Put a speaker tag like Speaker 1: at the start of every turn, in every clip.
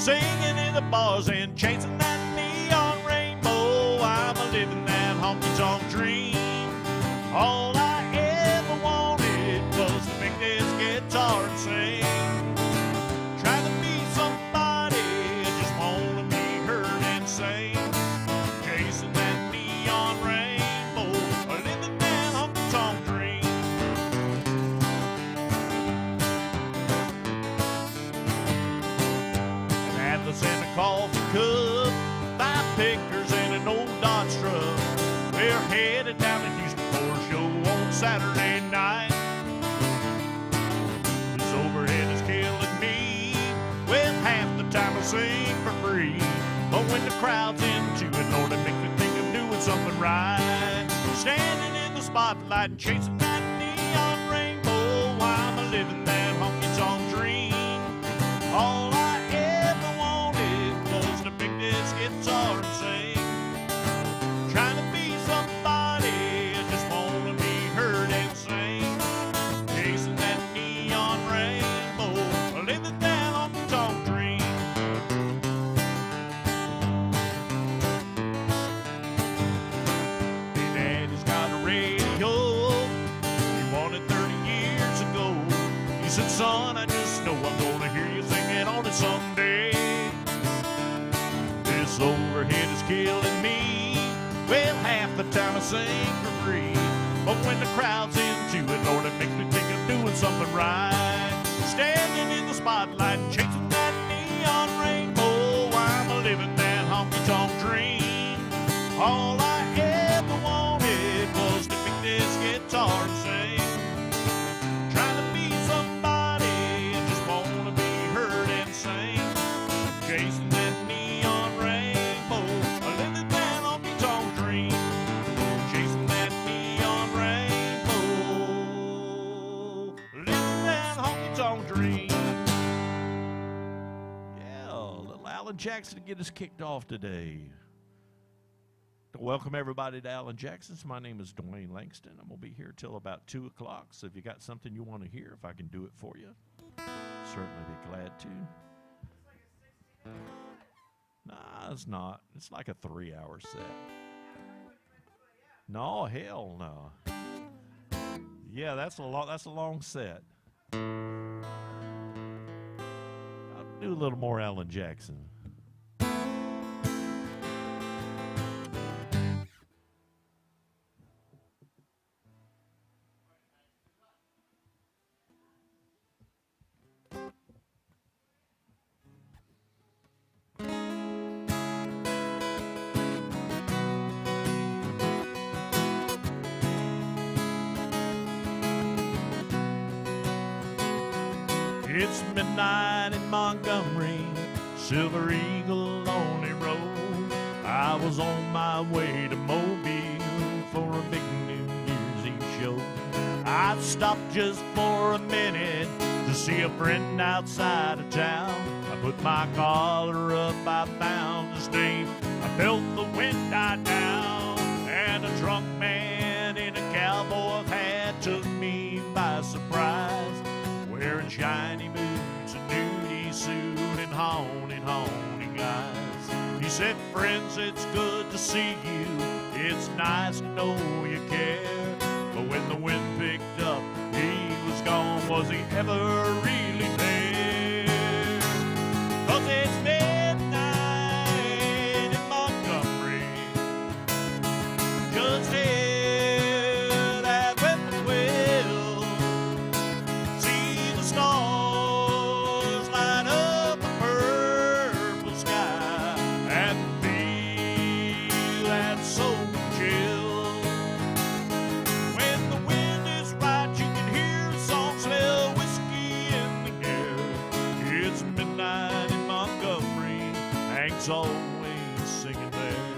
Speaker 1: singing in the bars and chasing that neon rainbow. I'm a living that honky-tonk dream. All I ever wanted was to pick this guitar and sing. Trying to be somebody, just wanna be heard and sing. Chasing that neon rainbow, living that honky-tonk dream. An Atlas and a coffee cup, 5 pickers and an old Dodge truck. We're headed down to Houston for a show on Saturday night. This overhead is killing me. Well, half the time I sing for free, but when the crowd's into it, Lord, it makes me think I'm doing something right. Standing in the spotlight and chasing that neon rainbow, I'm a living that honky-tonk dream. All I ever wanted was to pick this guitar and sing. Trying to be somebody, just wanna be heard and sing. Chasing that neon rainbow, living that honky-tonk dream. Hey, Daddy's got a radio, he wanted 30 years ago. He said, son, I just know I'm gonna hear you singing on it someday. This overhead is killing me. Well, half the time I sing for free, but when the crowd's into it, Lord, it makes me think I'm doing something right. Standing in the spotlight and chasing that neon rainbow, I'm a living that honky-tonk dream. All I ever wanted was to pick this guitar and sing. Trying to be somebody, just wanna be heard and sing. Chasing that neon rainbow, living that honky-tonk dream. Chasing that neon rainbow, living that honky-tonk dream. Yeah, little Alan Jackson to get us kicked off today. Welcome everybody to Alan Jackson's. My name is Dwayne Langston. I'm gonna be here till about 2 o'clock. So if you got something you want to hear, if I can do it for you, certainly be glad to. Nah, it's not. It's like a 3-hour set. No, hell no. Yeah, that's a long set. I'll do a little more Alan Jackson. It's midnight in Montgomery, Silver Eagle only road. I was on my way to Mobile for a big New Year's Eve show. I stopped just for a minute to see a friend outside of town. I put my collar up, I found his name. I felt the wind die down, and a drunk man in a cowboy hat took me by surprise. Wearing shiny boots, a nudie suit, and haunting eyes. He said, friends, it's good to see you. It's nice to know you care. But when the wind picked up, he was gone. Was he ever really there? 'Cause it's midnight in Montgomery, just head at Whippoorwill. See the stars light up the purple sky and feel that soul chill. When the wind is right, you can hear a song, smell whiskey in the air. It's midnight in Montgomery, Hank's always singing there.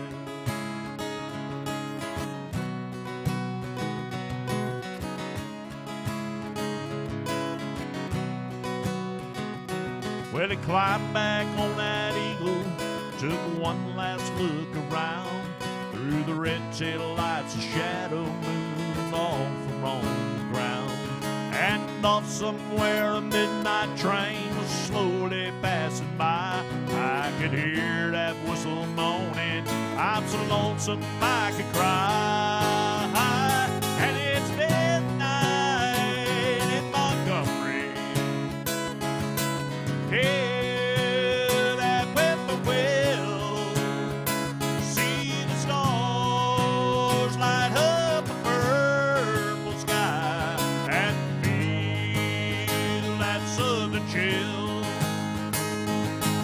Speaker 1: Well, he climbed back on that eagle, took one last look around. Through the red tail lights, a shadow moved off from the ground. And off somewhere a midnight train was slowly passing by. I could hear that whistle moaning. I'm so lonesome I could cry. And it's midnight in Montgomery. Hear that whippoorwill. See the stars light up a purple sky. And feel that southern chill.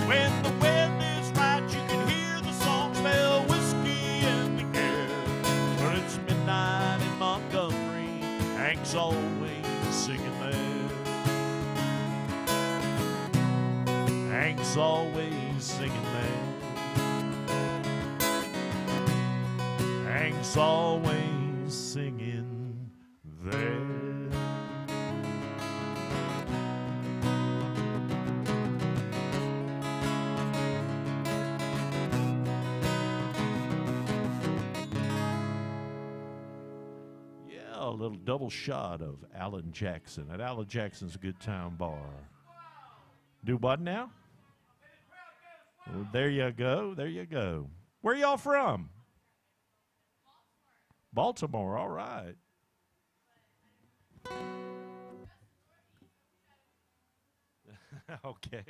Speaker 1: When the wind is right, you can hear the song smell whiskey in the air. But it's midnight in Montgomery, Hank's always singing there. Hank's always singing there. Hank's always singing there. A little double shot of Alan Jackson at Alan Jackson's Good Time Bar. Do what now? Well, there you go. There you go. Where y'all from? Baltimore. All right. Okay.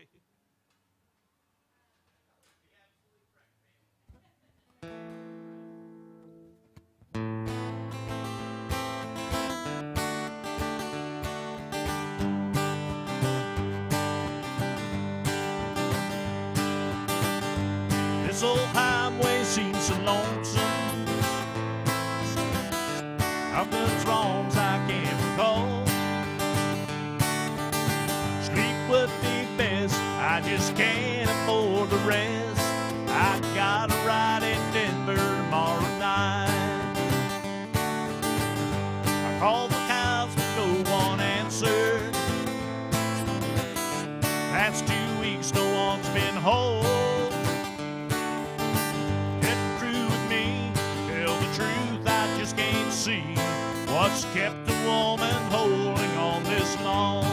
Speaker 1: This old highway seems so lonesome. I've done wrongs I can't recall. Sleep would be best, I just can't afford the rest. I got a ride in Denver tomorrow night. I called the house but no one answered. That's 2 weeks, no one's been home. See what's kept a woman holding on this long.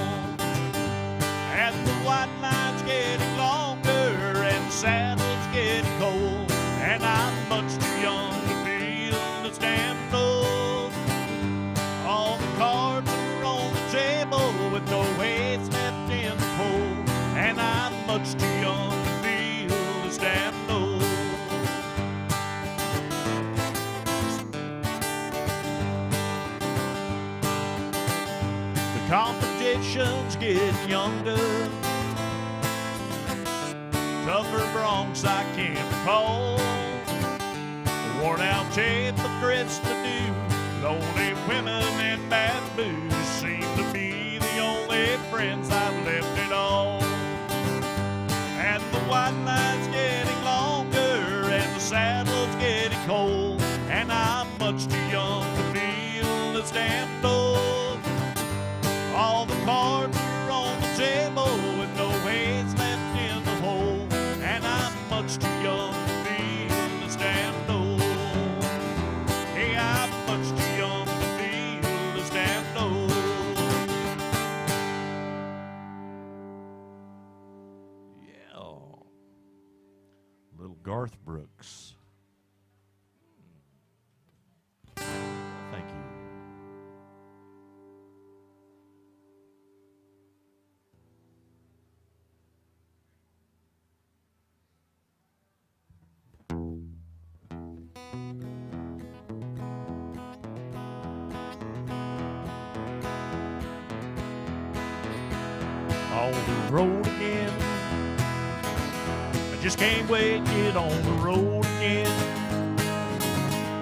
Speaker 1: And the white line's getting longer and the saddle's getting cold. And I'm much too young to feel this damn road. All the cards are on the table with no weights left in the pole. And I'm much too young to feel this damn road. Competition's getting younger. Tougher broncs I can't recall. Worn out tape of threats to do. Lonely women and bad booze seem to be the only friends I've left at all. And the white line's getting longer and the saddle's getting cold. And I'm much too young to feel this damn road. All the cards are on the table with no weights left in the hole. And I'm much too young to feel this damn road. Hey, I'm much too young to feel this damn road. Yeah. Little Garth Brooks. Thank you. On the road again. I just can't wait to get on the road again.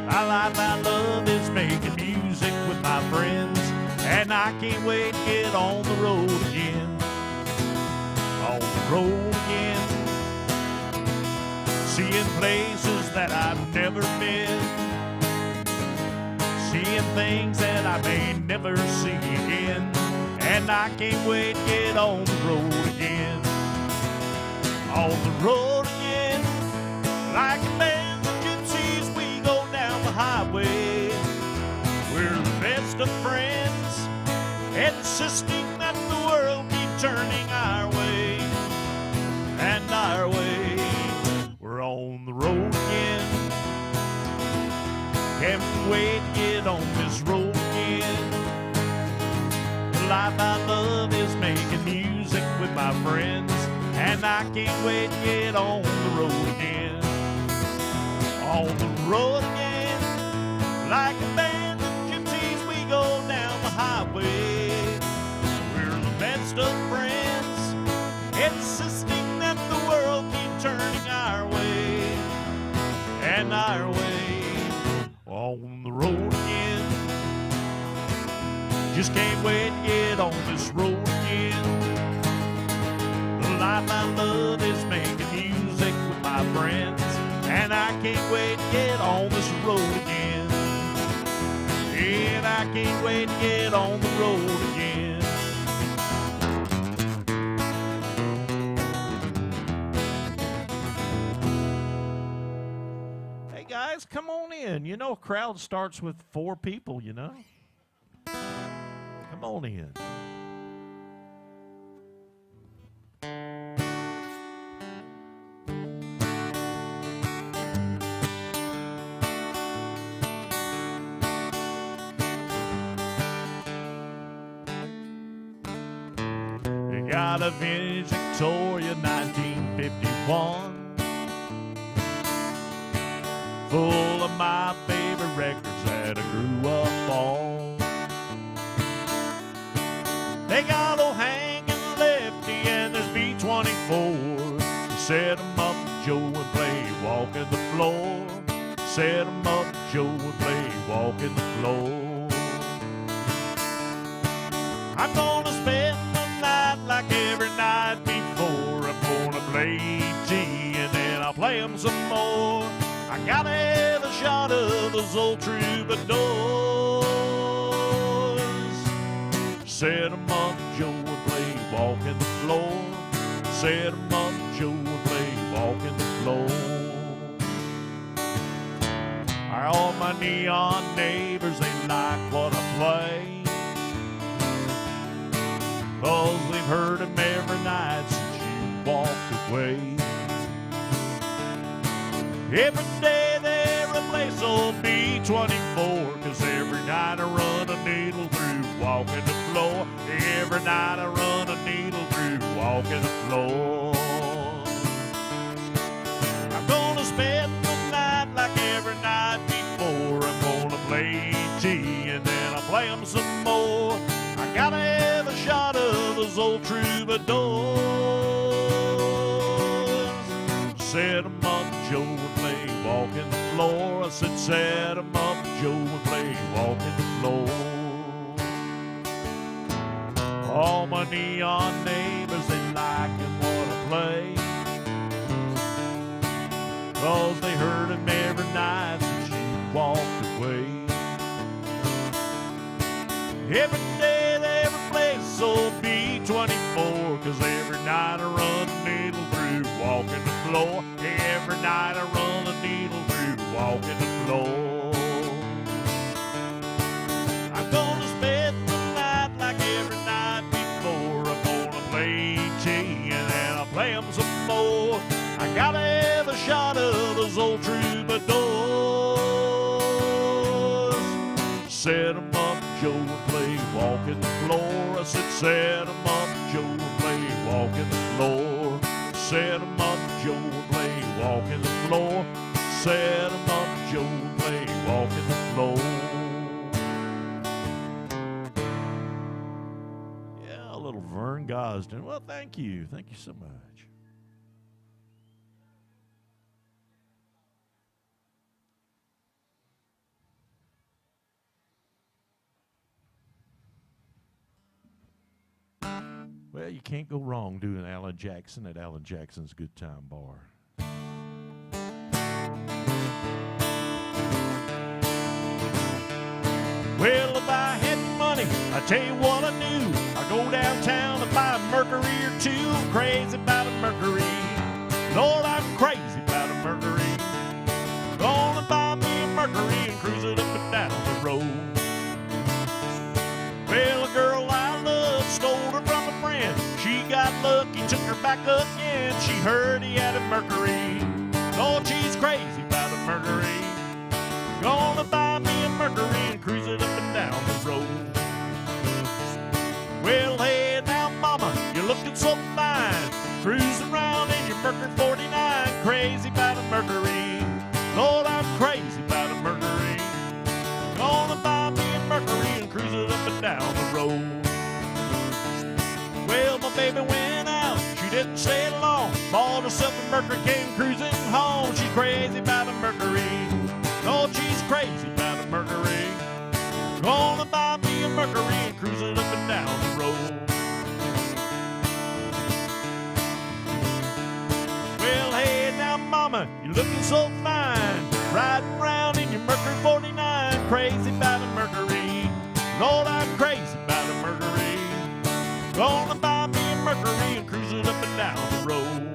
Speaker 1: My life, I love is making music with my friends, and I can't wait to get on the road again. On the road again. Seeing places that I've never been. Seeing things that I may never see again. And I can't wait to get on the road again. On the road again. Like a band of gypsies, we go down the highway. We're the best of friends, insisting that the world keep turning our way. And our way. and I can't wait to get on the road again. On the road again, like a band of gypsies, we go down the highway. We're the best of friends, insisting that the world keep turning our way, and our way. On the road again, just can't wait to get on this road again. The life I love is making music with my friends, and I can't wait to get on this road again. And I can't wait to get on the road again. Hey guys, come on in. You know, a crowd starts with 4 people, you know. Come on in. Got a vintage Victoria 1951, full of my favorite records that I grew up on. They got old Hank and Lefty and there's B-24. Set 'em up, Joe, and play walking the floor. Set 'em up, Joe, and play walking the floor. I'm gonna spend like every night before. I'm gonna play G and then I'll play 'em some more. I gotta have a shot of those old troubadours. Set 'em up, Joe, and play walking the floor. Set 'em up, Joe, and play walking the floor. All my neon neighbors, they like what I play, 'cause they've heard him every night since you walked away. Every day they replace old B-24, 'cause every night I run a needle through walking the floor. Every night I run a needle through walking the floor. I'm gonna spend the night like every night before. I'm gonna play G and then I'll play 'em some more. I gotta have a shot of those old troubadours. Set 'em up, Joe, and play walking the floor. I said, set 'em up, Joe, and play walking the floor. All my neon neighbors, they liking what I play, 'cause they heard him every night since you walked away. Every day they replace old B-24, 'cause every night I run a needle through walking the floor. Every night I run a needle through walking the floor. I'm gonna spend the night like every night before. I'm gonna play G and then I'll play 'em some more. I gotta have a shot of those old troubadours. Set 'em up, Joe, and play walking the floor. I said, set 'em up, Joe, and play walking the floor. Set 'em up, Joe, and play walking the floor. Set 'em up, Joe, and play walking the floor. Yeah, a little Vern Gosdin. Well, thank you. Thank you so much. Well, you can't go wrong doing Alan Jackson at Alan Jackson's Good Time Bar. Well, if I had money, I tell you what I do. I go downtown and buy a Mercury or two. I'm crazy about a Mercury. Lord, I'm crazy about a Mercury. Gonna buy me a Mercury and cruise it up and down the road. Well, a girl I love stole her from a friend. She got lucky, took her back again. She heard he had a Mercury. Lord, she's crazy about a Mercury. Gonna buy me a Mercury and cruise it up and down the road. Well, hey now, mama, you're looking so fine. Cruise around Mercury 49, crazy about a Mercury. Lord, I'm crazy about a Mercury. Gonna buy me a Mercury and cruise it up and down the road. Well, my baby went out, she didn't stay long. Bought herself a Mercury, came cruising home. She's crazy about a Mercury. Oh, she's crazy about a Mercury. Gonna buy me a Mercury and cruise it up and down the road. Well, hey now, mama, you're looking so fine, riding around in your Mercury 49, crazy about a Mercury. Lord, I'm crazy about a Mercury. Gonna buy me a Mercury and cruise it up and down the road.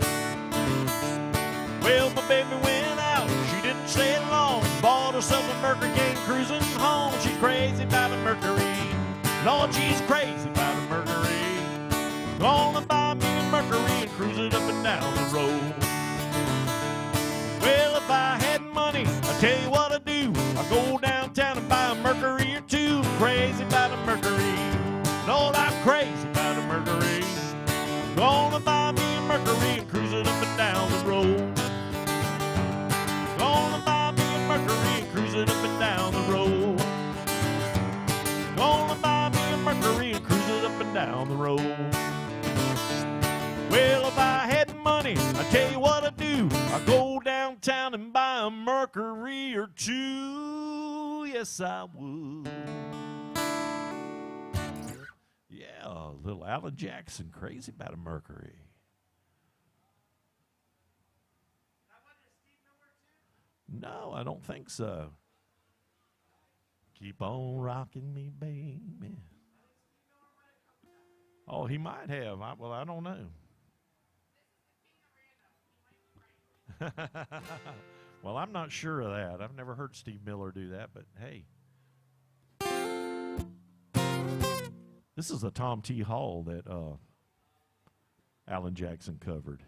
Speaker 1: Well, my baby went out, she didn't stay long. Bought herself a Mercury, came cruising home. She's crazy about a Mercury. Lord, she's crazy about a Mercury. Gonna buy me a Mercury and cruise it up and down the road. Well, if I had money, I'll tell you what I'd do. I'd go downtown and buy a Mercury or two. Crazy about a Mercury. Lord, I'm crazy about a Mercury. Gonna buy me a Mercury and cruise it up and down the road. Gonna buy me a Mercury and cruise it up and down the road. Gonna buy me a Mercury and cruise it up and down the road. Well, if I had money, I tell you what I'd do. I'd go downtown and buy a Mercury or two. Yes, I would. Yeah, little Alan Jackson, crazy about a Mercury. No, I don't think so. Keep on rocking me, baby. Oh, he might have. Well, I don't know. Well, I'm not sure of that. I've never heard Steve Miller do that, but hey. This is a Tom T. Hall that Alan Jackson covered.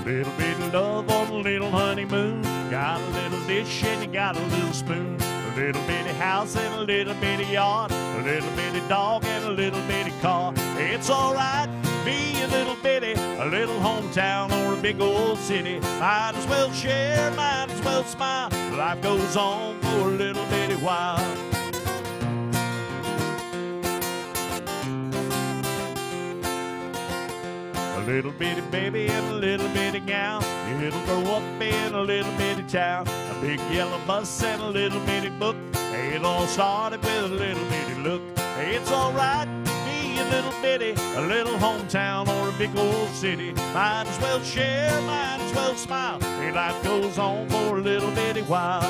Speaker 1: Little bit of love on a little honeymoon. Got a little dish and you got a little spoon. A little bitty house and a little bitty yard. A little bitty dog and a little bitty car. It's alright, be a little bitty, a little hometown or a big old city. Might as well share, might as well smile. Life goes on for a little bitty while. A little bitty baby and a little bitty gal. It'll grow up in a little bitty town. A big yellow bus and a little bitty book. It all started with a little bitty look. It's alright, be a little bitty, a little hometown or a big old city. Might as well share, might as well smile. And life goes on for a little bitty while.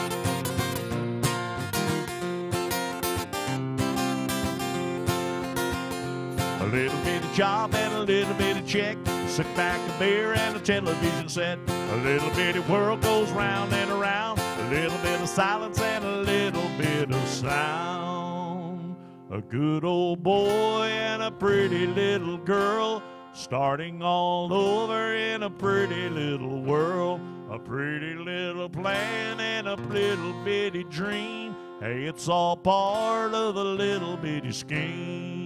Speaker 1: A little bitty job and a little bitty check. Sit back, a beer and a television set. A little bitty world goes round and around. A little bit of silence and a little bit of sound. A good old boy and a pretty little girl, starting all over in a pretty little world. A pretty little plan and a little bitty dream. Hey, it's all part of a little bitty scheme.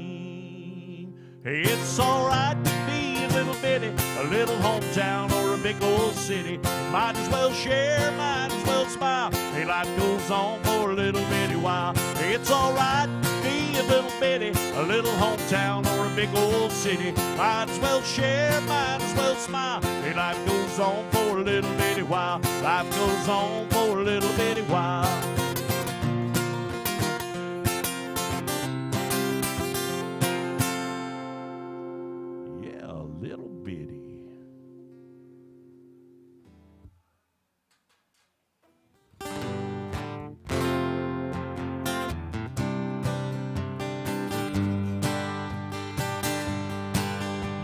Speaker 1: Hey, it's alright to be a little bitty, a little hometown or a big old city. Might as well share, might as well smile. Hey, life goes on for a little bitty while. Hey, it's alright to be a little bitty, a little hometown or a big old city. Might as well share, might as well smile. Hey, life goes on for a little bitty while. Life goes on for a little bitty while. Little bitty.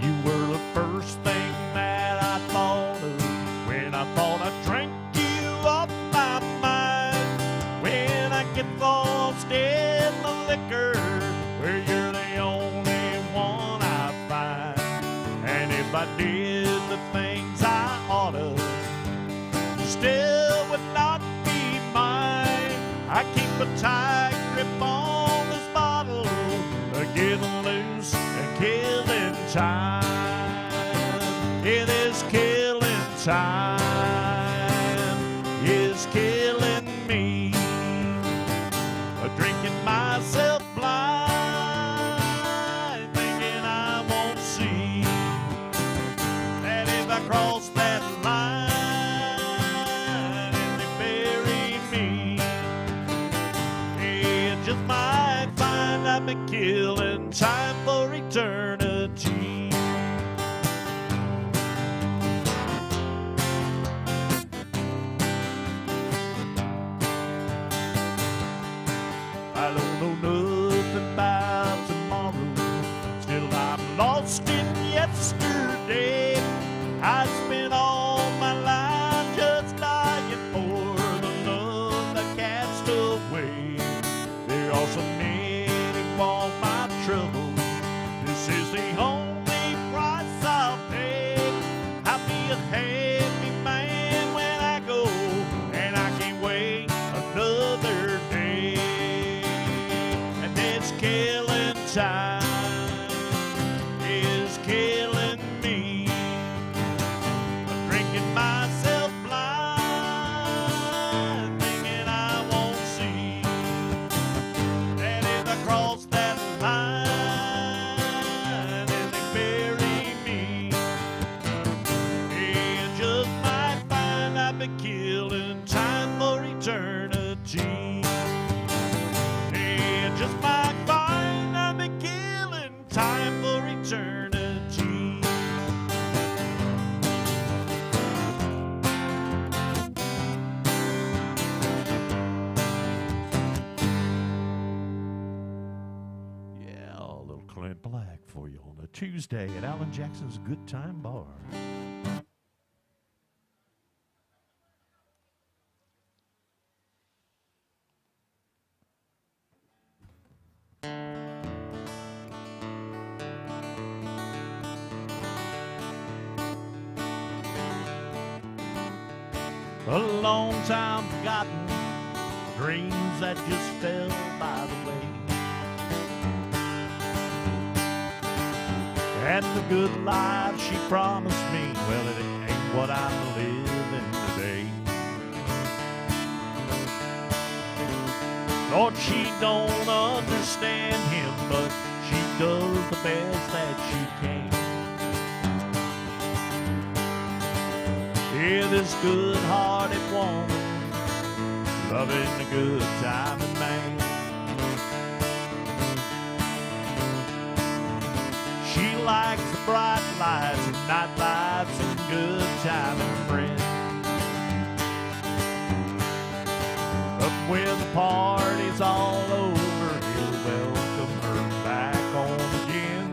Speaker 1: You were the first thing that I thought of when I thought I drank you off my mind. When I get lost in the liquor, where you're the only one I find. And if I did the things I oughta, you still would not be mine. I keep a tight grip on this bottle, killing time for eternity. I don't know nothing about tomorrow, still I'm lost in yesterday. I spent all my life just dying for the love that cast away. There are so many for my trouble. This is the only price I'll pay. I'll be a happy man when I go, and I can't wait another day. And it's killing time, is killing me. I'm drinking myself blind, thinking I won't see that if I cross that line and they bury me, it just might find I've been killing time for eternity. It just might find I've been killing time for eternity. Yeah, a little Clint Black for you on a Tuesday at Alan Jackson's Good Time Bar. A long time forgotten, dreams that just fell by the way. And the good life she promised me, well, it ain't what I'm living today. Lord, she don't understand him, but she does the best that she can. Yeah, this good-hearted woman, loving a good time and man. She likes the bright lights and night lights and good time and friends. But when the party's all over, he'll welcome her back home again.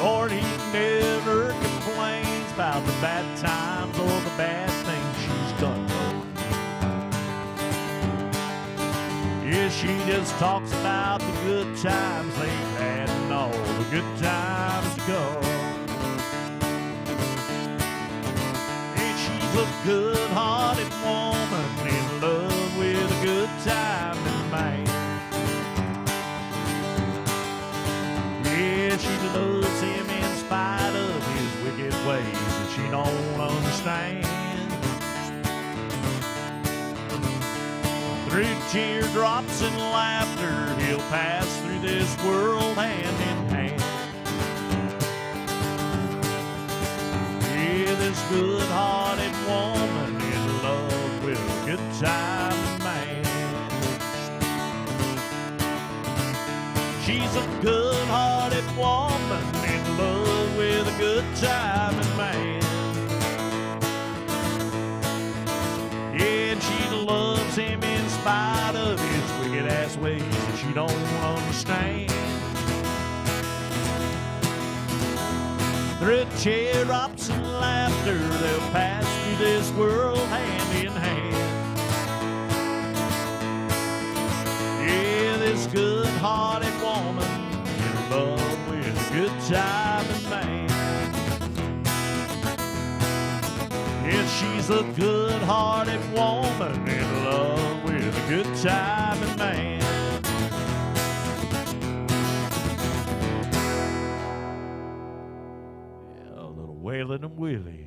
Speaker 1: Lord, he never complains about the bad times or the bad things she's done. Yeah, she just talks about the good times they've had and all the good times to go. And she's a good-hearted woman in love with a good time and man. Yeah, she loves him in spite of his wicked ways that she don't understand. Through teardrops and laughter, he'll pass through this world hand in hand. Yeah, this good-hearted woman in love with a good time man. She's a good-hearted woman in love with a good time man. Yeah, and she loves him in spite of his wicked-ass ways that she don't understand. Through teardrops and laughter, they'll pass through this world hand in hand. Yeah, this good-hearted woman in love with a good time and man. Yeah, she's a good-hearted woman in love with a good time and man. Yeah, a little Waylon and Willie.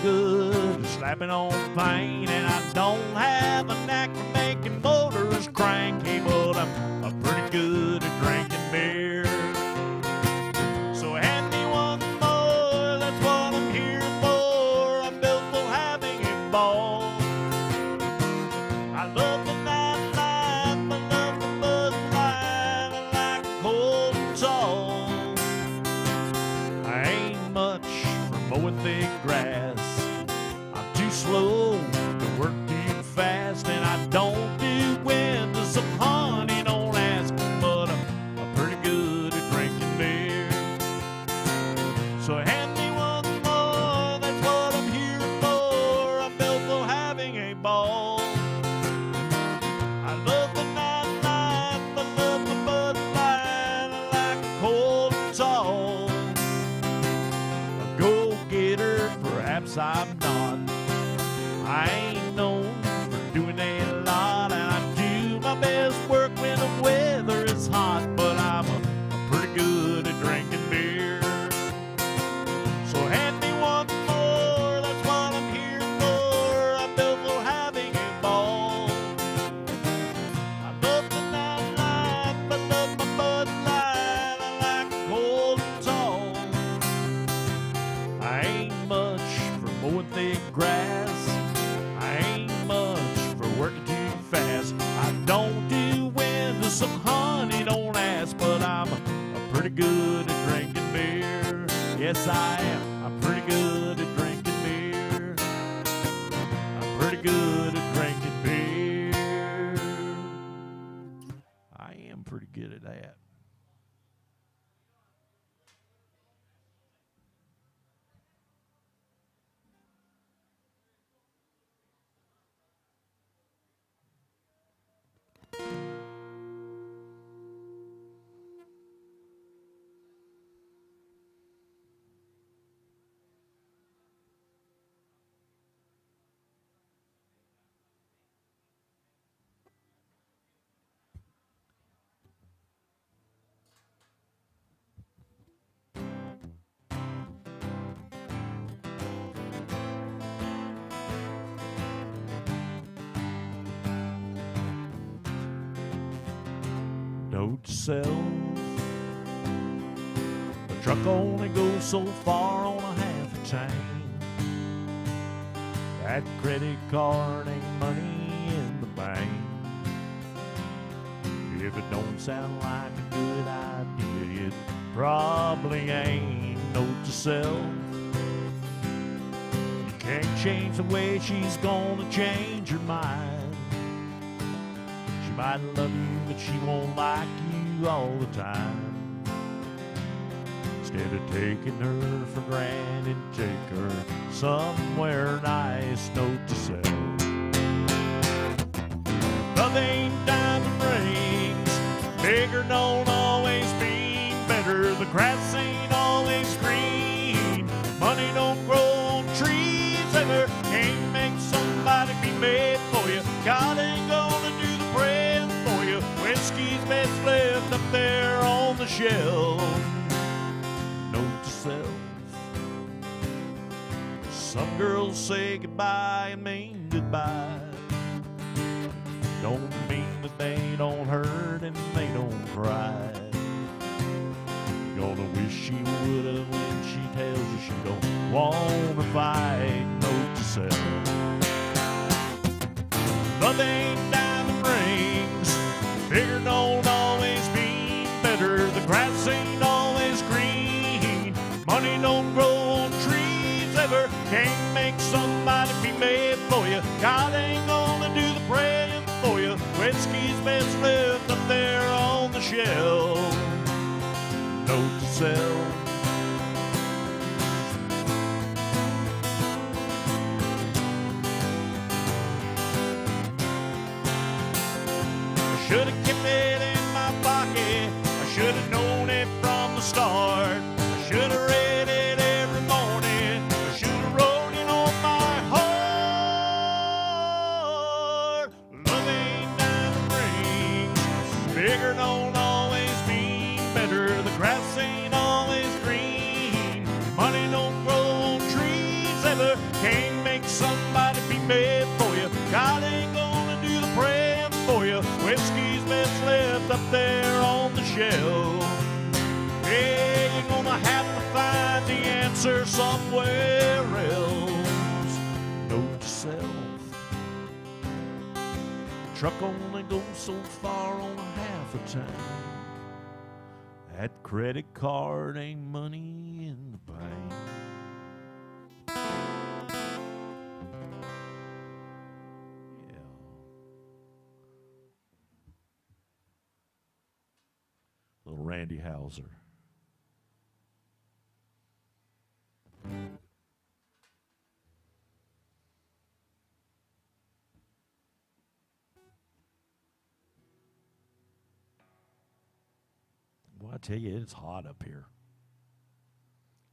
Speaker 1: good at slapping on pain, and I don't have a knack for making motors cranky, but I'm pretty good at drinking beer. So hand me one more, that's what I'm here for. I'm built for having a ball. I love the nightlife, I love the Bud Light, I like the cold and tall. I ain't much for mowing thick grass. I'm too slow to work too fast, and I don't do windows of honey, don't ask, but I'm pretty good at drinking beer. So hand me one more, that's what I'm here for. I'm built for having a ball. I love the nightlife, I love the Bud Light, I like the cold and tall. A go-getter, perhaps I'm not. I ain't known for doing a lot, and I do my best work when the weather is hot, but I'm pretty good at drinking beer. So hand me one more, that's what I'm here for. I'm built for having a ball. I love the nightlife, I love my Bud Light, I like the cold and tall. I ain't much for mowing thick grass. I ain't much for working too fast. I don't do windows of honey, don't ask, but I'm pretty good at drinking beer. Yes, I am. I'm pretty good at drinking beer. I'm pretty good at drinking beer. I am pretty good at that. Note to self, the truck only goes so far on a half a tank. That credit card ain't money in the bank. If it don't sound like a good idea, it probably ain't. Note to self, you can't change the way she's gonna change her mind. She might love you, but she won't like you all the time. Instead of taking her for granted, take her somewhere nice. Note to self, love ain't diamond rings. Bigger don't always mean better. The grass ain't always green. Money don't grow on trees ever. Can't make somebody be made for you. God ain't gonna do the praying for you. Whiskey's best left up there on the shelf. Note to self, some girls say goodbye and mean goodbye. Don't mean that they don't hurt and they don't cry. You're gonna wish she would've when she tells you she don't wanna fight. Note to self, love ain't diamond rings. Bigger don't always mean better. The grass ain't always green. Money don't grow on trees ever. Can't make somebody be made for you. God ain't gonna do the praying for you. Whiskey's best left up there on the shelf. Note to self, I should've kept it in my pocket. I should've known it from the start. I should've read it every morning. I should've wrote it on my heart. Love ain't diamond rings. Bigger don't always mean better. The grass ain't always ever. Can't make somebody be made for you. God ain't gonna do the praying for you. Whiskey's best left up there on the shelf. Yeah, you're gonna have to find the answer somewhere else. Note to self, truck only goes so far on a half a tank. That credit card ain't money in the bank. Yeah. Little Randy Houser. Well, I tell you, it's hot up here.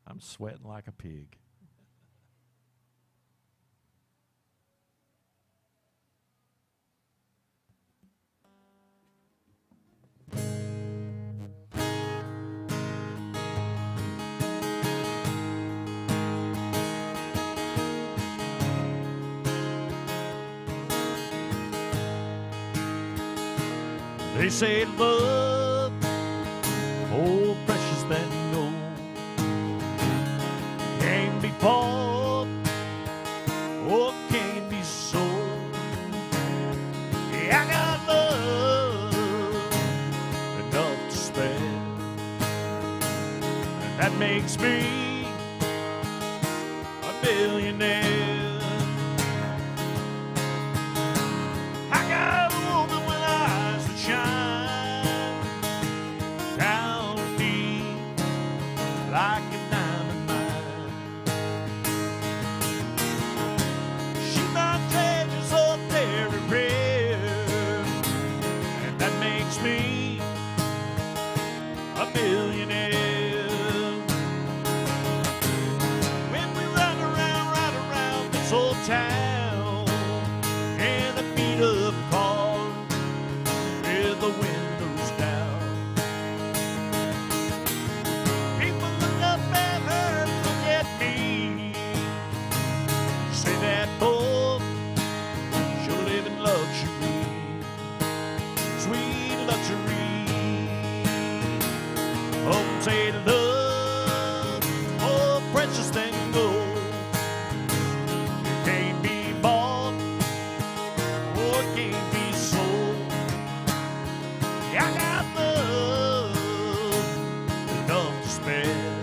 Speaker 1: I'm sweating like a pig. They say love, more precious than gold, can't be bought or can't be sold. Yeah, I got love enough to spare, and that makes me a billionaire. I got a woman with eyes that shine down deep like a diamond mine. She's not treasures or very rare, and that makes me a billionaire. When we run around, right around this old town in a beat-up car with the windows down, people look up at her and look at me, say that boy sure live in luxury, sweet luxury. Oh, say love more precious than gold, it can't be bought or it can't be sold. I got love enough to spare,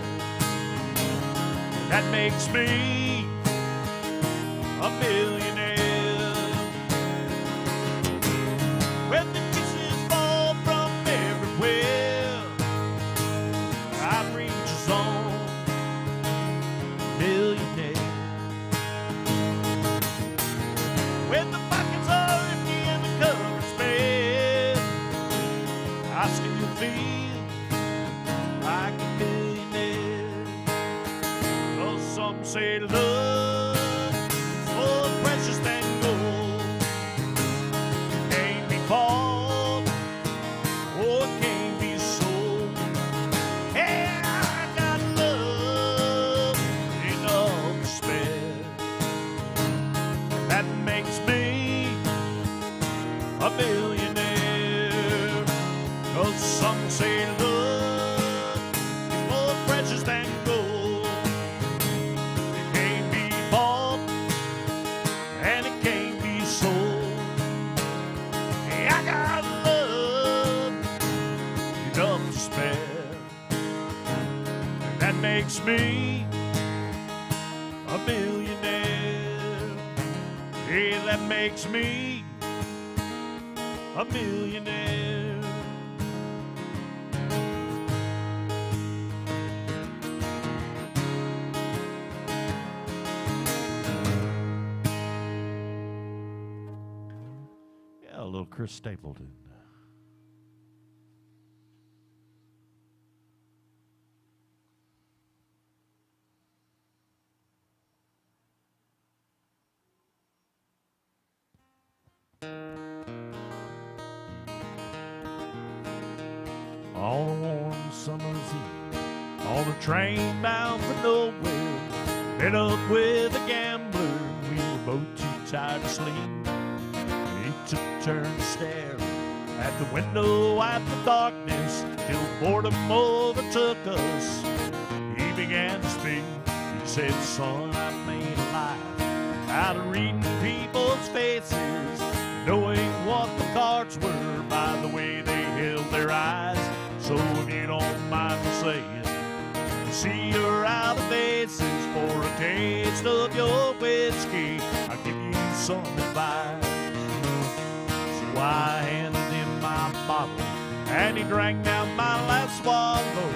Speaker 1: that makes me a millionaire. When the kisses fall from everywhere, I reaches on millionaire. When the pockets are empty and the cover's bare, I still feel like a millionaire. Oh, some say love is more precious than gold, can't be bought or can't be sold. Yeah, I got love enough to spare, that makes me a millionaire. 'Cause some say love is more precious than gold, it can't be bought and it can't be sold. Yeah, I got love enough to spare, that makes me a millionaire. Yeah, that makes me a millionaire. Yeah, a little Chris Stapleton. On a warm summer's eve, on a train bound for nowhere, Met up with a gambler, we were both too tired to sleep. We took turns staring at the window at the darkness till boredom overtook us. He began to speak. He said, son, I made a life out of reading people's faces, knowing what the cards were by the way they held their eyes. So if you don't mind me saying, see you're out of faces for a taste of your whiskey, I'll give you some advice. So I handed him my bottle and he drank down my last swallow.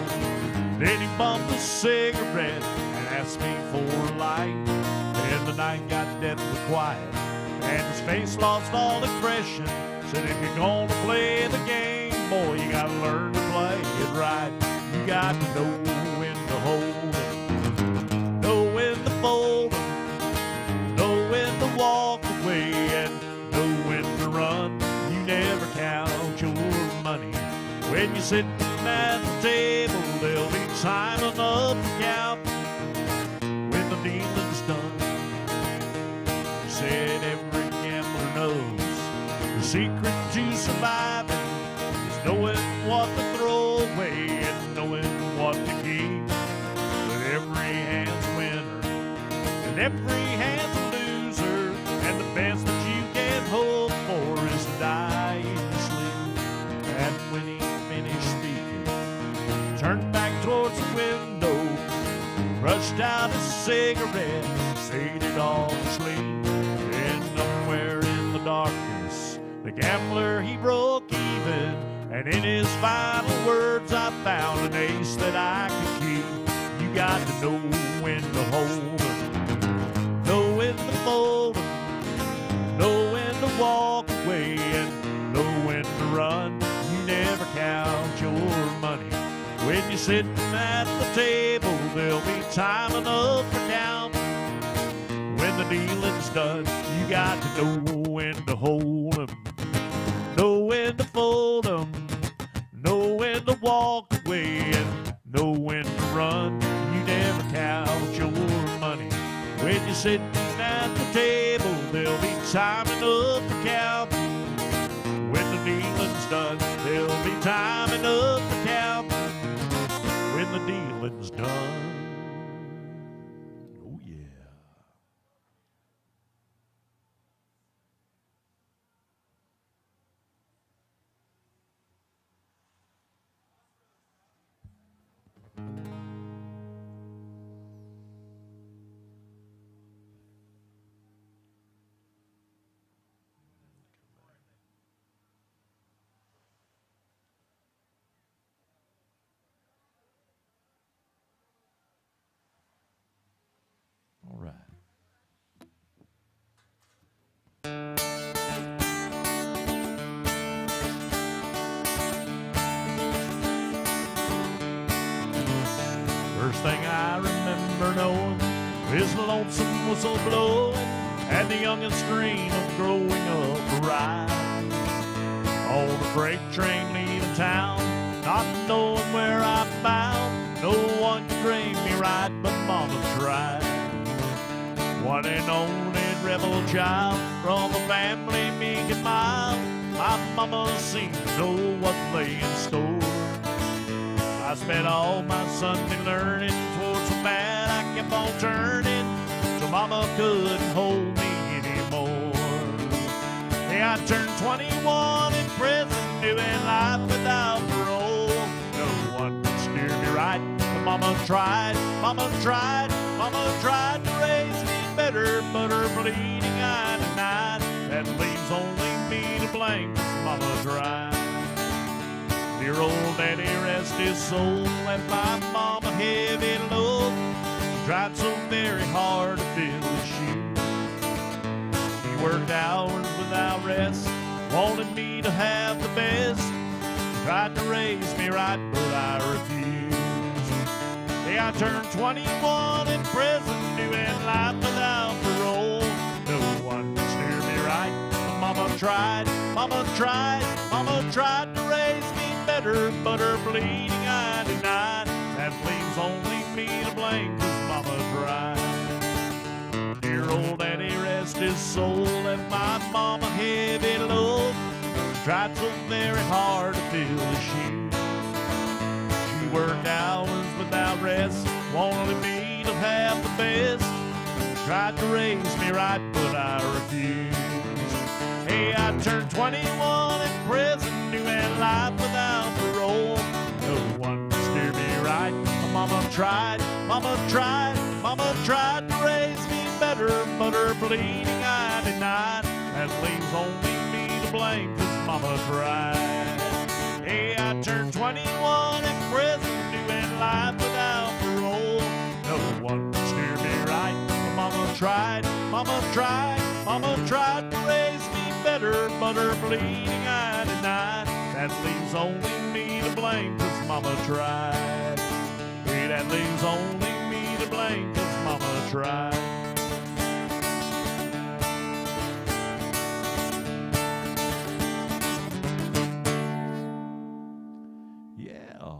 Speaker 1: Then he bumped a cigarette and asked me for a light. Then the night got deathly quiet and his face lost all expression. Said, if you're gonna play the game, boy, you gotta learn to play it right. You got to know when to hold 'em, know when to fold 'em, know when to walk away, and know when to run. You never count your money when you're sitting at the table. There'll be time enough to count when the dealing's done. He said every gambler knows the secret to surviving is knowing what to throw away and knowing what to keep. But every hand's a winner and every hand's a loser, and the best that you can hope for is to die in your sleep. And when he finished speaking, he turned back towards the window, brushed out a cigarette, said it all to sleep. And somewhere in the darkness, the gambler, he broke even, and in his final words I found an ace that I could keep. You got to know when to hold 'em, know when to fold 'em, know when to walk away, and know when to run. You never count your money when you're sitting at the table. There'll be time enough to count when the dealing's done. You got to know when to hold 'em, know when to fold 'em, know when to walk away, and know when to run. You never count your money when you're sitting at the table. There'll be time enough to count when the dealing's done. There'll be time enough to count when the dealing's done. Oh yeah. All right. First thing I remember knowing is the lonesome whistle blowing and the youngest dream of growing up right. On the freight train leaving town, not knowing where I'm bound. No one could train me right, but Mama tried. One and only rebel child from a family meek and mild. My mama seemed to know what lay in store. I spent all my Sunday learning towards the bad. I kept on turning till Mama couldn't hold me anymore. Yeah, I turned 21 in prison, doing life without parole. No one could steer me right, but Mama tried, Mama tried, Mama tried to raise me better, but her bleeding I denied. That leaves only me to blame, 'cause Mama tried. Dear old daddy, rest his soul, left my mama heavy load. She tried so very hard to fill his shoes. She worked hours without rest, wanted me to have the best. She tried to raise me right, but I refused. Yeah, I turned 21 in prison, doing life without parole. No one could steer me right, but Mama tried, Mama tried, Mama tried to raise me better, but her bleeding I denied. That leaves only me to blame, 'cause Mama tried. old daddy rest his soul left my mama heavy load. Tried so very hard to fill his shoes. She worked hours without rest, wanted me to have the best. Tried to raise me right, but I refused. Hey, I turned 21 in prison, knew had life without parole. No one could steer me right. My mama tried to raise me better, but her bleeding I denied. That leaves only me to blame, 'cause mama tried. Hey, I turned 21 in prison, knew had life without parole. No one could steer me right. Mama tried to raise me better, but her bleeding I denied. That leaves only me to blame, 'cause mama tried. Hey, that leaves only me to blame, 'cause mama tried. Yeah.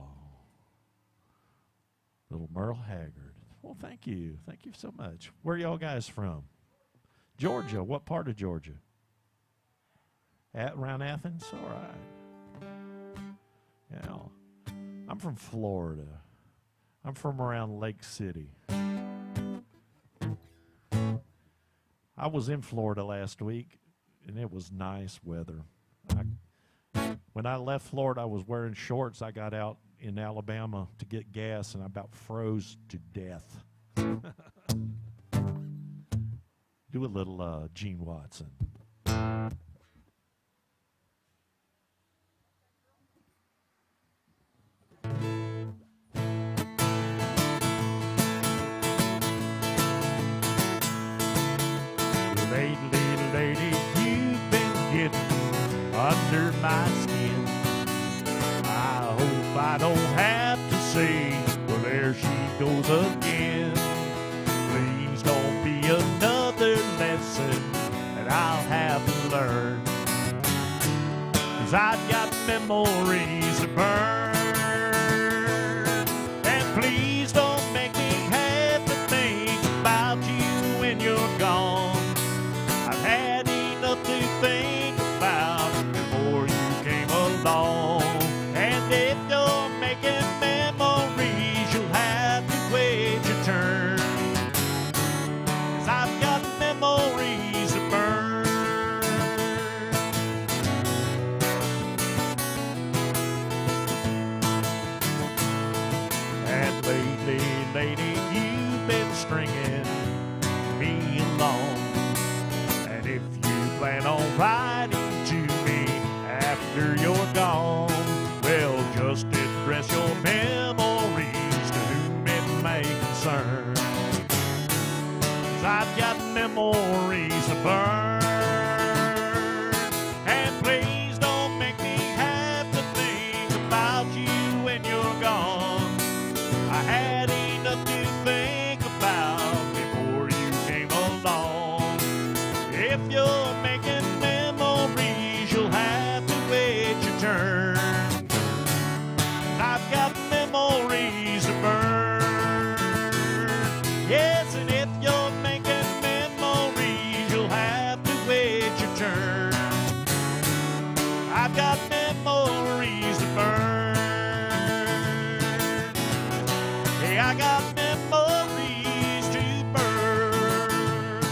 Speaker 1: Little Merle Haggard. Well, thank you. Thank you so much. Where are y'all guys from? Georgia. What part of Georgia? Around Athens? All right. Yeah. I'm from Florida. I'm from around Lake City. I was in Florida last week, and it was nice weather. When I left Florida, I was wearing shorts. I got out in Alabama to get gas, and I about froze to death. Do a little Gene Watson. Lady, you've been getting under my skin. I hope I don't have to say, well, there she goes again. Please don't be another lesson that I'll have to learn, 'cause I've got memories to burn. And please don't make me have to think about you when you're gone. I've had enough to think about before you came along. And if you're making memories, you'll have to wait your turn, 'cause I've got memories to burn. And lately, lady, you've been stringing me along. And if you plan on writing to me after you're gone, well, just address your memories to whom it may concern, 'cause I've got memories to burn. And please don't make me have to think about you when you're gone. I had enough to think about before you came along. If you're making memories, you'll have to wait your turn. I've got memories to burn. Yes, and if you're making memories, you'll have to wait your turn. I've got memories to burn. Hey, I got memories to burn.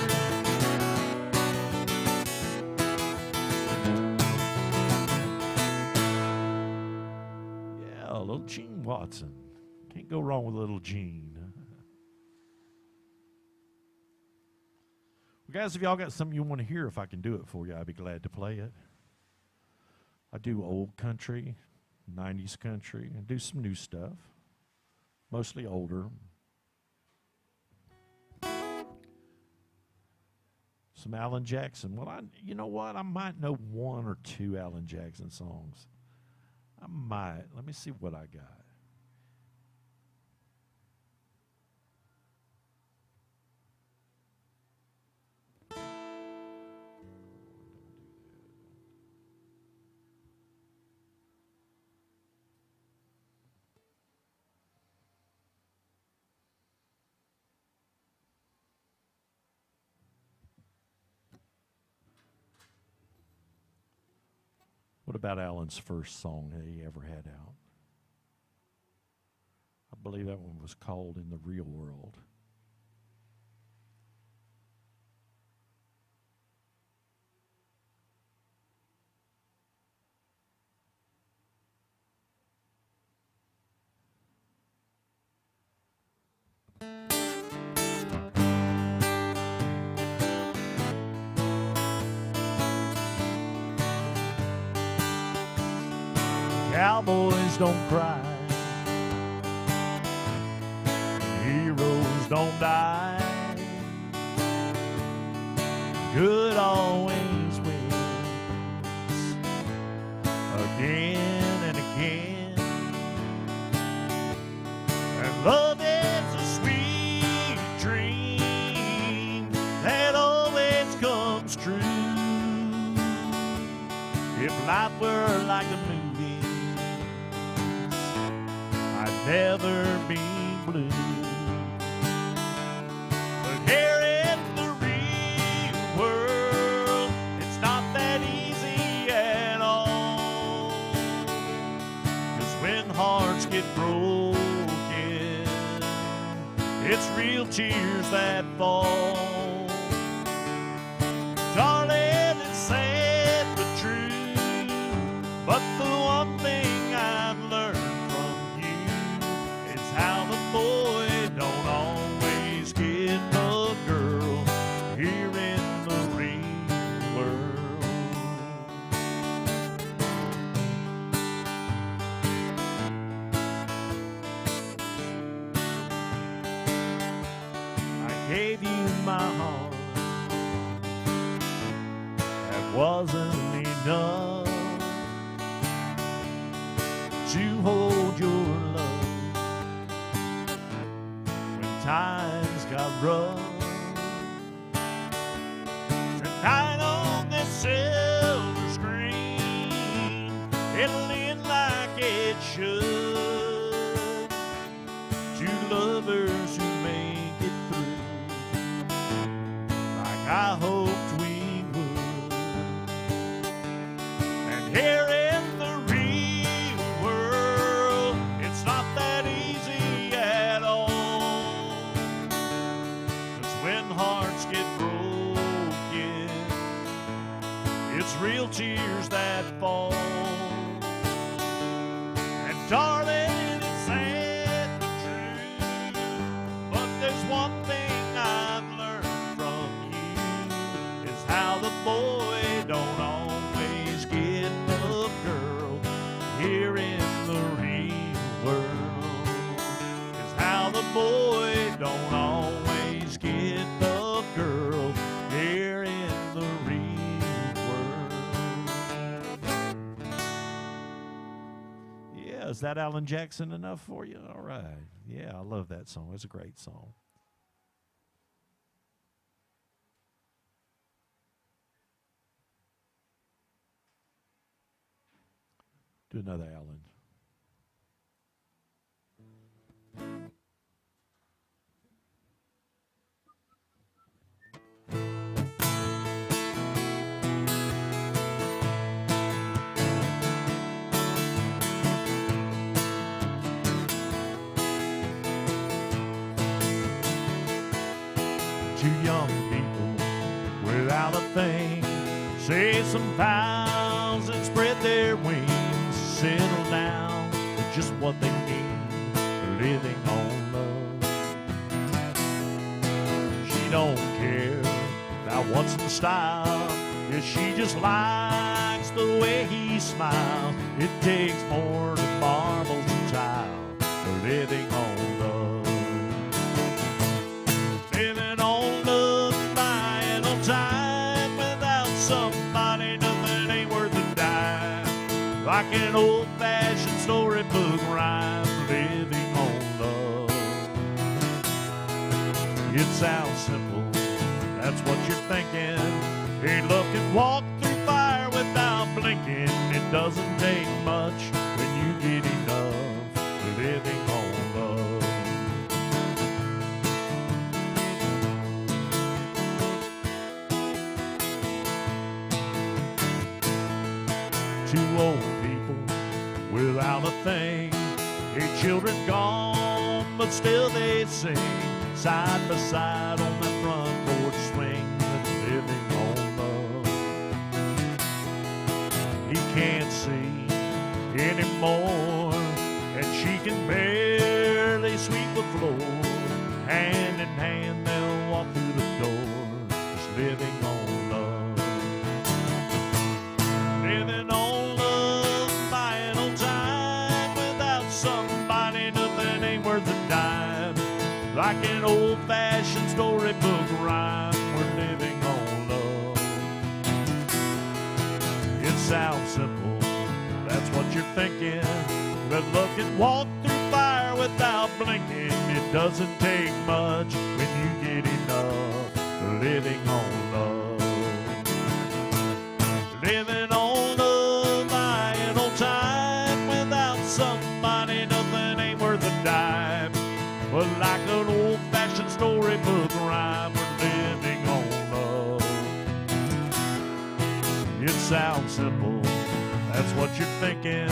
Speaker 1: Yeah, a little Gene Watson. Can't go wrong with a little Gene. Well, guys, if y'all got something you want to hear, if I can do it for you, I'd be glad to play it. I do old country, 90s country, and do some new stuff. Mostly older. Some Alan Jackson. Well, you know what? I might know one or two Alan Jackson songs. I might. Let me see what I got. What about Alan's first song that he ever had out? I believe that one was called In the Real World. Cowboys don't cry, heroes don't die, good always wins, again and again, and love is a sweet dream that always comes true. If life were like a movie, never be blue. But here in the real world, it's not that easy at all. 'Cause when hearts get broken, it's real tears that fall. Darling, it's sad but true, but the one thing I've learned how the boy don't always get the girl here in the real world. I gave you my heart, that wasn't enough to hold your love. Times got rough. Tonight on this silver screen, it'll end like it should. Two lovers who make it through, like I hoped we would. And here in the real world, it's not that easy at all. When hearts get broken, it's real tears that fall. And darling, it's sad but true, but there's one thing I've learned from you, is how the boy don't always get the girl here in the real world. Is how the boy don't always get the girl here in the real world. Yeah, is that Alan Jackson enough for you? All right. Yeah, I love that song. It's a great song. Do another Alan. Two young people without a thing say some vows and spread their wings, settle down with just what they need, living on love. She don't care about what's in style, yeah, she just likes the way he smiles. It takes more than marbles and tile for living on love. Living on love, buying on time, without somebody nothing ain't worth a dime. Like an old-fashioned storybook rhyme, living on love. It sounds simple, that's what you're thinking. Hey, love can walk through fire without blinking. It doesn't take much when you get enough living on love. Two old people without a thing. Hey, children gone, but still they sing side by side on that front porch swing, living on love. He can't see anymore, and she can barely sweep the floor. Hand in hand they'll walk through the door, just living on love. Living on love, buying on time. Without somebody, nothing ain't worth a dime. Like an old-fashioned storybook rhyme, we're living on love. It sounds simple, that's what you're thinking. But look and walk through fire without blinking. It doesn't take much when you get enough. Living on love. Living on love, buying on time. Without somebody, nothing ain't worth a dime. But like an old-fashioned storybook rhyme, we're living on love. It sounds simple, that's what you're thinking.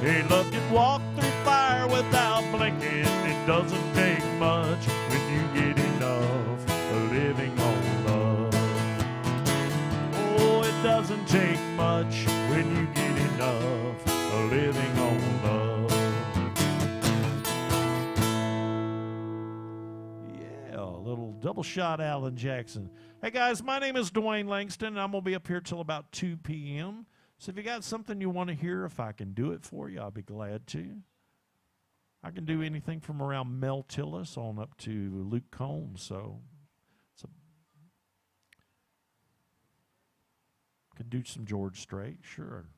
Speaker 1: Hey, look and walk through fire without blinking. It doesn't take much when you get enough. Living on love. Oh, it doesn't take much when you get enough. Living on love. Yeah, a little double shot Alan Jackson. Hey guys, my name is Dwayne Langston, and I'm going to be up here till about 2 p.m. So if you got something you want to hear, if I can do it for you, I'll be glad to. I can do anything from around Mel Tillis on up to Luke Combs, so could do some George Strait, sure.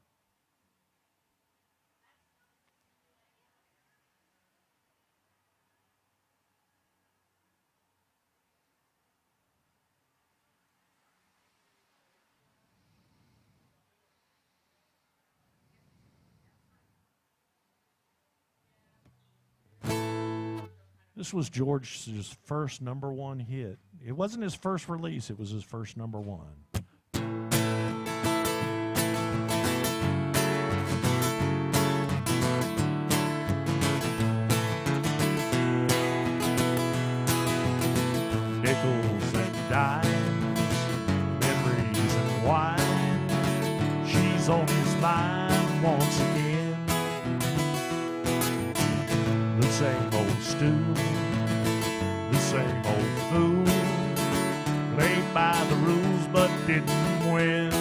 Speaker 1: This was George's first #1 hit. It wasn't his first release, it was his first #1. Nickels and dimes, memories and wine. She's on his mind once again. The same old stew, the same old fool. Played by the rules but didn't win.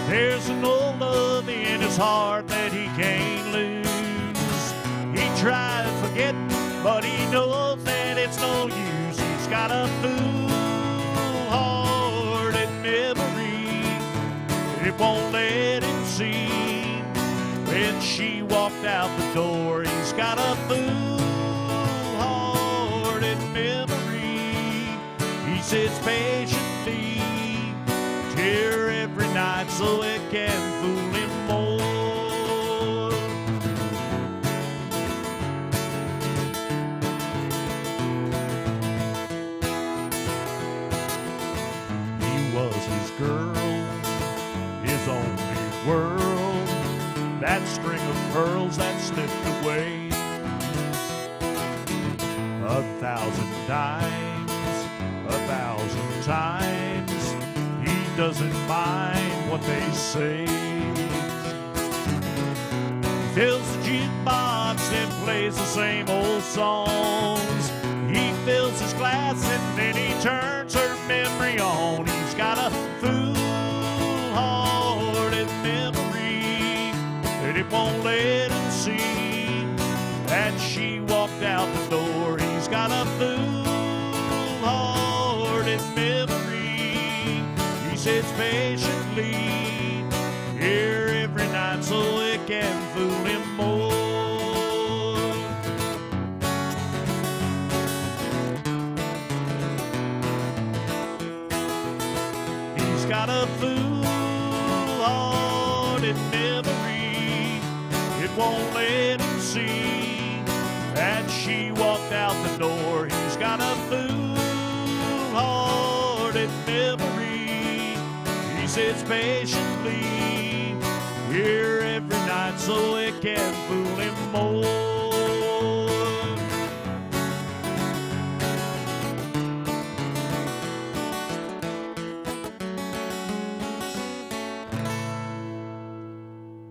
Speaker 1: There's an old love in his heart that he can't lose. He tried forgetting, but he knows that it's no use. He's got a fool-hearted memory. It won't let him see. When she walked out the door, he's got a fool-hearted memory. He sits patiently, tear every night so it can fool him more. He was his girl, his only world. That string of pearls that slipped away 1,000 times, 1,000 times. He doesn't mind what they say. Fills the jukebox and plays the same old songs. He fills his glass and then he turns her memory on. He's got a fool-hearted memory, and it won't let him see that she walked out the door. He's got a fool-hearted memory. He sits patiently here every night so it can fool him more. He's got a fool-hearted memory. It won't let him see that she walked out the door. He's got a fool-hearted memory. He sits patiently here every night so it can fool him more.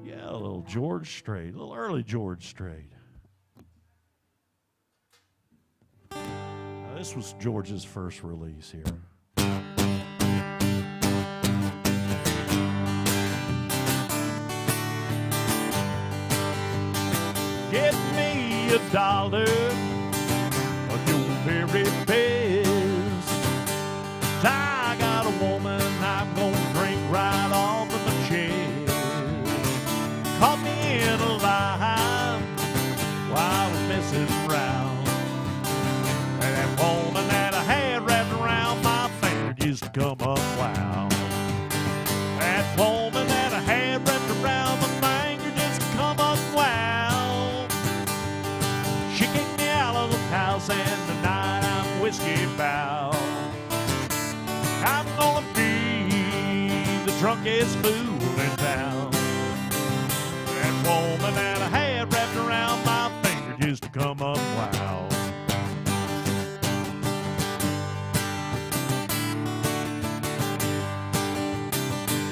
Speaker 1: Yeah, a little George Strait, a little early George Strait. This was George's first release here. Get me $1 of your very best. I got a woman I'm gonna drink right off of my chest. Caught me in a lie while I was messing around. And that woman that I had wrapped around my finger used to come up loud. That woman that I had wrapped around my finger just come up loud. She kicked me out of the house and tonight I'm whiskey bound. I'm gonna be the drunkest fool in town. That woman that I had wrapped around my finger used to come up loud.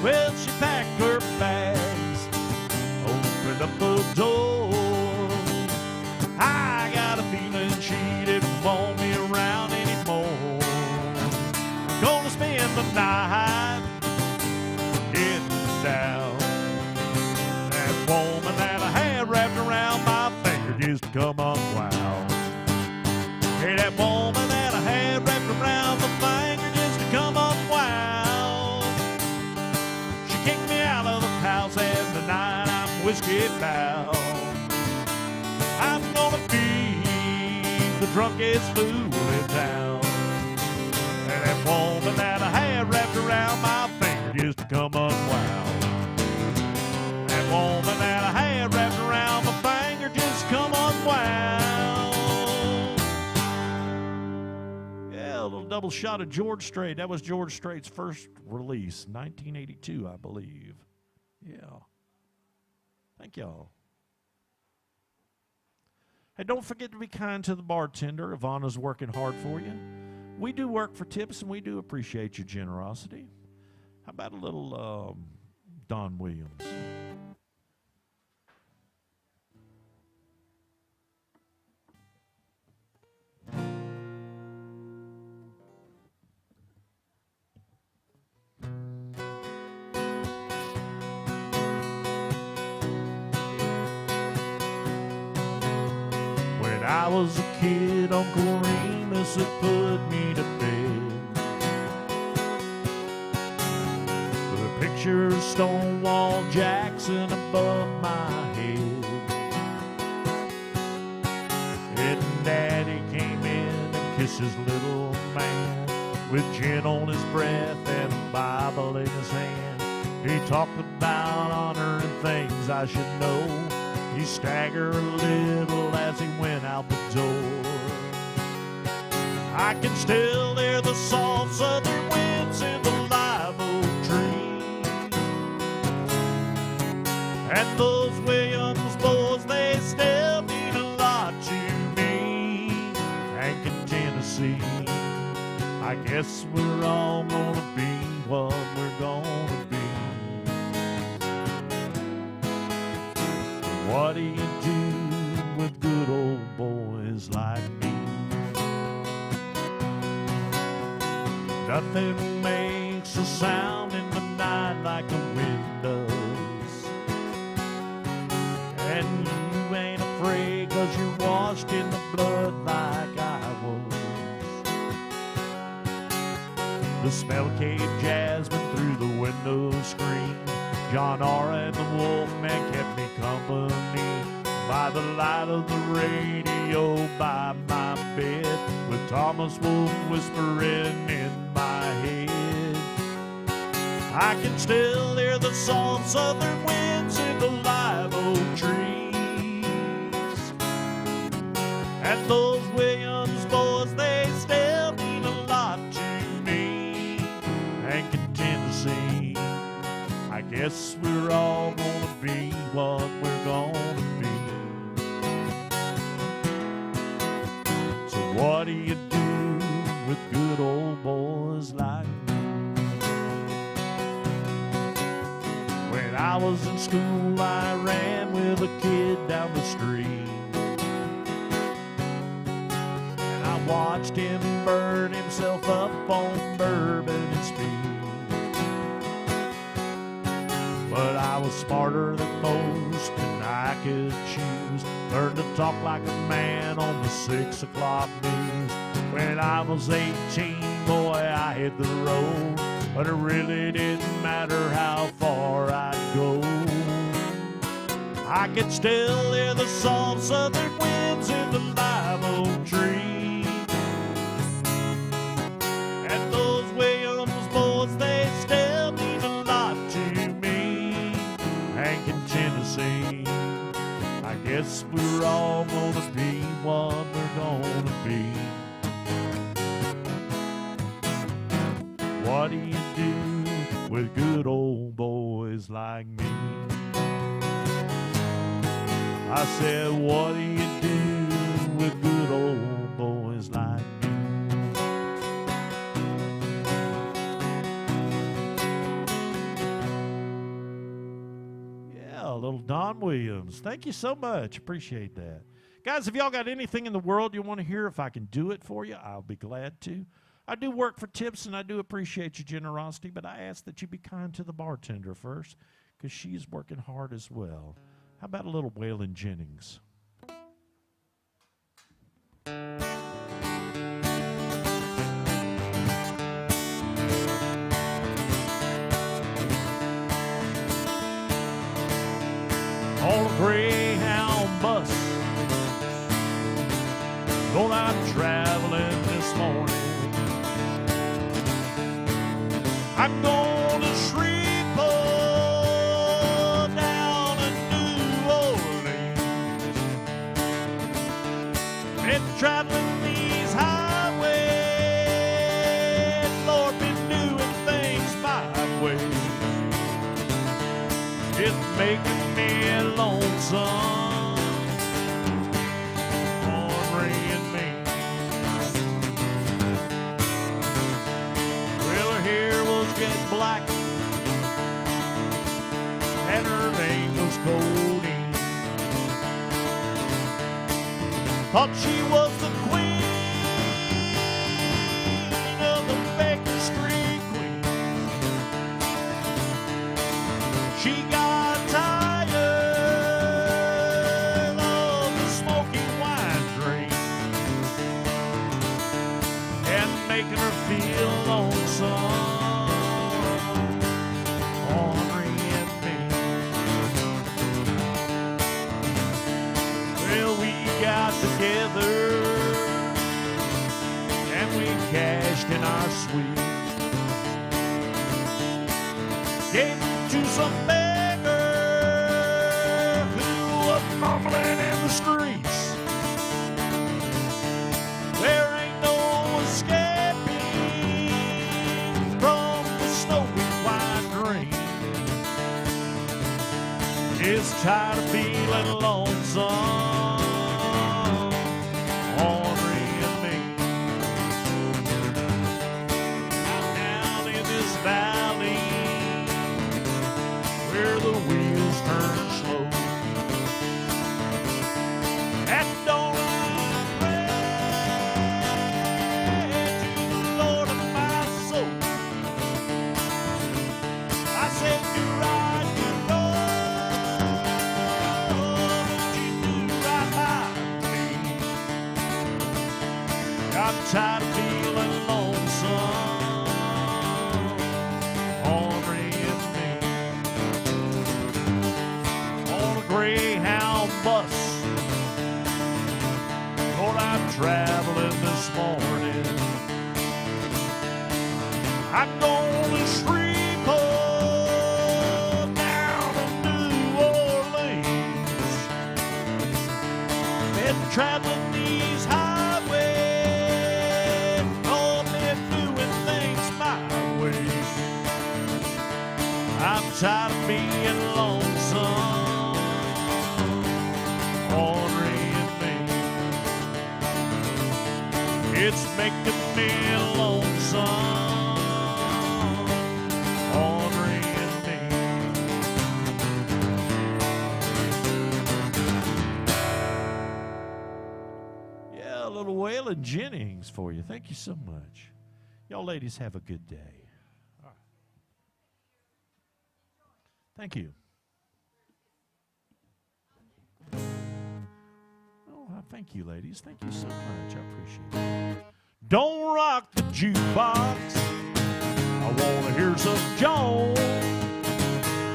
Speaker 1: Well, she packed her bags, opened up the door. I got a feeling she didn't want me around anymore. Gonna spend the night getting down. That woman that I had wrapped around my finger used to come up loud. Hey, that woman that I had wrapped around my finger used to come up loud. She kicked me out of the house and tonight I'm whiskey bound. I'm gonna be the drunkest fool in town. And that woman that I had wrapped around my finger used to come up loud. That woman that I had wrapped around my finger just come up loud. Yeah, a little double shot of George Strait. That was George Strait's first release, 1982, I believe. Yeah. Thank y'all. Hey, don't forget to be kind to the bartender. Ivana's working hard for you. We do work for tips, and we do appreciate your generosity. How about a little Don Williams? When I was a kid, Uncle Remus had put me to bed. With a picture of Stonewall Jackson above my head. And Daddy came in and kissed his little man with gin on his breath and a Bible in his hand. He talked about honor and things I should know. He staggered a little as he went out the door. I can still hear the soft southern winds in the live oak tree. And those Williams boys, they still mean a lot to me. Hank, Tennessee, I guess we're all gonna be what we're gonna be. What do you do with good old boys like me? Nothing makes a sound in the night like the wind does. And you ain't afraid 'cause you're washed in the blood like I was. The smell of Cape jasmine through the window screen. John Ara and the Wolfman kept me company by the light of the radio by my bed, with Thomas Wolfe whispering in my head. I can still hear the soft southern winds in the live oak trees. And those Williams boys, they still mean a lot to me. Hank in Tennessee, guess we're all gonna be what we're gonna be. So what do you do with good old boys like me? When I was in school, I ran with a kid down the street. And I watched him burn himself up on bourbon and speed. But I was smarter than most, and I could choose. Learned to talk like a man on the 6 o'clock news. When I was 18, boy, I hit the road. But it really didn't matter how far I'd go. I could still hear the soft southern winds in the live oak tree. And those Williams boys, they still mean a lot to me. Hank in Tennessee, I guess we're all gonna be what we're gonna be. What do you do with good old boys like me? I said, what do you do with good old boys like me? Yeah, a little Don Williams. Thank you so much. Appreciate that. Guys, if y'all got anything in the world you want to hear, if I can do it for you, I'll be glad to. I do work for tips, and I do appreciate your generosity, but I ask that you be kind to the bartender first, because she's working hard as well. How about a little Waylon Jennings? On a Greyhound bus, going out traveling this morning. I'm going to Shreveport, down in New Orleans. Been traveling these highways, Lord, been doing things my way. It's making me lonesome. Get black, and her name was Codeine. Thought she was the queen of the Baker Street Queen. She got tired of the smoky wine drink and making her feel lonesome. Got together and we cashed in our suite. Gave it to some beggar who was mumbling in the streets. There ain't no escaping from the snowy wine dream. It's tired of feeling lonesome. Valley where the wheels turn slow, and don't pray to the Lord of my soul. I said, do right, but you do right by me. I'm tired of feeling lonesome. Greyhound bus, Lord, I'm traveling this morning. I'm going to Shreveport, down in New Orleans. Been traveling these highways, Lord, been doing things my way. I'm tired of being lonesome, Henry and me. It's making me lonesome, Henry and me. Yeah, a little Waylon Jennings for you. Thank you so much. Y'all ladies have a good day. All right. Thank you. Oh, thank you, ladies. Thank you so much. I appreciate it. Don't rock the jukebox. I want to hear some Jones.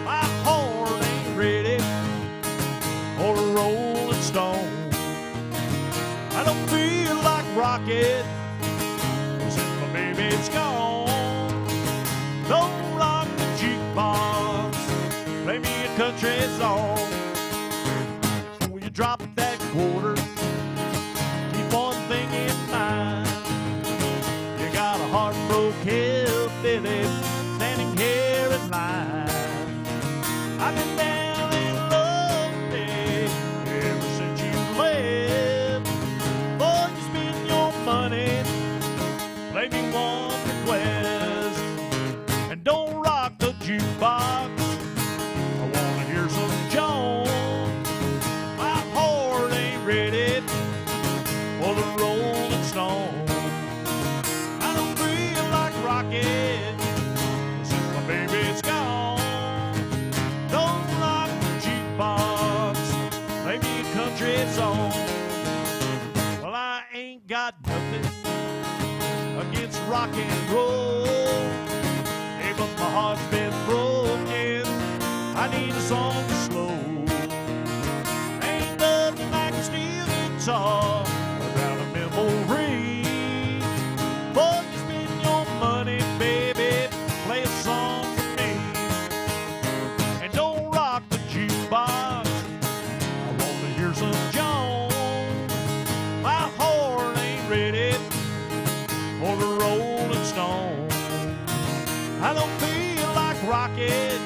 Speaker 1: My heart ain't ready for a Rolling Stone. I don't feel like rocking. Baby's gone. Don't rock the jukebox. Play me a country song. So when you drop that quarter, keep one thing in mind. You got a heartbroken hillbilly standing here in line. I've been down in lonely ever since you left. Boy, you spend your money. Play me one request, and don't rock the jukebox. I wanna hear some Jones. My heart ain't ready for the Rolling Stone. I don't feel like rocking since my baby's gone. Don't rock the jukebox. Play me a country song. Well, I ain't got nothing against rock and roll. Hey, but my heart's been broken. I need a song that's slow. Ain't nothing like a steel guitar without a memory. But you spend your money, baby, play a song for me. And don't rock the jukebox. I want to hear some Jones. My heart ain't ready for the Rolling Stone. I don't feel like rocking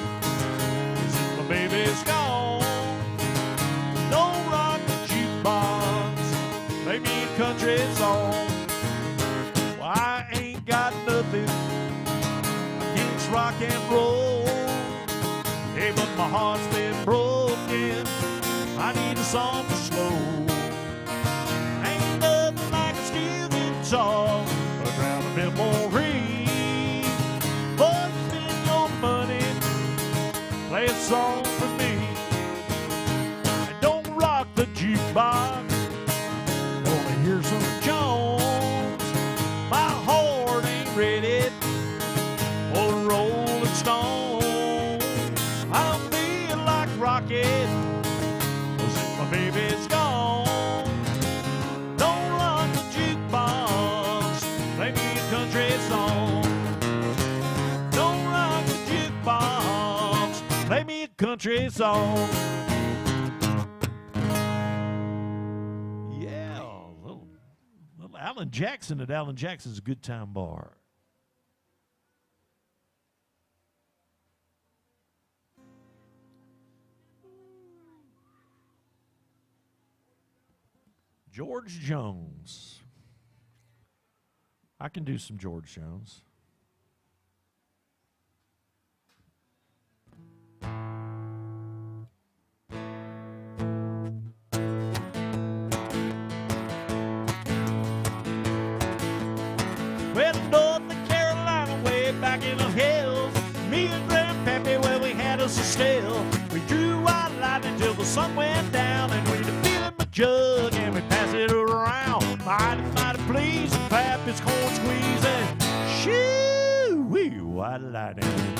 Speaker 1: since my baby's gone. Don't rock the jukebox. Play me a country song. Well, I ain't got nothing against rock and roll. Hey, but my heart's been broken. I need a song that's slow. Ain't nothing like a steel guitar around a memory. But spend your money, play a song for me. And don't rock the jukebox. Wanna hear some Jones. My heart ain't ready for a Rolling Stone. I don't feel like rocking since my baby's gone. Don't rock the jukebox. Play me a country song. Don't rock the jukebox. Play me a country song. Yeah, little Alan Jackson at Alan Jackson's Good Time Bar. George Jones. I can do some George Jones. Well, North Carolina, way back in the hills, me and Grandpappy, well, we had us a still. We drew our lightning till the sun went down, and we'd fill in my jug and we pass it around. Mighty, mighty pleased, Pappy's corn squeezing. Shoo-wee, white lightning.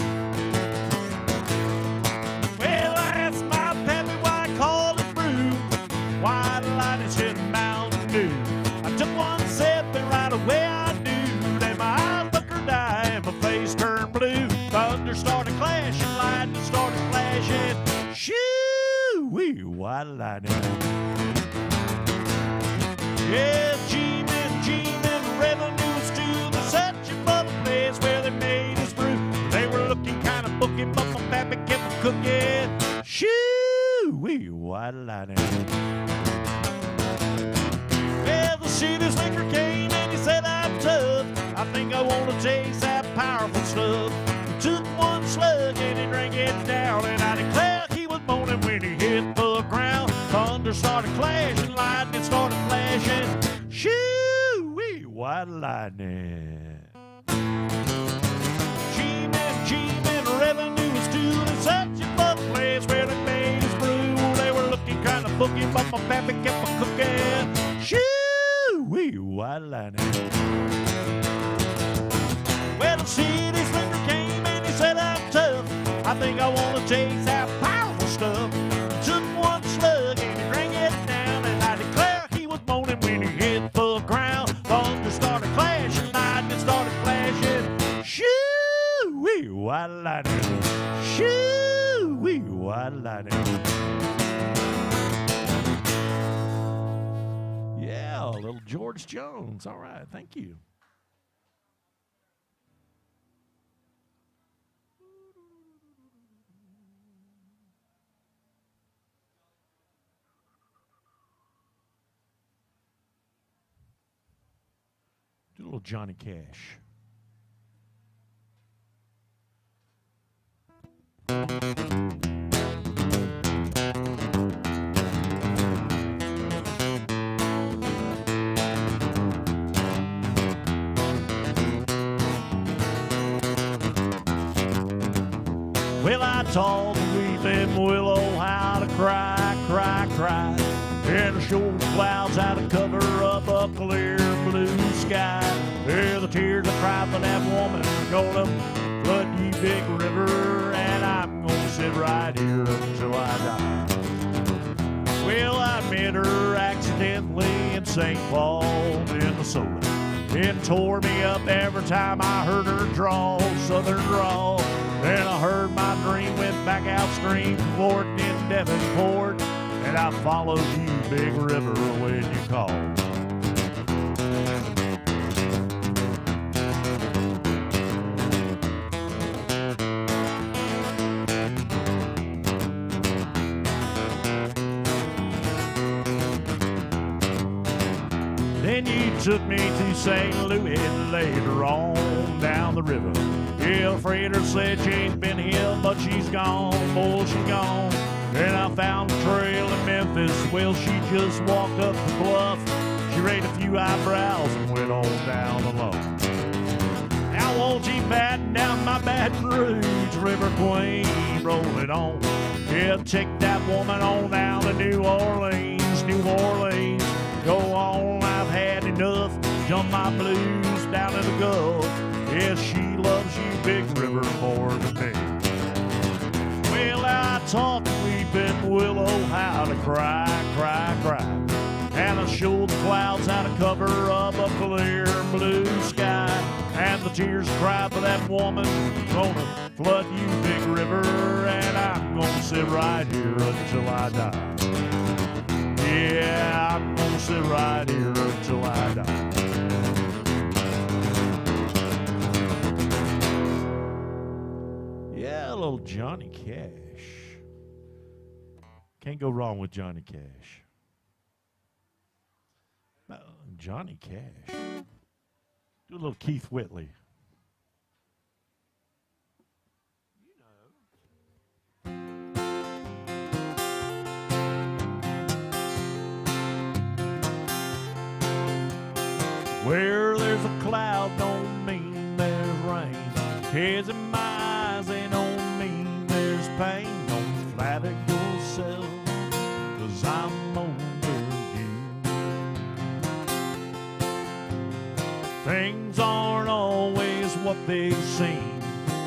Speaker 1: Well, I asked my Pappy why I call it brew. White lightning's in Mountain Dew. I took one sip and right away I knew that my eyes looked her die and my face turned blue. Thunder started clashing, lightning started flashing. Shoo-wee, white lightning. Yeah, G-men, revenues too. They're searching for the place where they made his brew. They were looking kind of booking, but my Pappy kept cooking. white lightning. Well, the city slicker came and he said, I'm tough. I think I want to taste that powerful stuff. He took one slug and he drank it down, and I declare he was moaning when he hit the ground. Thunder started clashing, lightning started flashing. Shoo-wee, white lightning. G-Men, revenue was due to such a fun place where they made his brew. They were looking kind of booky, but my pappy kept a cooking. Shoo-wee, white lightning. Well, the city slicker came and he said, I'm tough. I think I want to taste that powerful stuff. He took one slug and he drank it down, and I declare he was moaning when he hit the ground. Thunder started clashing, lightning started flashing. Shoo-wee, white lightning. Shoo-wee, white lightning. Yeah, little George Jones. All right, thank you. Do a little Johnny Cash. Well, I taught the weeping willow how to cry, cry, cry. And the shoulder clouds how to cover up a clear blue sky. Yeah, the tears I cry for that woman are gonna flood ye big river, and I'm gonna sit right here until I die. Well, I met her accidentally in St. Paul, Minnesota. It tore me up every time I heard her drawl, southern drawl. Then I heard my dream went back out stream, Fort in Devonport, and I followed you, big river, when you called. Then you took me to St. Louis later on down the river. Yeah, the freighter said she ain't been here, but she's gone, boy, she's gone. And I found a trail in Memphis. Well, she just walked up the bluff. She raised a few eyebrows and went on down alone. Now won't you batten down my Baton Rouge, River Queen, roll it on. Yeah, take that woman on down to New Orleans, New Orleans. Go on, I've had enough. Jump my blues down in the Gulf. Yeah, she loves you, big river, more than me. Well, I taught the weeping willow how to cry, cry, cry. And I showed the clouds how to cover up a clear blue sky. And the tears cry for that woman gonna flood you, big river. And I'm gonna sit right here until I die. Yeah, I'm gonna sit right here until I die. Yeah, a little Johnny Cash. Can't go wrong with Johnny Cash. Johnny Cash. Do a little Keith Whitley. Where there's a cloud don't mean there's rain. Tears in my eyes they don't mean there's pain. Don't flatter yourself, 'cause I'm over you. Things aren't always what they seem.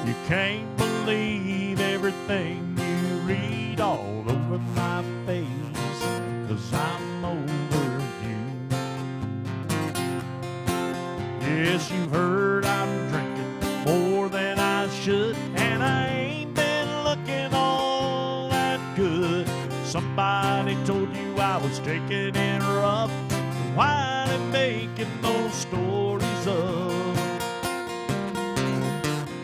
Speaker 1: You can't believe everything you read all over my face, 'cause I'm over you. Yes, you've heard I'm drinking more than I should, and I ain't been looking all that good. Somebody told you I was taking it rough. Why they making those stories up?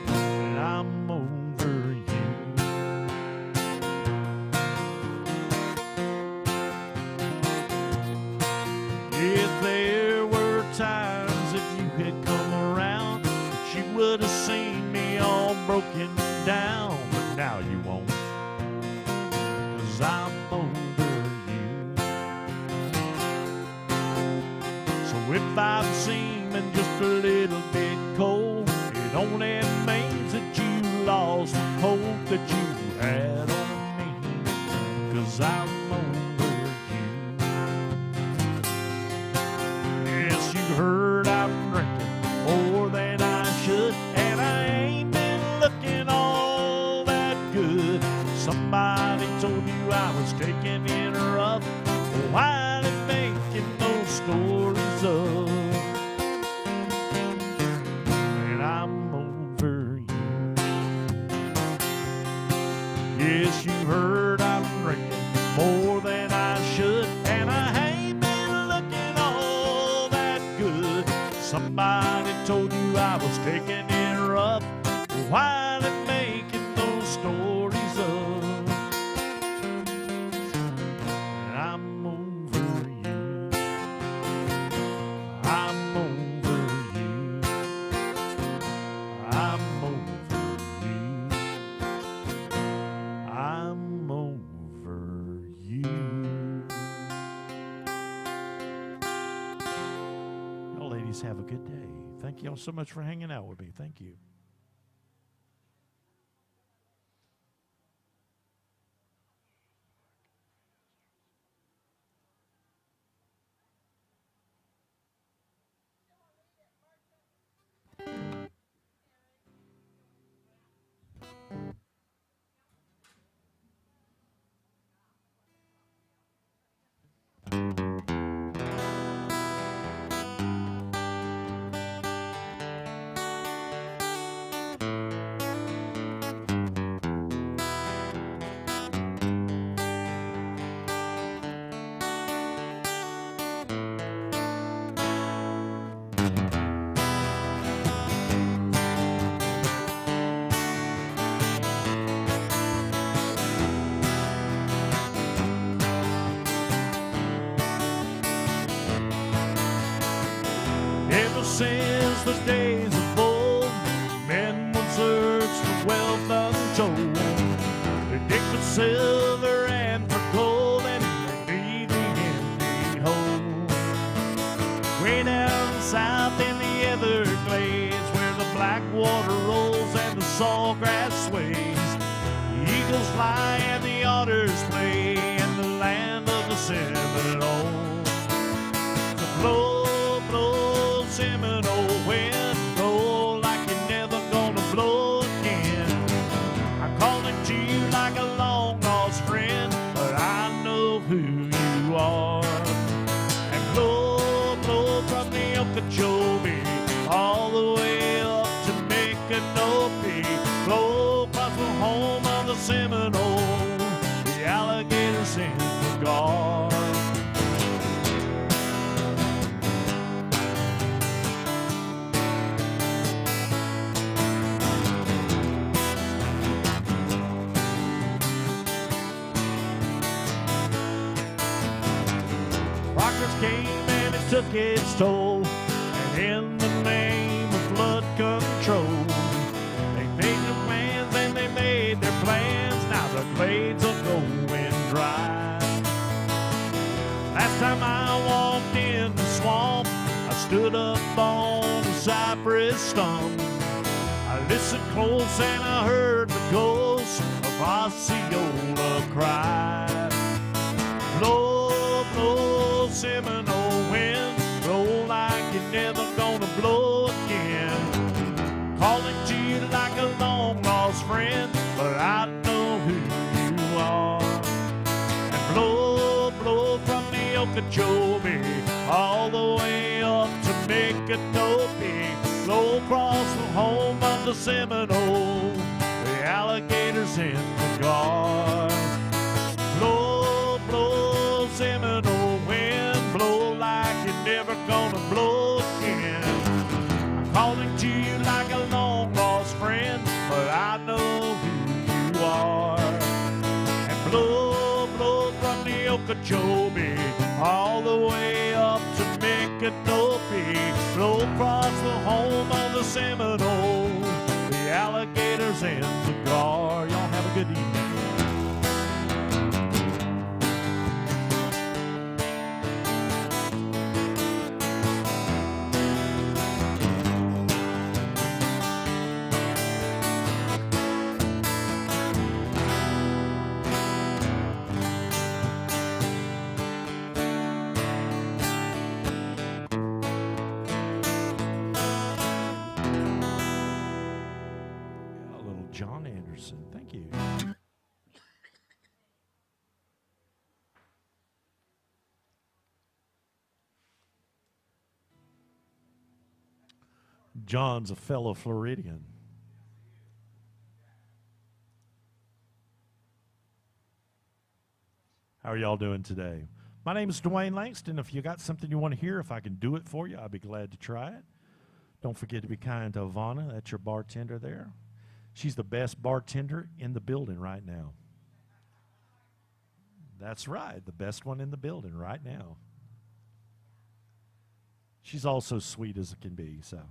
Speaker 1: And I'm over you. have seen me all broken down, but now you won't, 'cause I'm over you. So if I'm seeming just a little bit cold, it only means that you lost the hope that you had on me, 'cause I'm over you. Yes, you heard I'm drinking more than I should, and I ain't been looking all that good. Somebody told you I was taking it rough. Why they making those stories up? And I'm over you. Yes, you heard I'm drinking more than I should, and I ain't been looking all that good. Somebody told you I was taking it rough. Why they making those stories up? And I'm over you. I'm over you. I'm over you. I'm over you. Y'all ladies have a good day. Thank y'all so much for hanging out with me. Thank you. Ever since the days of old, men would search for wealth untold. They dig for silver and for gold, and they need the empty hole. Way down south in the Everglades, where the black water rolls and the sawgrass sways, the eagles fly and the otters play in the land of the Seminole. So blow, blow, Seminole wind, blow like you're never gonna blow again. I'm calling to you like a long lost friend, but I know who you are. And blow, blow from the Okeechobee all the way up to Micanopy. Blow across the home of the Seminole, the alligators in the guard. Came and it took its toll, and in the name of flood control, they made their plans and they made their plans. Now the glades are going dry. Last time I walked in the swamp, I stood up on a cypress stump. I listened close and I heard the ghost of Osceola cry. Blow, blow, Seminole wind, blow like you're never gonna blow again. Calling to you like a long lost friend, but I know who you are. And blow, blow from the Okeechobee all the way up to Micanopy. Blow across the home of the Seminole, the alligators in the guard. Blow, blow, Seminole wind, blow like you're never gonna blow again. I'm calling to you like a long lost friend, but I know who you are. And blow, blow from the Okeechobee all the way up to Micanopy. Blow across the home of the Seminole, beers and cigar. Y'all have a good evening. John Anderson, thank you. John's a fellow Floridian. How are y'all doing today? My name is Dwayne Langston. If you got something you want to hear, if I can do it for you, I'd be glad to try it. Don't forget to be kind to Ivana. That's your bartender there. She's the best bartender in the building right now. That's right, the best one in the building right now. She's also sweet as it can be, so.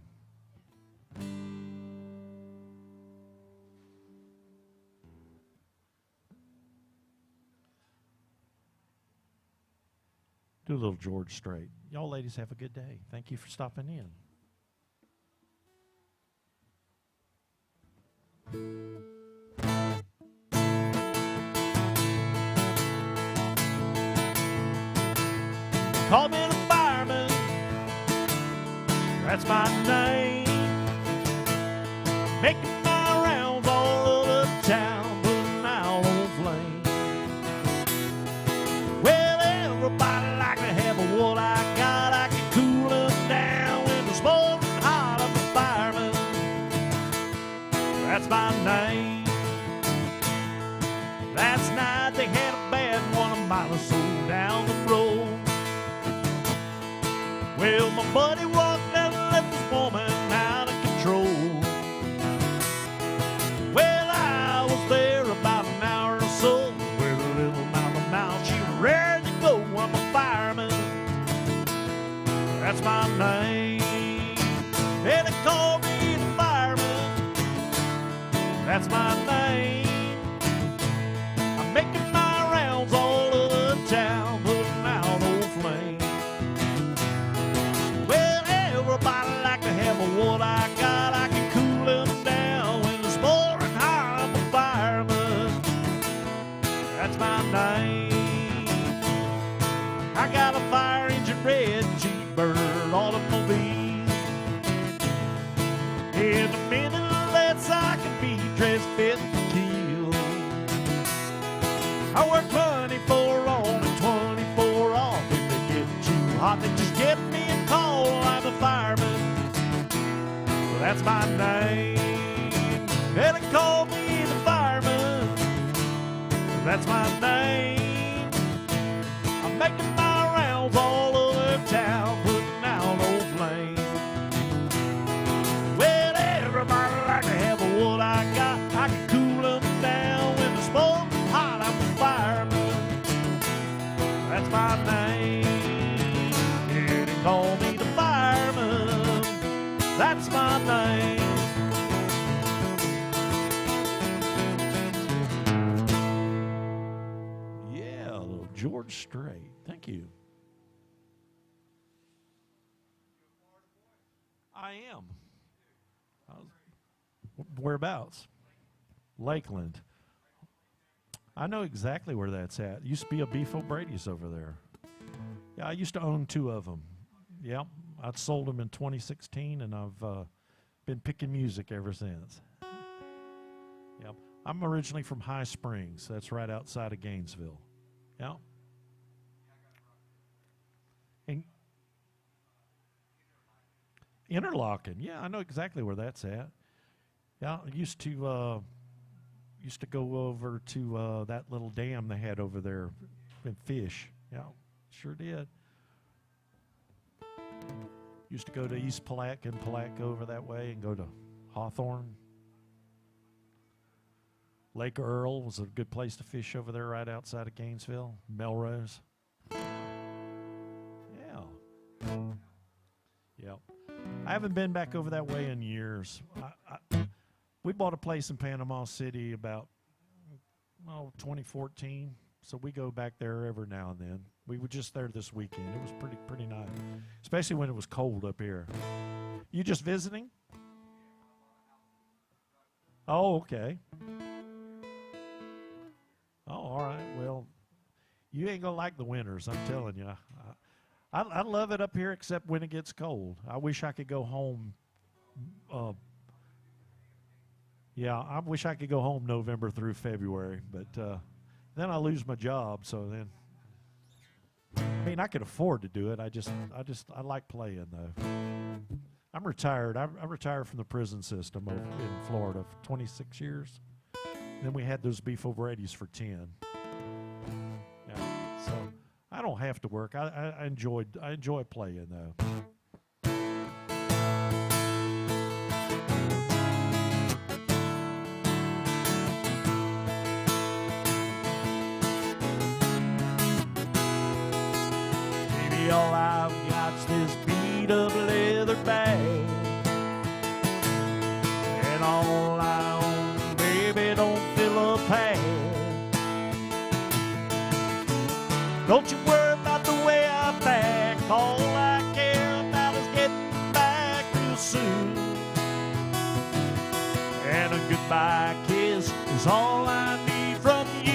Speaker 1: Do a little George Strait. Y'all ladies have a good day. Thank you for stopping in. Call me the fireman, that's my name. Making my rounds all over town, putting out on flame. Well, everybody like to have what I got. I can cool them down when the smoking hot. I'm the fireman, that's my name. Last night they had a bad one, a mile or so down the road. Well, my buddy walked out and left this woman out of control. Well, I was there about an hour or so with a little mouth to mouth. She was ready to go. I'm a fireman, that's my name. And they call me the fireman, that's my name. I'm making my rounds all over town, putting out old flames. Everybody like to have what I got. I can cool them down when it's pouring hot. I'm a fireman, that's my name. I got a fire engine, red Jeep-Bird automobile. In a minute less I can be dressed fit to kill. I work 24 on and 24 off. If they get too hot, they just get me a call. I'm a fireman, that's my name. And they call me the fireman, that's my name. I'm making my rounds all over town, putting out old flames. Well, everybody like to have what I got. I can cool them down when the smoke's hot. I'm a fireman, that's my name. Yeah, they call me the fireman, that's my name. Yeah, a little George Strait. Thank you. I am. Whereabouts? Lakeland. I know exactly where that's at. It used to be a Beef O'Brady's over there. Yeah, I used to own 2 of them. Yep, I sold them in 2016, and I've been picking music ever since. Yep, I'm originally from High Springs. That's right outside of Gainesville. Yep. And Interlachen. Yeah, I know exactly where that's at. Yeah, I used to go over to that little dam they had over there and fish. Yeah, sure did. Used to go to East Palatka and Palatka over that way and go to Hawthorne. Lake Earl was a good place to fish over there right outside of Gainesville. Melrose. Yeah. Yep. I haven't been back over that way in years. We bought a place in Panama City about 2014. So we go back there every now and then. We were just there this weekend. It was pretty nice, especially when it was cold up here. You just visiting? Oh, okay. Oh, all right. Well, you ain't gonna like the winters, I'm telling you. I love it up here except when it gets cold. I wish I could go home. Yeah, I wish I could go home November through February, but then I lose my job. So then, I mean, I could afford to do it. I like playing though. I'm retired. I retired from the prison system in Florida for 26 years. Then we had those Beef O'Brady's for 10. Yeah, so I don't have to work. I enjoy playing though. Maybe all I've got's this beat up leather bag, and all I own, baby, don't fill a pad. Don't you worry about the way I back. All I care about is getting back real soon. And a goodbye kiss is all I need from you.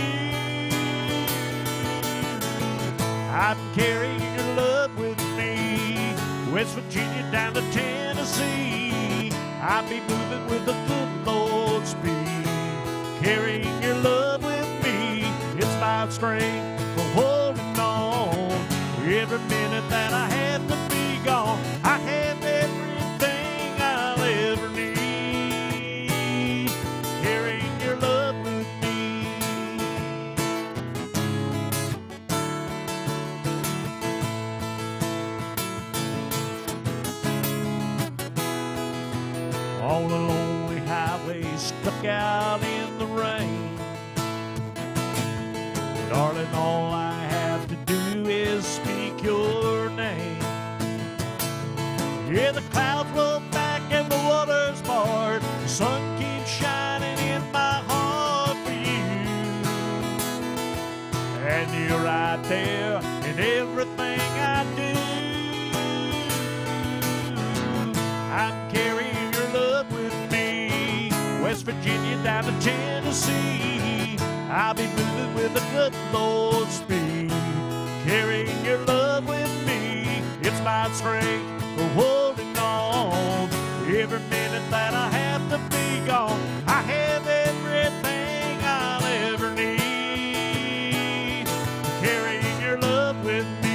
Speaker 1: I'm carrying your love with me, West Virginia down to Tennessee. I'll be moving with the good Lord's speed. Carrying your love with me, it's my strength for holding on. Every minute that I have to be gone, I have everything I'll ever need. Carrying your love with me. On a lonely highway, stuck out in the rain. Darling, all I have to do is speak your name. Yeah, the clouds roll back and the water's part. The sun keeps shining in my heart for you. And you're right there in everything I do. I'm carrying your love with me, West Virginia down to Tennessee. I'll be moving with the good Lord's speed. Carrying your love with me, it's my strength for holding on. Every minute that I have to be gone, I have everything I'll ever need. Carrying your love with me.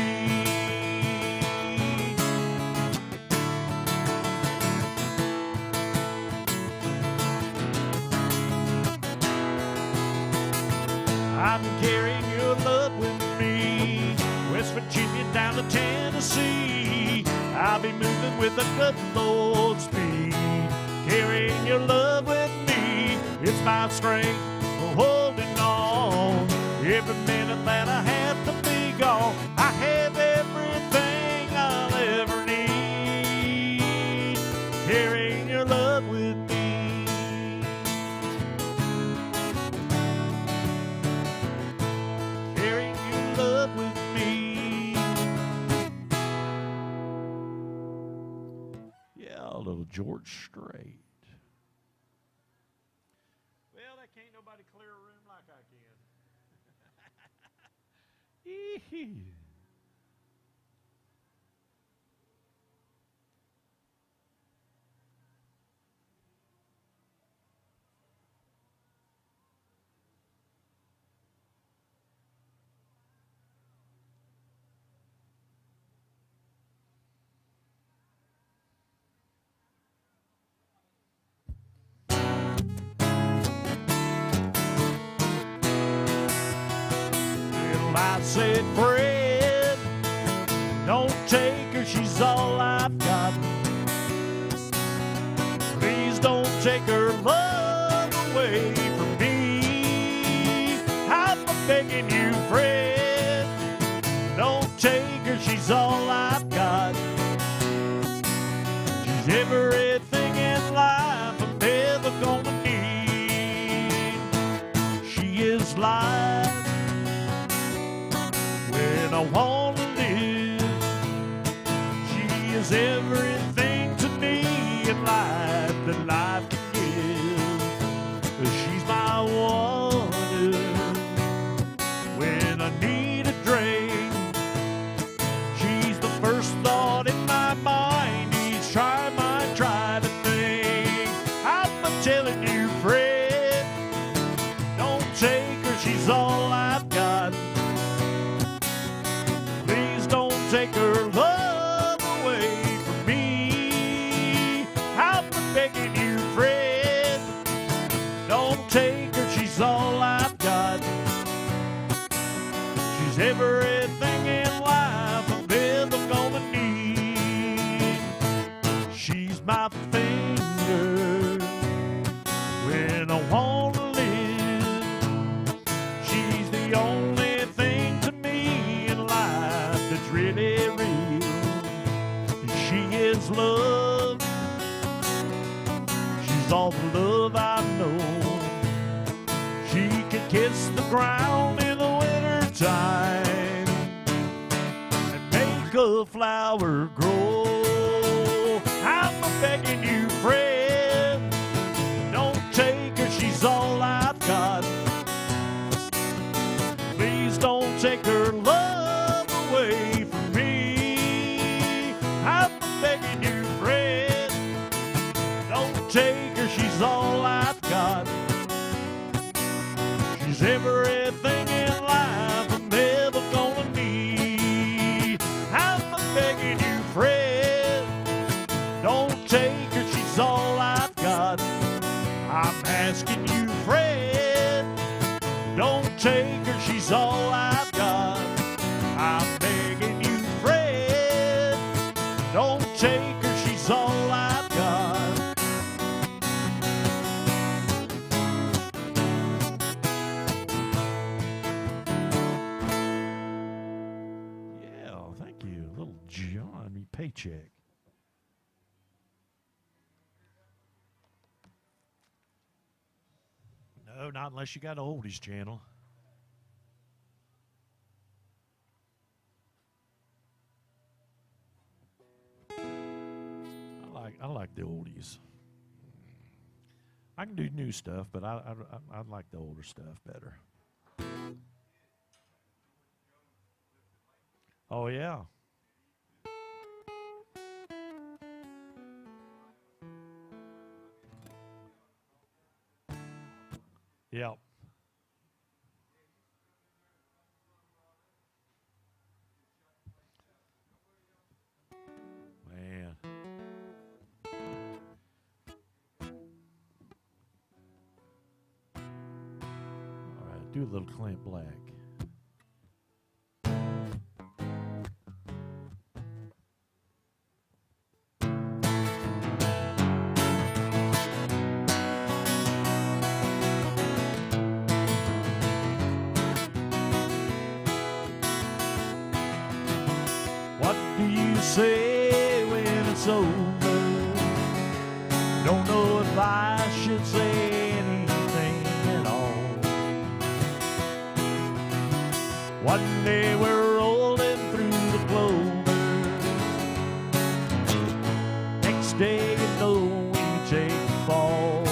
Speaker 1: I'm carrying your love with me, West Virginia down to Tennessee. I'll be moving with the good Lord's speed. Carrying your love with me, it's my strength for holding on. Every minute that I have to be gone, I have everything I'll ever need. Carrying your love with me. With me. Yeah, a little George Strait. Well, that can't nobody clear a room like I can. I said, Fred, don't take her, she's all I've got. Please don't take her love away from me. I'm begging you, Fred, don't take her, she's all I've got. She's everything in life I'm ever gonna need. life. When I want to live, she is everything to me in life that life can give. She's my water when I need a drink. She's the first thought in my mind each time I try to think. I'm telling you, friend, don't take her, she's all I've got. Please don't take her love away from me. I'm begging you, friend, don't take her, she's all I've got. She's everything in life I'm ever gonna need. She's my finger when I wanna live. She's the only thing to me in life that's really real. She is love. She's all the love I know. She can kiss the ground in the winter time and make a flower grow. I'm begging you, friend, don't take her, she's all I've got. Please don't take her love away from me. I'm begging you, friend, don't take her, she's all I've got. She's everything in life I'm ever gonna need. I'm begging you, friend, don't take her, she's all I've got. I'm asking you, friend, don't take her, she's all I've got. I'm begging you, friend, don't take her, she's all I've got. Yeah, thank you. Little Johnny Paycheck. No, not unless you got an oldies channel. I like the oldies. I can do new stuff, but I like the older stuff better. Oh yeah. Yep. Man. All right, do a little Clint Black. What do you say when it's over? Don't know if I should say anything at all. One day we're rolling through the clover. Next day you know we take the fall.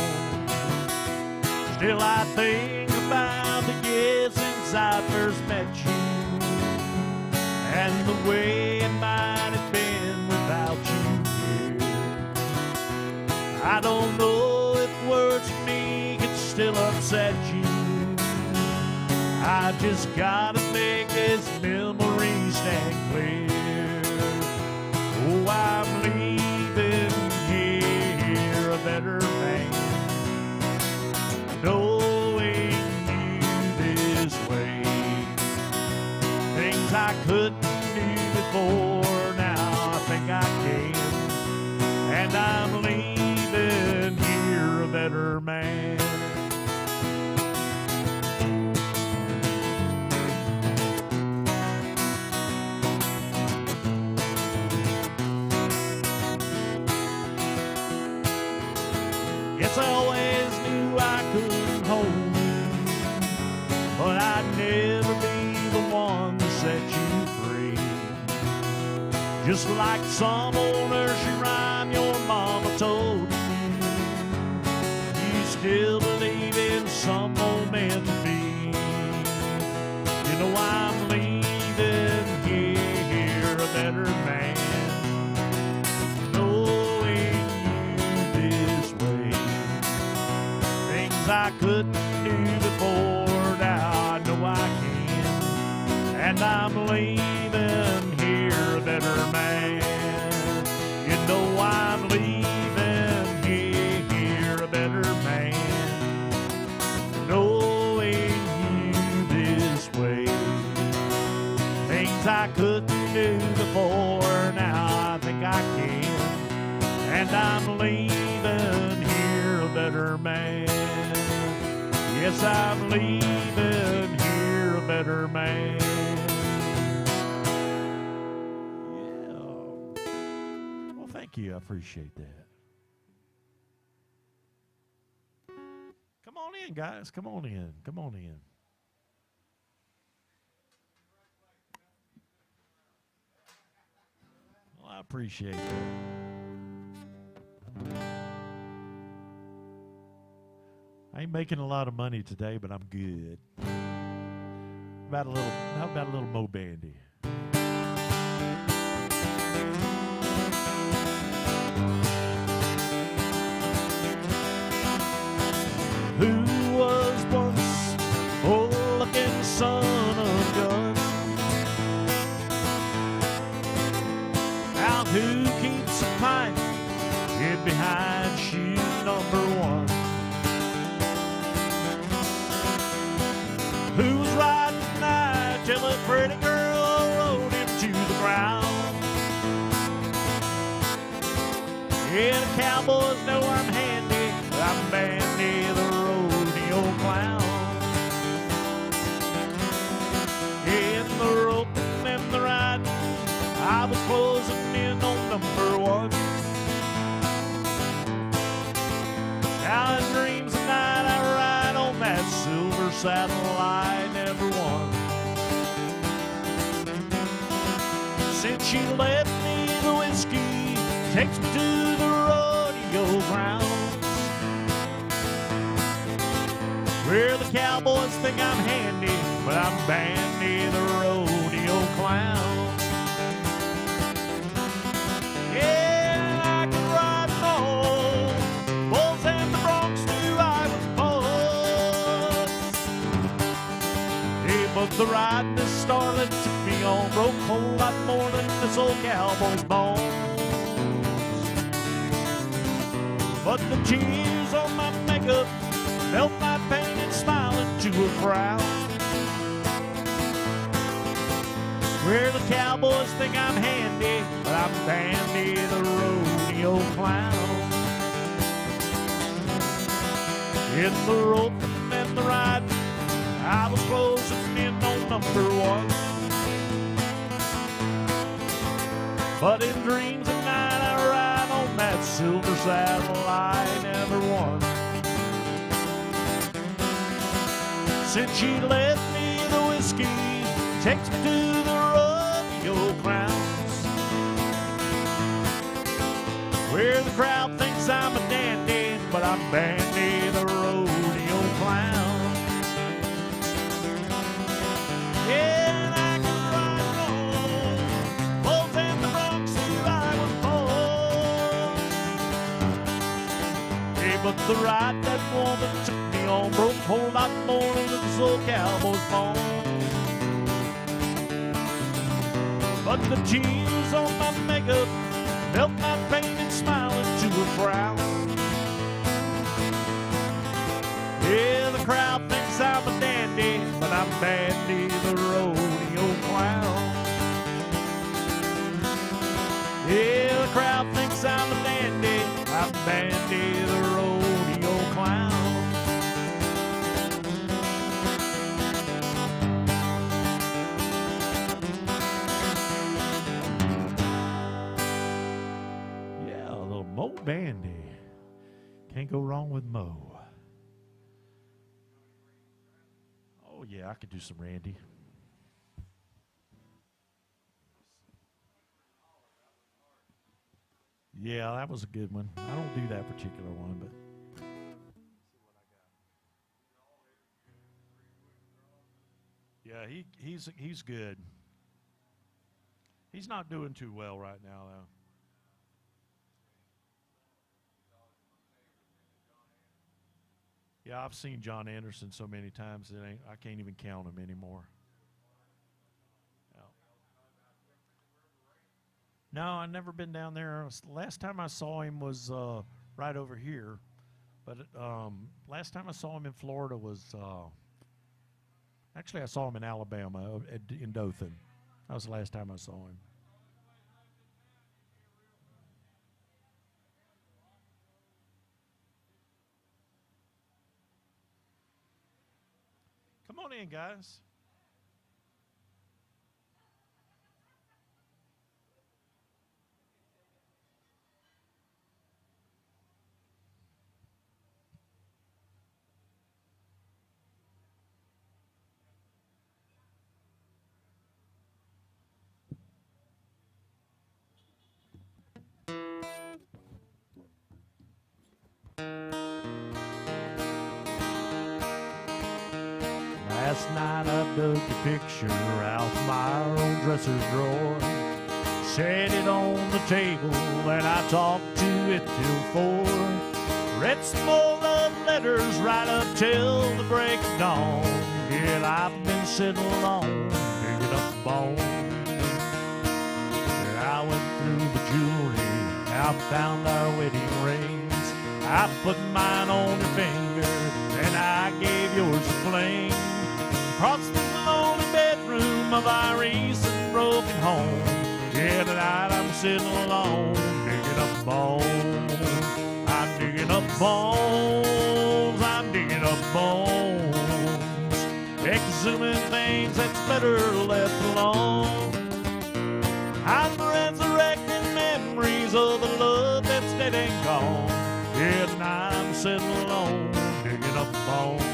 Speaker 1: Still I think about the years since I first met you, and the way it might have been without you here. I don't know if words from me can still upset you. I just gotta make this memory stand clear. Oh, I'm leaving here a better man, knowing you this way. Things I couldn't do before, now I think I can. And I'm leaving here a better man. Guess I always knew I couldn't hold you, Just like some old nursery rhyme your mama told you. You still believe in some old meant to be. You know I'm leaving here a better man, knowing you this way. Things I couldn't do before, now I know I can. And I'm leaving here a better man. You know I'm leaving here a better man, knowing you this way. Things I couldn't do before, now I think I can. And I'm leaving here a better man. Yes, I'm leaving here a better man. Thank you. I appreciate that. Come on in, guys. Come on in. Come on in. Well, I appreciate that. I ain't making a lot of money today, but I'm good. How about a little Mo Bandy? Who was once old-looking son of guns? Now who keeps a pipe hid behind shoe number one? Who was riding tonight till a pretty girl rode him to the ground? Yeah, the cowboys know I'm handy, I'm Bandy the rodeo clown. In the roping and the riding, I was closing in on number one. Now in dreams at night I ride on that silver saddle I never won. Since you left me, the whiskey takes me to the rodeo grounds, where the cowboys think I'm handy, but I'm Bandy the rodeo clown. Yeah, I can ride home, bulls and the broncs knew I was boss. Hey, but the ride this starlet took me on broke a whole lot more than this old cowboy's bones. But the tears on my makeup melt my pain and smile into a frown, where the cowboys think I'm handy, but I'm Bandy the rodeo clown. In the roping and the riding, I was closing in on number one. But in dreams at night I ride on that silver saddle I never won. Since she left me, the whiskey takes me to the rodeo grounds, where the crowd thinks I'm a dandy, but I'm Bandy the rodeo clown. Yeah, and I can ride home, bulls and the broncs knew I was born. Hey, but the ride that woman took me on broke a whole lot more than this old cowboy's bones. But the tears on my makeup melt my pain and smile into a frown. Yeah, the crowd thinks I'm a dandy, but I'm Bandy the rodeo clown. Yeah, the crowd thinks I'm a dandy, I'm Bandy the rodeo clown. Mo Bandy. Can't go wrong with Mo. Oh, yeah, I could do some Randy. Yeah, that was a good one. I don't do that particular one, but yeah, he's good. He's not doing too well right now, though. Yeah, I've seen John Anderson so many times that I can't even count him anymore. Yeah. No, I've never been down there. Last time I saw him was right over here, but last time I saw him in Florida was actually I saw him in Alabama in Dothan. That was the last time I saw him. Come on in, guys. Last night I dug the picture out my own dresser drawer, set it on the table, and I talked to it till 4. Read some more love letters right up till the break of dawn. Yeah, I've been sitting alone, digging up bones. And I went through the jewelry, I found our wedding rings. I put mine on your finger, and I gave yours a fling. Across the lonely bedroom of our recent broken home. Yeah, tonight I'm sitting alone, digging up bones. I'm digging up bones. I'm digging up bones. Exhuming things that's better left alone. I'm resurrecting memories of the love that's dead and gone. Yeah, tonight I'm sitting alone, digging up bones.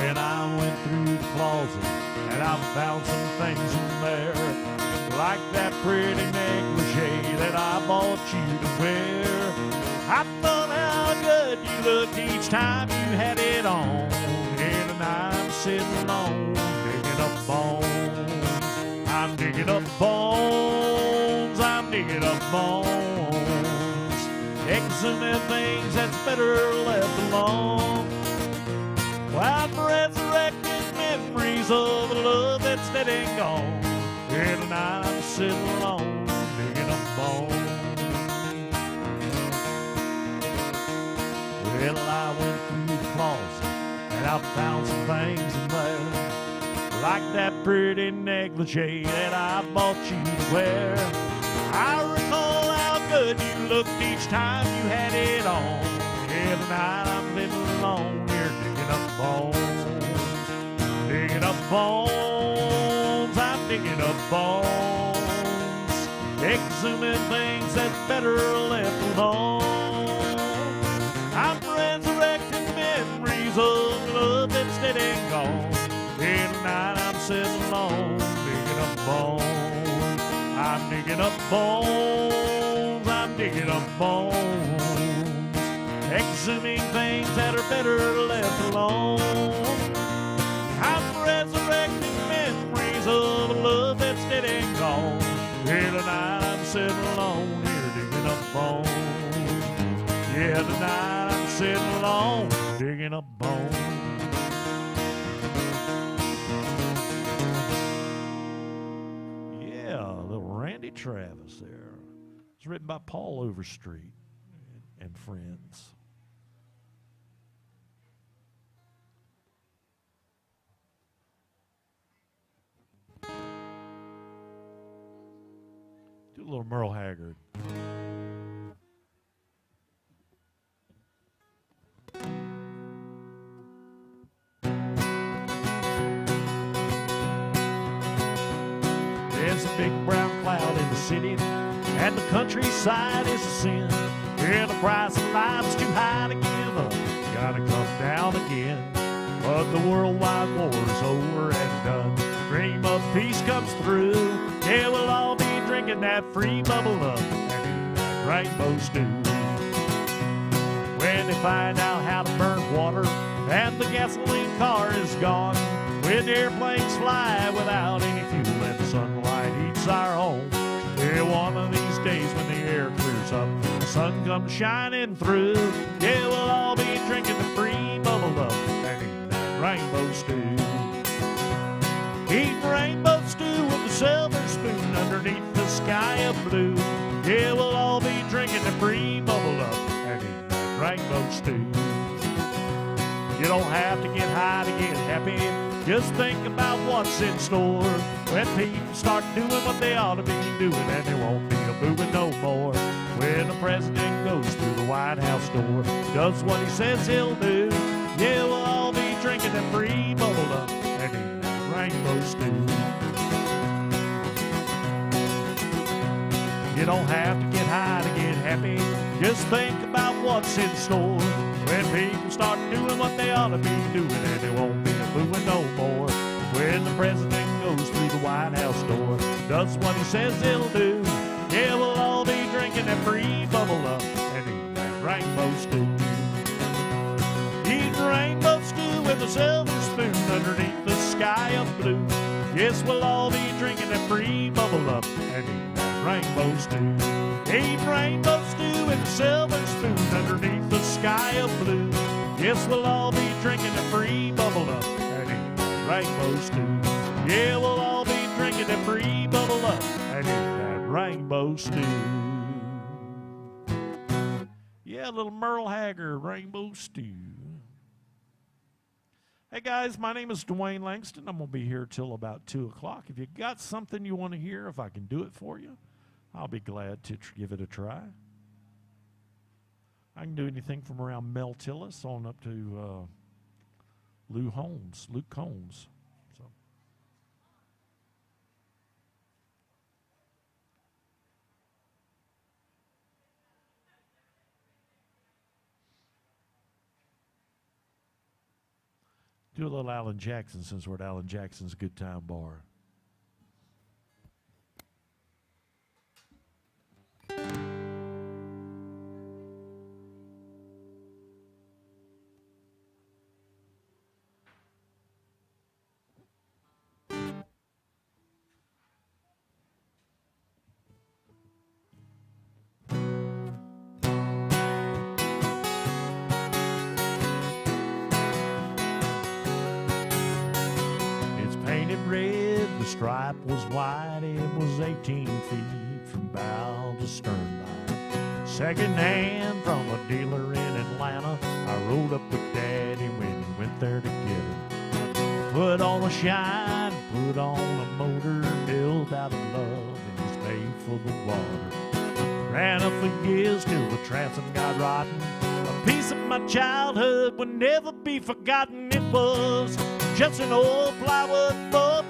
Speaker 1: And I went through the closet and I found some things in there, like that pretty negligee that I bought you to wear. I thought how good you looked each time you had it on. And tonight I'm sitting alone, digging up bones. I'm digging up bones. I'm digging up bones. Exhuming things that's better left alone. I'm resurrecting memories of a love that's dead and gone. And tonight I'm sitting alone, digging up bones. Well, I went through the closet and I found some things in there, like that pretty negligee that I bought you to wear. I recall how good you looked each time you had it on. Yeah, tonight I'm living alone here, digging up bones, digging up bones. I'm digging up bones, exhuming things that's better left alone. I'm resurrecting memories of love that's dead and gone. And tonight I'm sitting alone, digging up bones. I'm digging up bones. I'm digging up bones, exhuming things that are better left alone. I'm resurrecting memories of a love that's dead and gone. Yeah, tonight I'm sitting alone here digging up bones. Yeah, tonight I'm sitting alone digging up bones. Yeah, little Randy Travis there. It's written by Paul Overstreet and friends. Do a little Merle Haggard. There's a big brown cloud in the city, and the countryside is a sin. Yeah, the price of life's too high to give up, gotta come down again. But the worldwide war is over and done. Dream of peace comes through. Yeah, we'll all be drinking that free bubble up and eating that rainbow stew. When they find out how to burn water and the gasoline car is gone, when airplanes fly without any fuel and the sunlight heats our home, yeah, one of these days when the air clears up, the sun comes shining through, yeah, we'll all be drinking the free bubble up and eating that rainbow stew. Eating rainbow stew with a silver spoon underneath the sky of blue, yeah, we'll all be drinking the free bubble up and eating that rainbow stew. You don't have to get high to get happy. Just think about what's in store when people start doing what they ought to be doing, and there won't be a moving no more. When the president goes through the White House door, does what he says he'll do, yeah, we'll all be drinking that free bubble up and eating that rainbow stew. You don't have to get high to get happy. Just think about what's in store when people start doing what they ought to be doing, and there won't be a moving no more. When the president goes through the White House door, does what he says he'll do, yeah, we'll all be drinking that free bubble up and eating that rainbow stew. Eating rainbow stew with a silver spoon underneath the sky of blue. Yes, we'll all be drinking that free bubble up and eating that rainbow stew. Eating rainbow stew with a silver spoon underneath the sky of blue. Yes, we'll all be drinking the free bubble up and eating that rainbow stew. Yeah, we'll all be drinking the free bubble up and eating that rainbow stew. Yeah, little Merle Haggard rainbow stew. Hey guys, my name is Dwayne Langston. I'm going to be here till about 2 o'clock. If you got something you want to hear, if I can do it for you, I'll be glad to give it a try. I can do anything from around Mel Tillis on up to Luke Combs. So. Do a little Alan Jackson since we're at Alan Jackson's Good Time Bar. Stripe was white, it was 18 feet from bow to stern by. Second hand from a dealer in Atlanta, I rode up with Daddy when he went there to get it. Put on a shine, put on a motor, built out of love, and was made for the water. Ran up for years till the transom got rotten. A piece of my childhood would never be forgotten. It was just an old plywood boat,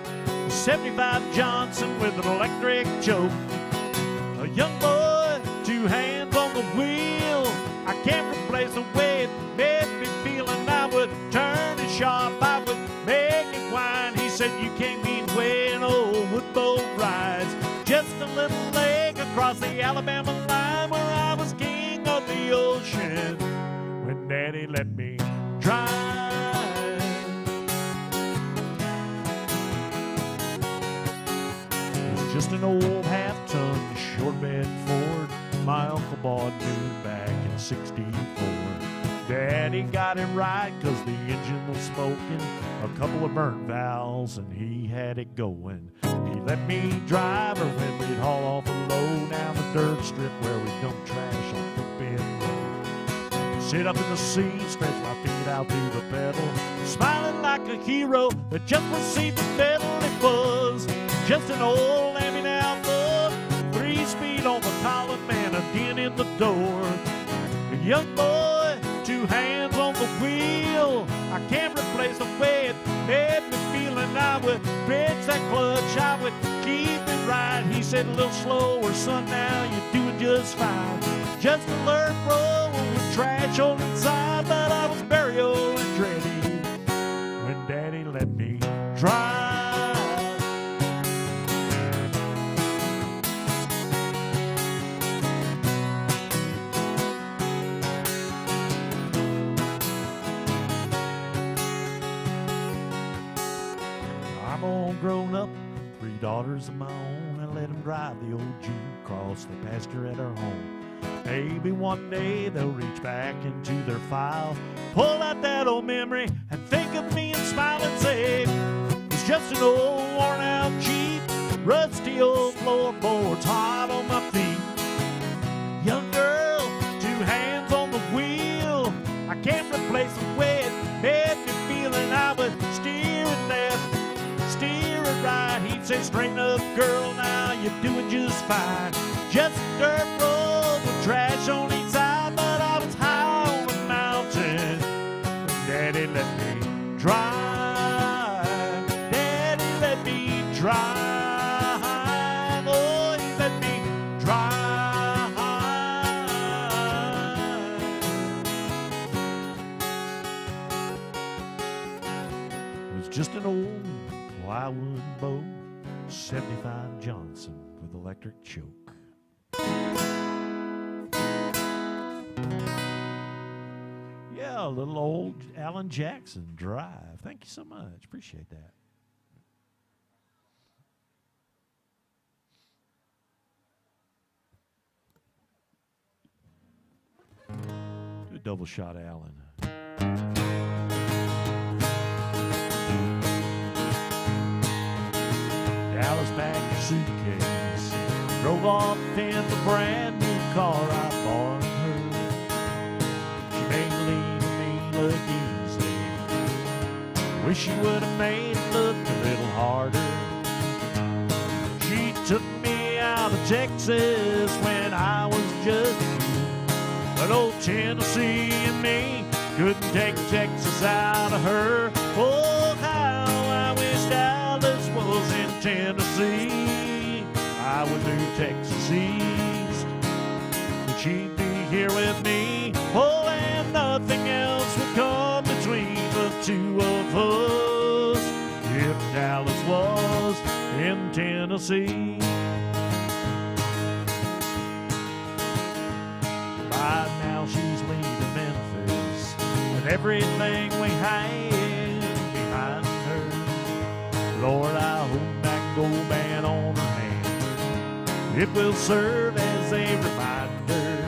Speaker 1: 75 Johnson with an electric choke. A young boy, 2 hands on the wheel. I can't replace the way it made me feel. And I would turn it sharp, I would make it whine. He said, you can't beat way an old wood boat rides. Just a little leg across the Alabama line, where I was king of the ocean when Daddy let me drive. Just an old half-ton short bed Ford my uncle bought new back in '64. Daddy got it right 'cause the engine was smoking, a couple of burnt valves, and he had it going. He let me drive her when we'd haul off a load down the dirt strip where we dump trash on the Bend Road. Sit up in the seat, stretch my feet out to the pedal, smiling like a hero that just received a medal. It was just an old Lammy now look, 3-speed on the column and a dent in the door. A young boy, 2 hands on the wheel. I can't replace the way it made me feel, and I would bridge that clutch, I would keep it right. He said, a little slower, son, now you're doing just fine. Just a alert roll with trash on inside, but I was very old and ready when Daddy let me drive. grown up, 3 daughters of my own. I let them drive the old Jew across the pasture at our home. Maybe one day they'll reach back into their file, pull out that old memory and think of me and smile and say, it's just an old worn out Jeep, rusty old floorboards hot on my feet. Young girl, 2 hands on the wheel, I can't replace the way it made me feeling. I would steer it left, steer it right. He'd say, straighten up, girl, now you're doing just fine. Just a dirt road with trash on each side, but I was high on the mountain when Daddy let me drive. Daddy let me drive. Oh, he let me drive. It was just an old plywood boat, 75 Johnson with electric choke. Yeah, a little old Alan Jackson Drive. Thank you so much. Appreciate that. Do a double shot, Alan. Dallas packed her suitcase, drove off in the brand new car I bought her. She made lean me look easy, wish she would have made it look a little harder. She took me out of Texas when I was just, but old Tennessee and me couldn't take Texas out of her. Oh, how I wish Dallas was in Tennessee. I would do Texas East, but she'd be here with me. Oh, and nothing else would come between the two of us if Dallas was in Tennessee. By now she's leaving Memphis and everything we had behind her. Lord, I hope that gold band on her hand, it will serve as a reminder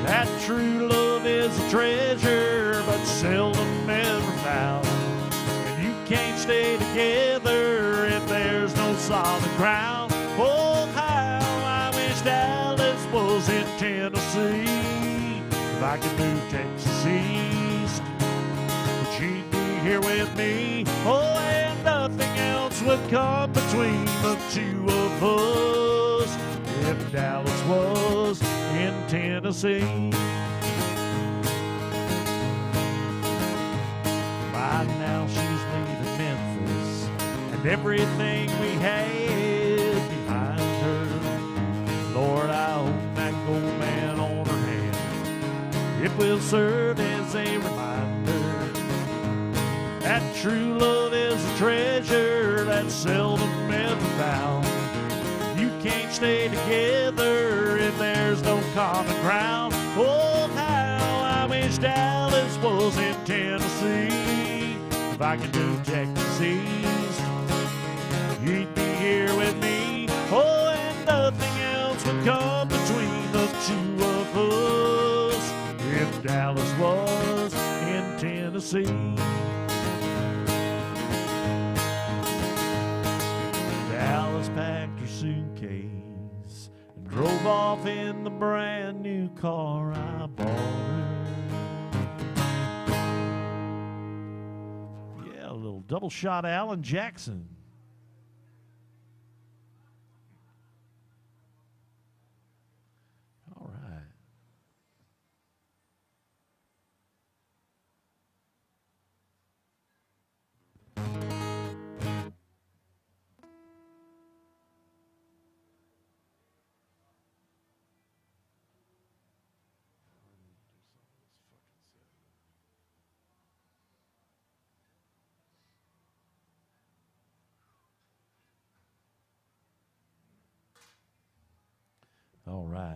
Speaker 1: that true love is a treasure but seldom ever found. And you can't stay together if there's no solid ground. Oh, how I wish Dallas was in Tennessee. If I could do Texas East, but she'd be here with me. Oh, and nothing else would come between the two of us if Dallas was in Tennessee. By now she's leaving Memphis and everything we had behind her. Lord, I hope that gold band on her hand, it will serve as a reminder that true love is a treasure that's seldom ever found. You can't stay together if there's no common ground. Oh, how I wish Dallas was in Tennessee. If I could do Texas East, you'd be here with me. Oh, and nothing else would come between the two of us if Dallas was in Tennessee. Dallas packed her suitcase and drove off in the brand new car I bought her. Yeah, a little double shot Alan Jackson. All right. All right.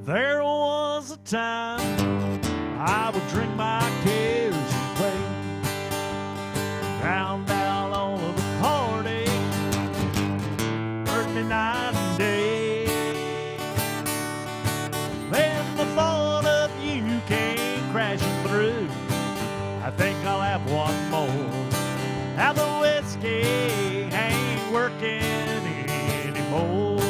Speaker 1: There was a time I would drink my cares away, drown out all of the heartache, hurt me night and day. When the thought of you came crashing through, I think I'll have one more. Now the whiskey ain't working anymore,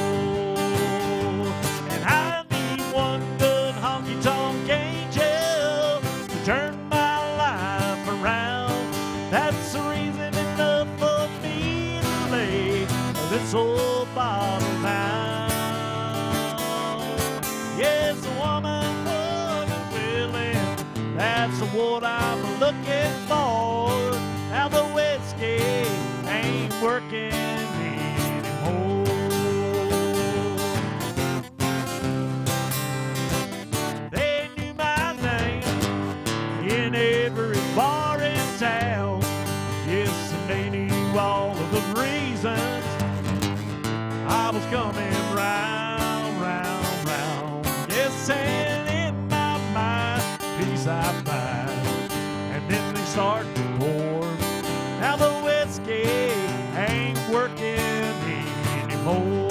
Speaker 1: and I need one good honky-tonk angel to turn my life around. That's the reason enough for me to lay this old bottle down. Yes, a woman, willing, that's what I'm looking for. Now the whiskey ain't working anymore. They knew my name in every bar in town. Yes, and they knew all of the reasons I was coming round, round, round. Yes, and in my mind, peace I find. And then they start to pour. Now the whiskey ain't working anymore,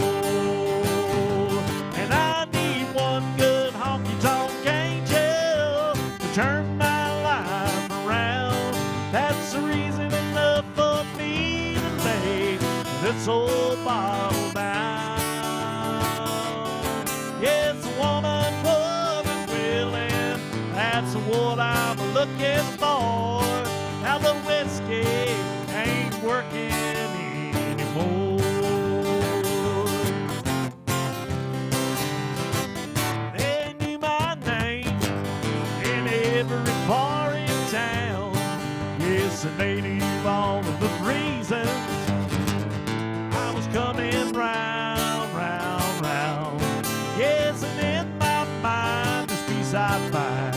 Speaker 1: and I need one good honky-tonk angel to turn my life around. That's the reason enough for me to lay this old bottle down. Yes, woman, willing, that's what I'm looking for. Now the whiskey ain't working anymore. They knew my name in every bar in town. Yes, and they knew all of the reasons I was coming round, round, round. Yes, and in my mind this peace I find.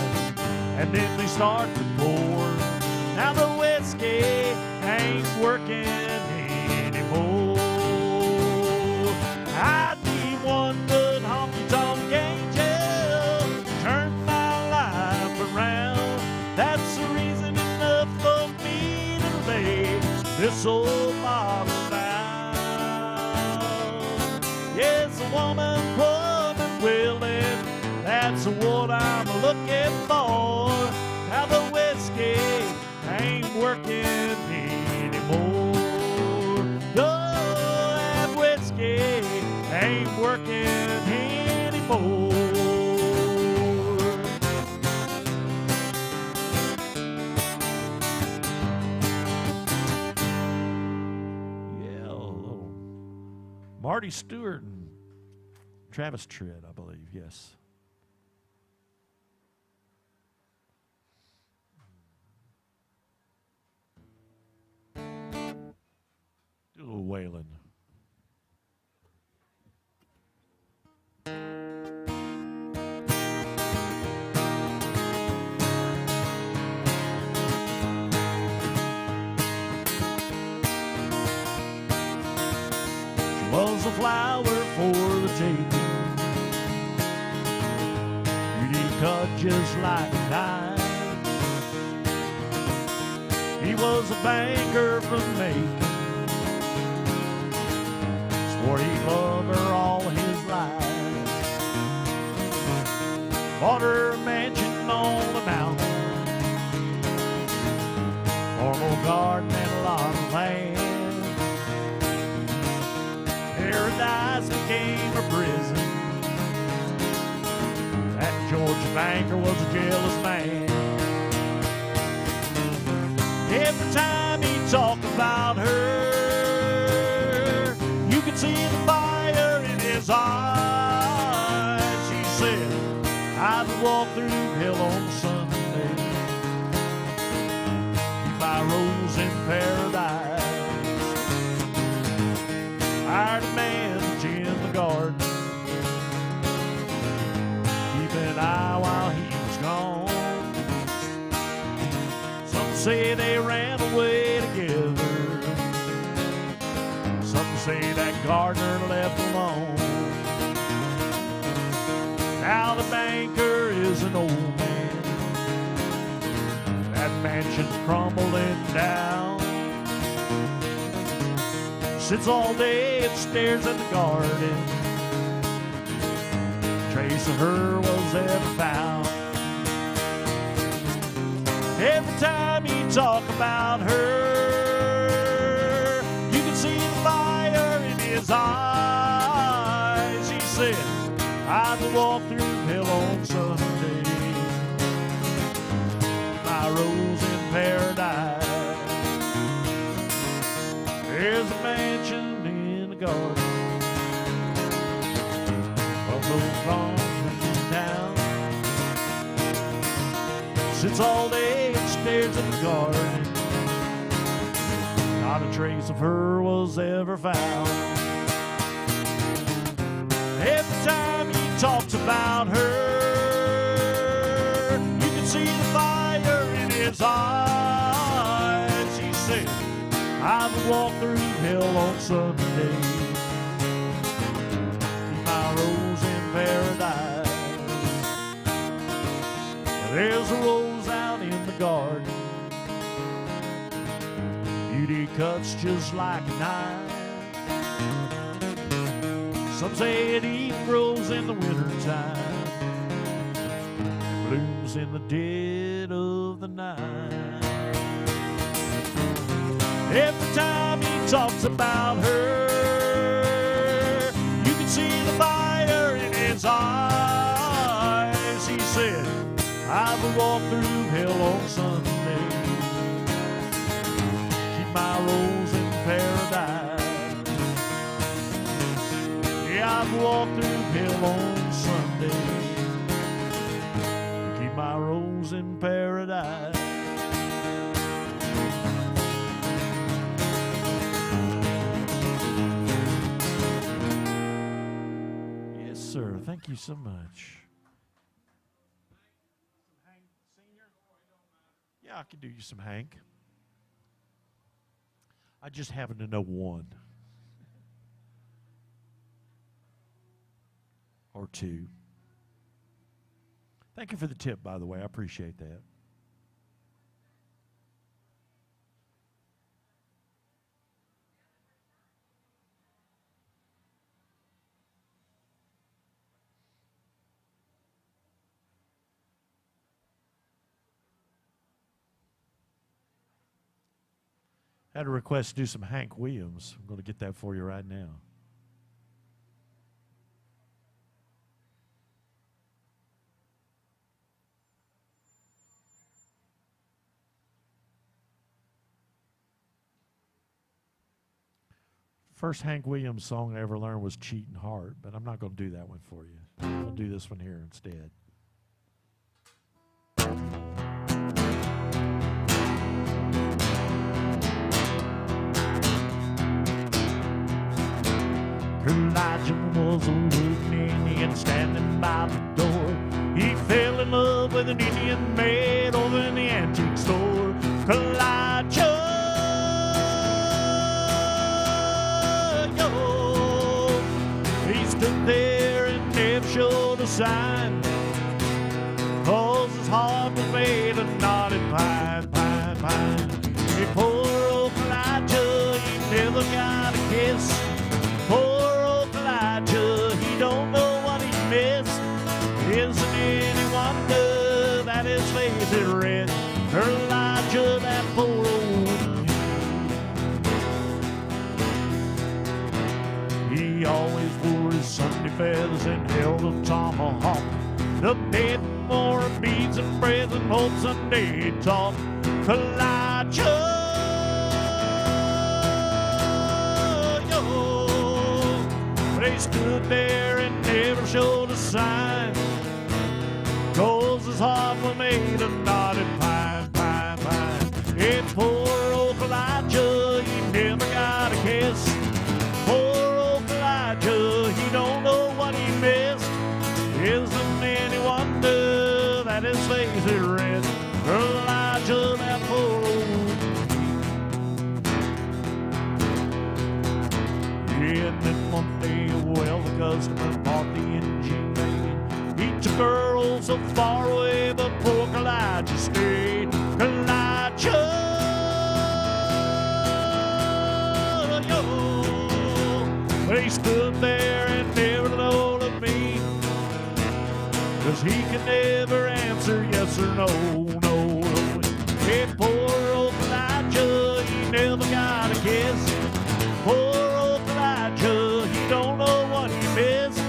Speaker 1: And then they start to pour. Now the whiskey ain't working anymore. I need one good honky-tonk angel to turn my life around. That's the reason enough for me to lay this old bottle down. Yes, a woman, willing, that's what I'm looking for. Now the whiskey ain't working anymore. No, that whiskey ain't working anymore. Yeah, little Marty Stewart and Travis Tritt, I believe, yes. Do a little wailing. She was a flower for the taking, beauty cut just like a knife. He was a banker from Macon, swore he loved her all his life. Bought her a mansion on the mountain, formal garden and a lot of land. Paradise became a prison. That Georgia banker was a jealous man. Every time he talked about her, you could see the fire in his eyes. She said, I'd walk through hell on Sunday, keep my rose in paradise. Hired a man to in the garden, keep an eye while he was gone. Some say they ran away together, some say that gardener left alone. Now the banker is an old man, mansion's crumbling down. Sits all day and stares at the garden. Trace of her was ever found. Every time you talk about her, you can see the fire in his eyes. He said, I will walk through hell on Sunday, my rose in paradise. There's a mansion in the garden of those long town. Sits all day and stares at the garden. Not a trace of her was ever found. Every time he talks about her, you can see the fire in his eyes. He said, I would walk through hell on Sunday, keep my rose in paradise. There's a rose out in the garden, beauty cuts just like a knife. Some say it even grows in the wintertime, blooms in the dead of the night. Every time he talks about her, you can see the fire in his eyes. He said, I will walk through hell on Sunday, keep my rose in paradise. Yeah, I will walk through hell on Sunday, keep my rose in paradise. Yes, sir. Thank you so much. Yeah, I can do you some Hank. I just happen to know one. Or two. Thank you for the tip, by the way. I appreciate that. Had a request to do some Hank Williams. I'm going to get that for you right now. First Hank Williams song I ever learned was Cheating Heart, but I'm not going to do that one for you. I'll do this one here instead. Elijah was a wooden Indian standing by the door. He fell in love with an Indian maid over in the antique store. Elijah, yo, he stood there and never showed a sign, 'cause his heart was made of knotted pine, pine, pine. Hey, poor old Elijah, he never got a kiss. Poor he don't know what he missed. Isn't any wonder that his face is red? Elijah, that poor old man. He always wore his Sunday feathers and held a tomahawk. The bed more beads and bread and hope Sunday talk. Elijah, he stood there and never showed a sign, 'cause his heart was made of knotted pine, pine, pine. Yeah, poor old Elijah, he never got a kiss. Poor old Elijah, he don't know what he missed. Isn't any wonder that his face is red? Elijah, that poor old. Yeah, and then one day, well, the customer bought the engine made. He took her oh so far away, but poor Elijah stayed. Elijah, But he stood there and never looked at me, 'cause he could never answer yes or no, no. Hey, poor old Elijah, he never got a kiss. Poor old Elijah, he don't know what he missed.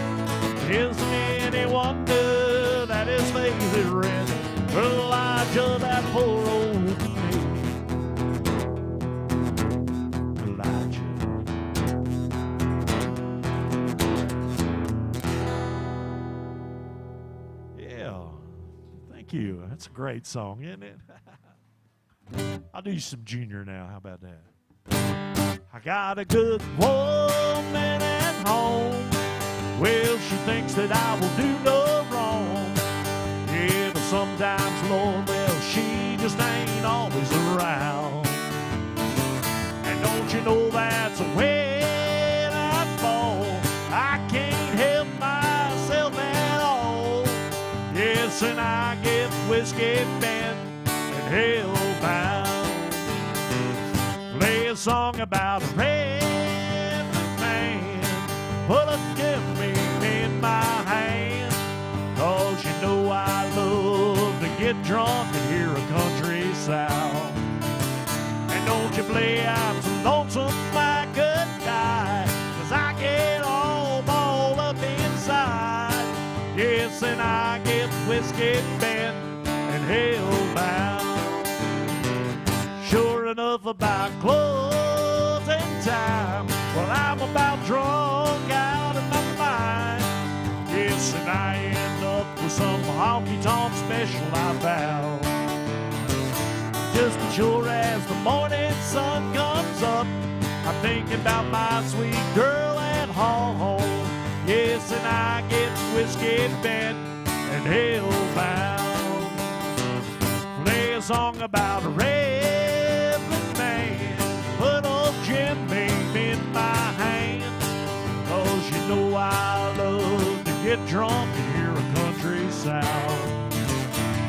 Speaker 1: Isn't any wonder that his faith is red? Elijah, that poor old baby. Elijah. Yeah, thank you. That's a great song, isn't it? I'll do you some Junior now. How about that? I got a good woman at home. Well, she thinks that I will do no wrong. Yeah, but sometimes, Lord, well, she just ain't always around. And don't you know that's when I fall? I can't help myself at all. Yes, and I get whiskey bent and hell-bound. Play a song about a red man, put a Jimmy in my hand. 'Cause you know I love to get drunk and hear a country sound. And don't you play I'm so lonesome I could die, 'cause I get all balled up inside. Yes, and I get whiskey bent and hell-bound. Sure enough, about closing time, well, I'm about drunk out of my mind. Yes, and I end up with some honky-tonk special I found. Just as sure as the morning sun comes up, I'm thinking about my sweet girl at home. Yes, and I get whiskey bent and hell-bound. Play a song about a red man, put old Jim Beam in my hand. 'Cause you know I love to get drunk and hear a country sound.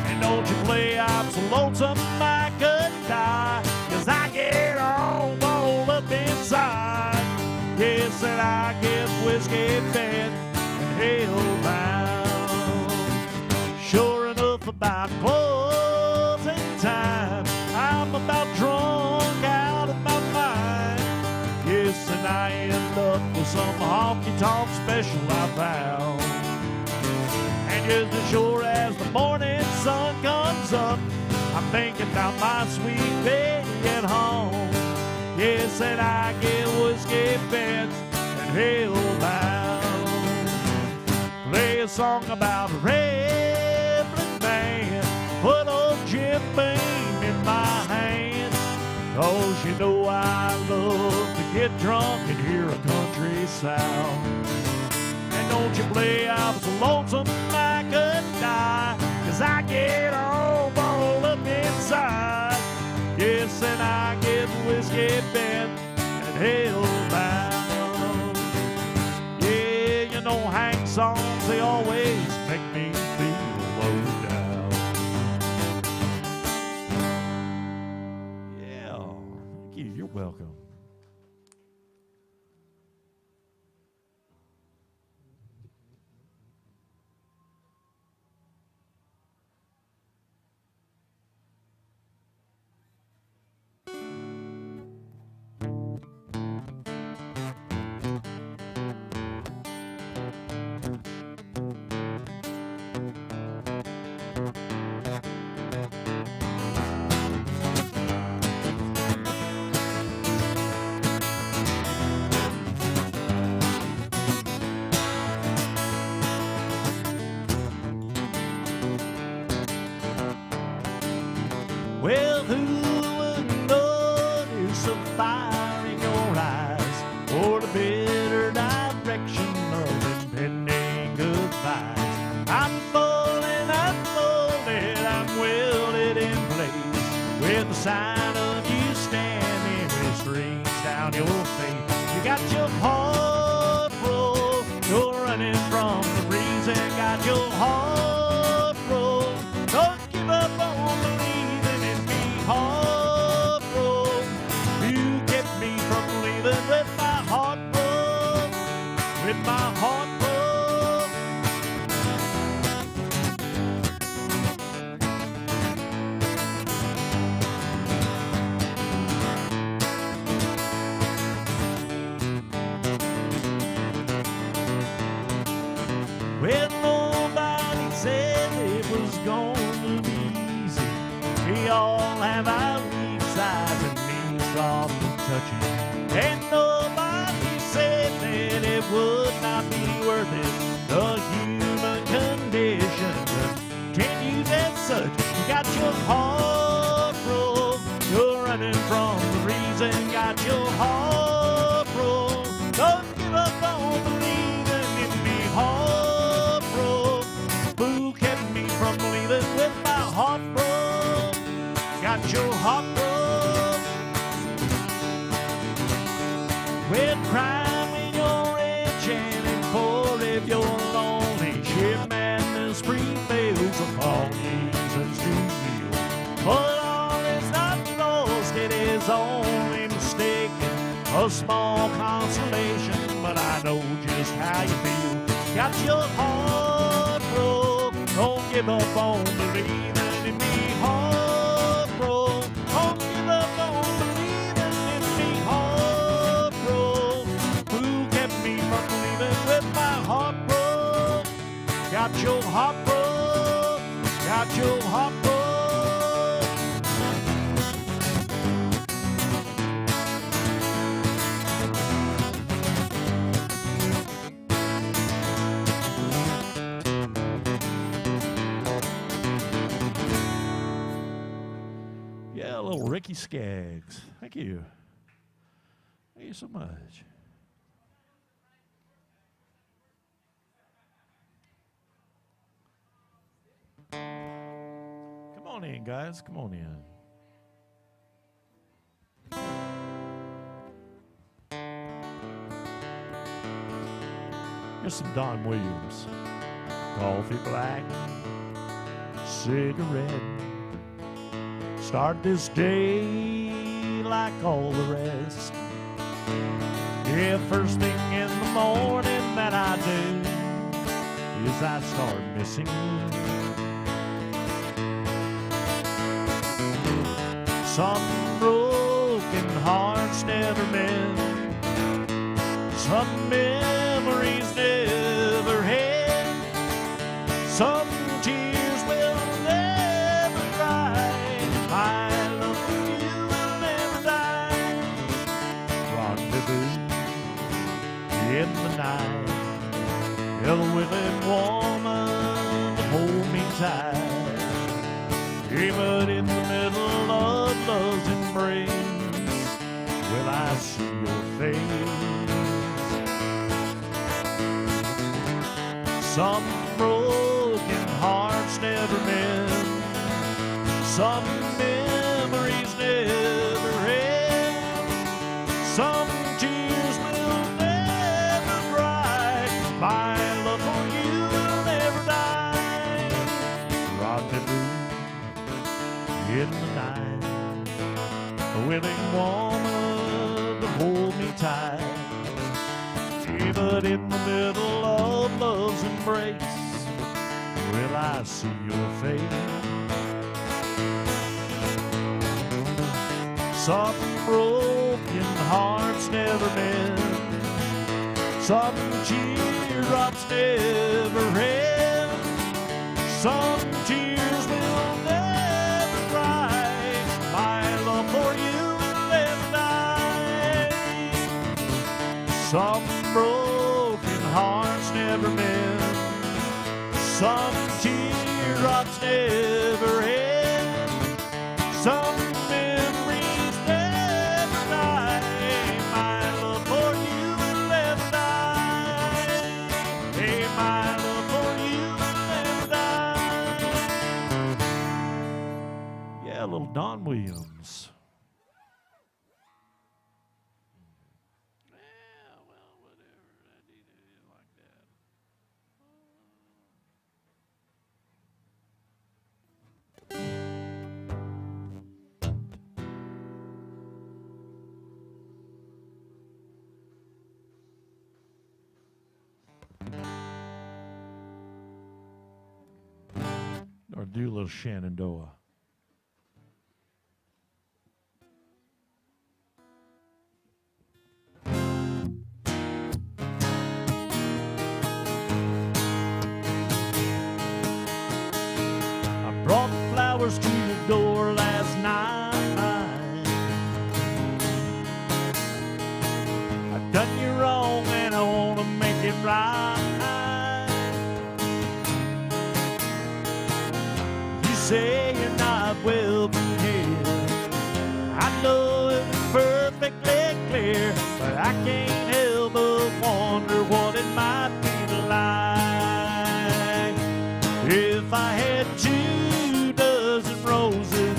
Speaker 1: And don't you play I'm so lonesome I could die, 'cause I get all balled up inside. Yes, and I get whiskey bent and hell-bound. Sure enough, about closing time, I'm about drunk out of my mind. Yes, and I end up with some honky-tonk special I found. And just as sure as the morning sun comes up, I'm thinking about my sweet baby at home. Yes, and I get whiskey bent and hell-bound. Play a song about a rambling man, put old Jim Beam in my hand. 'Cause you know I love to get drunk and hear a country sound. And don't you play I'm so lonesome I could die, 'cause I get all balled up inside. Yes, and I get whiskey bent and hell-bound. Yeah, you know Hank songs, they always make me feel low down. Yeah, thank you. You're welcome. Well, who would know there's some fire in your eyes, or the bitter direction of impending goodbyes? I'm unfolded, I'm welded in place, with the sign of you standing with strings down your face. You got your heart broke, you're running from the breeze, and got your heart broke. Don't give up on believing in me, heart. my heart broke. Well, nobody said it was gonna be easy. We all have our weak sides and need soft and touchy. And nobody said that it would not be worth it. The human condition continues as such. You got your heart broke. You're running from the reason. Got your heart broke. Don't give up on believing in me. Heart broke. Who kept me from leaving with my heart broke? Got your heart broke. Well, cry when you're rich and poor if you're lonely. Sheer madness prevails upon Jesus to heal. But all is not lost, it is only mistaken. A small consolation, but I know just how you feel. Got your heart broke, don't give up on believing in me. Heart broke, don't give up on believing in me. Heart broke, who kept me from leaving with my heart broke? Got your heart broke, got your heart broke. Yeah, a little Ricky Skaggs. Thank you. Thank you so much. Come on in, guys. Come on in. Here's some Don Williams. Coffee black, cigarette. Start this day like all the rest. Yeah, first thing in the morning that I do is I start missing you. Some broken hearts never mend. Some memories never end. Some tears will never dry. My love for you will never die. Rendezvous in the night. You're the willing woman to hold me tight. Yeah, but in the middle of love's embrace, will I see your face? Some broken hearts never mend. Some memories never end. Some tears will never dry. My love for you will never die. Rendezvous in the night, a willing woman to hold me tight. Yeah, but in the middle of love's embrace, will I see your face? Some broken hearts never mend. Some teardrops never end. Some tears will never dry. My love for you will never die. Some broken hearts never mend. Some teardrops never end. Some memories never die. My love for you will never die. Hey, my love for you will never die. Yeah, a little Don Williams. Yeah, well, whatever. I need it like that. Or do a little Shenandoah. I brought the flowers to your door last night. I've done you wrong and I want to make it right. Say you're not welcome here. I know it's perfectly clear, but I can't help but wonder what it might be like if I had 2 dozen roses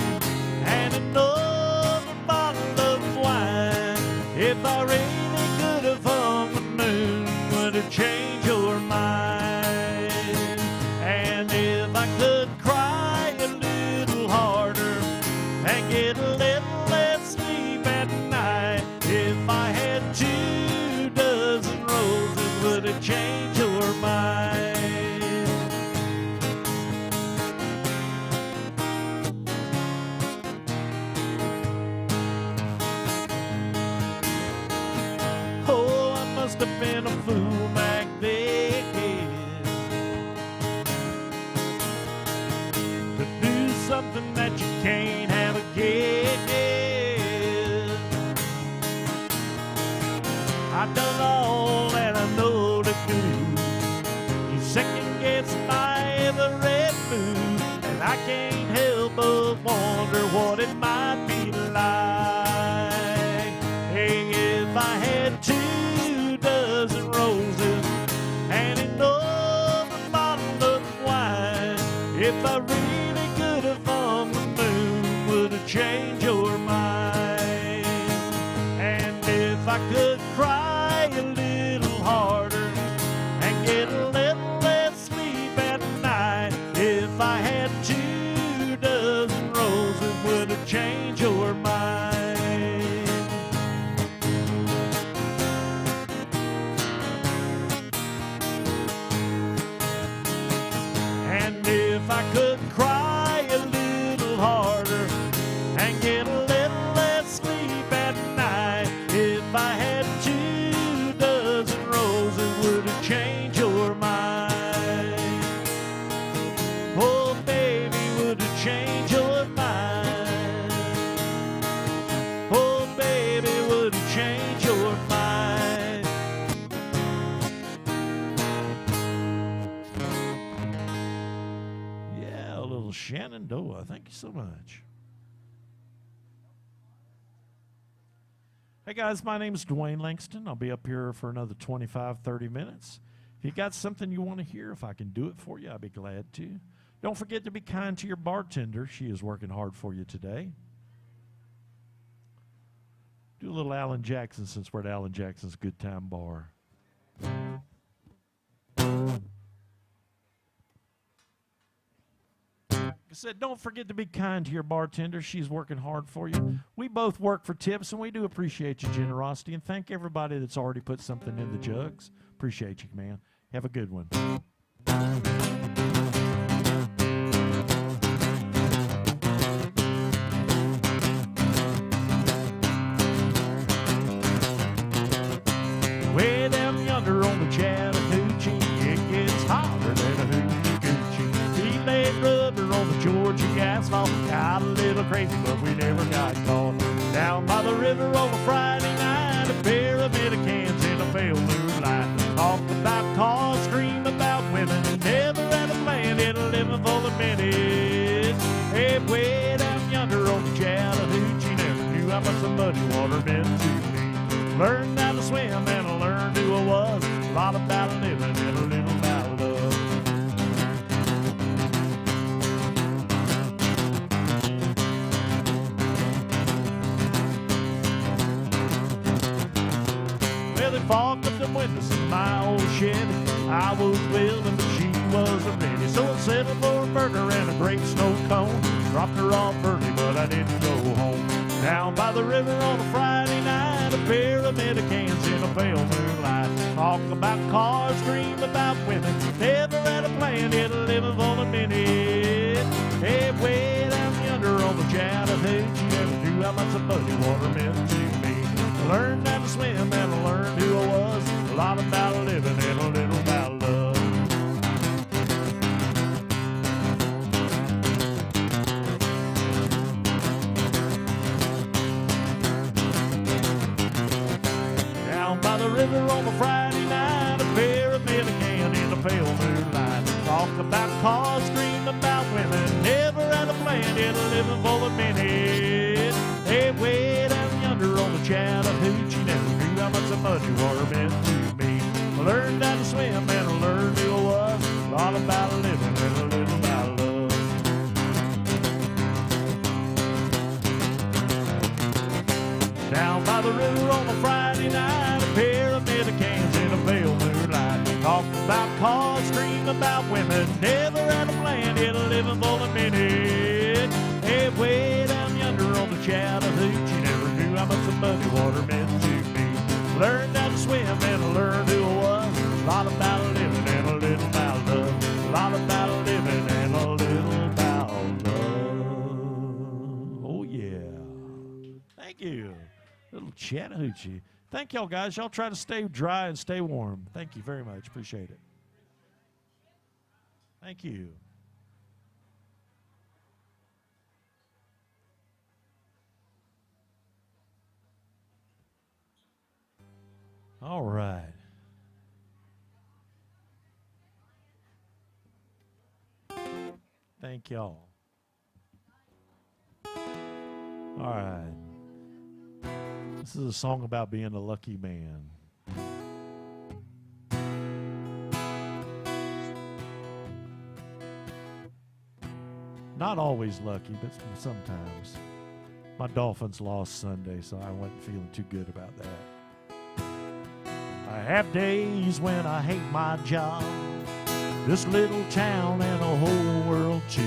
Speaker 1: and another bottle of wine. If I really could have hung the moon, would it change your mind? And if I could cry a little harder and get a little less sleep at night, if I had 2 dozen roses, would it change your mind? Oh, I must have been a fool back then to do something that you can't have again. I've done all that I know to do. You second guess my every move, and I can't help but wonder what it might be like. Hey, if I had 2 dozen roses and another bottle of wine, if I really could have hung the moon, would it change your mind? And if I could cry a little harder and get a little less sleep at night, if I had 2 dozen roses, would it change your mind? And if I could cry a little harder and get a little less sleep at night, if I had 2 dozen roses, would it change your mind? Oh, baby, would it change your mind? Oh, baby, would it change your mind? Yeah, a little Shenandoah. Thank you so much. Hey guys, my name is Dwayne Langston. I'll be up here for another 25, 30 minutes. If you got something you want to hear, if I can do it for you, I'd be glad to. Don't forget to be kind to your bartender. She is working hard for you today. Do a little Alan Jackson since we're at Alan Jackson's Good Time Bar. I said, don't forget to be kind to your bartender. She's working hard for you. We both work for tips, and we do appreciate your generosity. And thank everybody that's already put something in the jugs. Appreciate you, man. Have a good one. Way down yonder on the Chattahoochee, it gets hotter than a hoochie coochie. He laid rubber on the Georgia asphalt, got a little crazy, but we never got caught. Down by the river on a Friday night, a pair of cans in a pale moonlight. Talk about cars, scream about women, never had a plan, in a living for the minute. Hey, way down yonder on the Chattahoochee, never knew how much the muddy water meant to me. Learned how to swim and I learned who I was. A lot about living and a little about love. Well, they fogged up the windows in my old Chevy. I was willing to cheat. wasn't ready. So I settled for a burger and a great snow cone. Dropped her off early, but I didn't go home. Down by the river on a Friday night, a pair of Medicans in a pale moonlight. Talk about cars, dream about women. Never had a plan, yet living for the minute. Hey, way down yonder on the Chattahoochee, never knew how much the muddy water meant to me. I learned how to swim and I learned who I was. A lot about living and a little about love. Down by the river on a Friday night, a pair of Medicans in a pale moonlight. Talk about cars, dream about women. Never had a plan, yet living for the minute. Hey, way down yonder on the Chattahoochee, never knew how much the muddy water meant to me. I learned how to swim and I learned who I was. A lot about living and a little about love. Down by the river on a Friday night, a pair of Medicans in a pale moonlight. Talk about cars, dream about women. Never had a plan, yet living for the minute. Hey, way down yonder on the Chattahoochee, never knew how much the muddy water meant to me. Learned how to swim and I learned who I was. A lot about living and a little about love. A lot about living and a little about love. Oh, yeah. Thank you. Little Chattahoochee. Thank y'all, guys. Y'all try to stay dry and stay warm. Thank you very much. Appreciate it. Thank you. All right. Thank y'all. All right. This is a song about being a lucky man. Not always lucky, but sometimes. My Dolphins lost Sunday, so I wasn't feeling too good about that. I have days when I hate my job, this little town and the whole world too.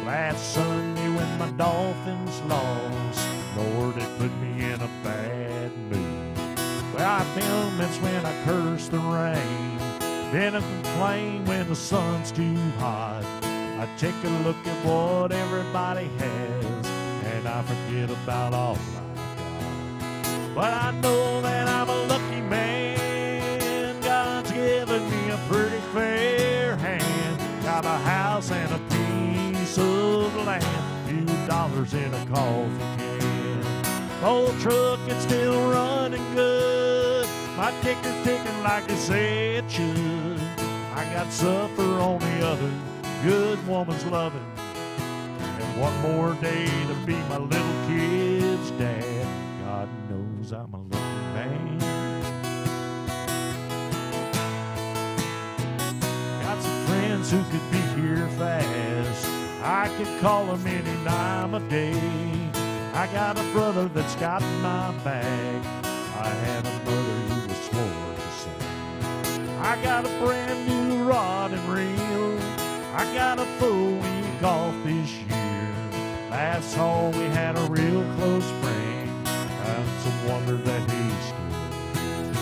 Speaker 1: Last Sunday when my Dolphins lost, Lord, it put me in a bad mood. Well, I have moments when I curse the rain, then I complain when the sun's too hot. I take a look at what everybody has, and I forget about all I've got. But I know that I'm a lucky man. God's given me a pretty fair hand. Got a house and a piece of land, few dollars in a coffee can. Old truck is still running good. My ticker's ticking like they say it should. I got supper on the oven, good woman's loving, and one more day to be my little kid's dad. God knows I'm a lucky man. Got some friends who could be here fast. I could call them any time of day. I got a brother that's got my back. I had a mother who was swore to say. I got a brand new rod and reel. I got a full week off this year. Last fall we had a real close break. It's a wonder that he's still here.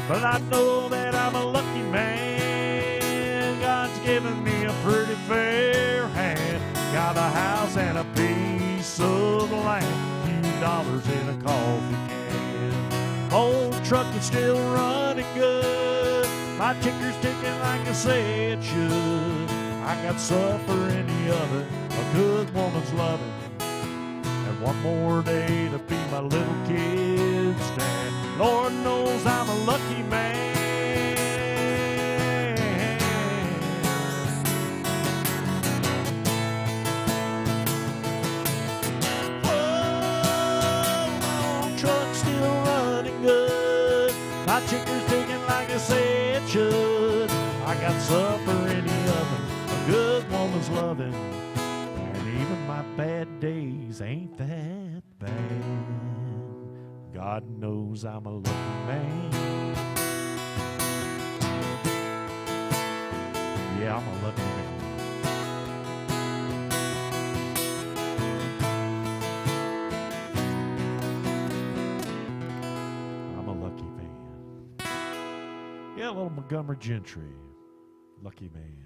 Speaker 1: But I know that I'm a lucky man. God's given me a pretty fair hand. Got a house and a piece of land, few dollars in a coffee can. Old truck is still running good. My ticker's ticking like I say it should. I got supper in the oven, a good woman's loving, and one more day to be my little kid's dad. Lord knows I'm a lucky man. Oh, truck's still running good. My ticker's ticking like I say it should. I got supper in the oven, good woman's loving, and even my bad days ain't that bad. God knows I'm a lucky man. Yeah, I'm Yeah, a little Montgomery Gentry. Lucky man.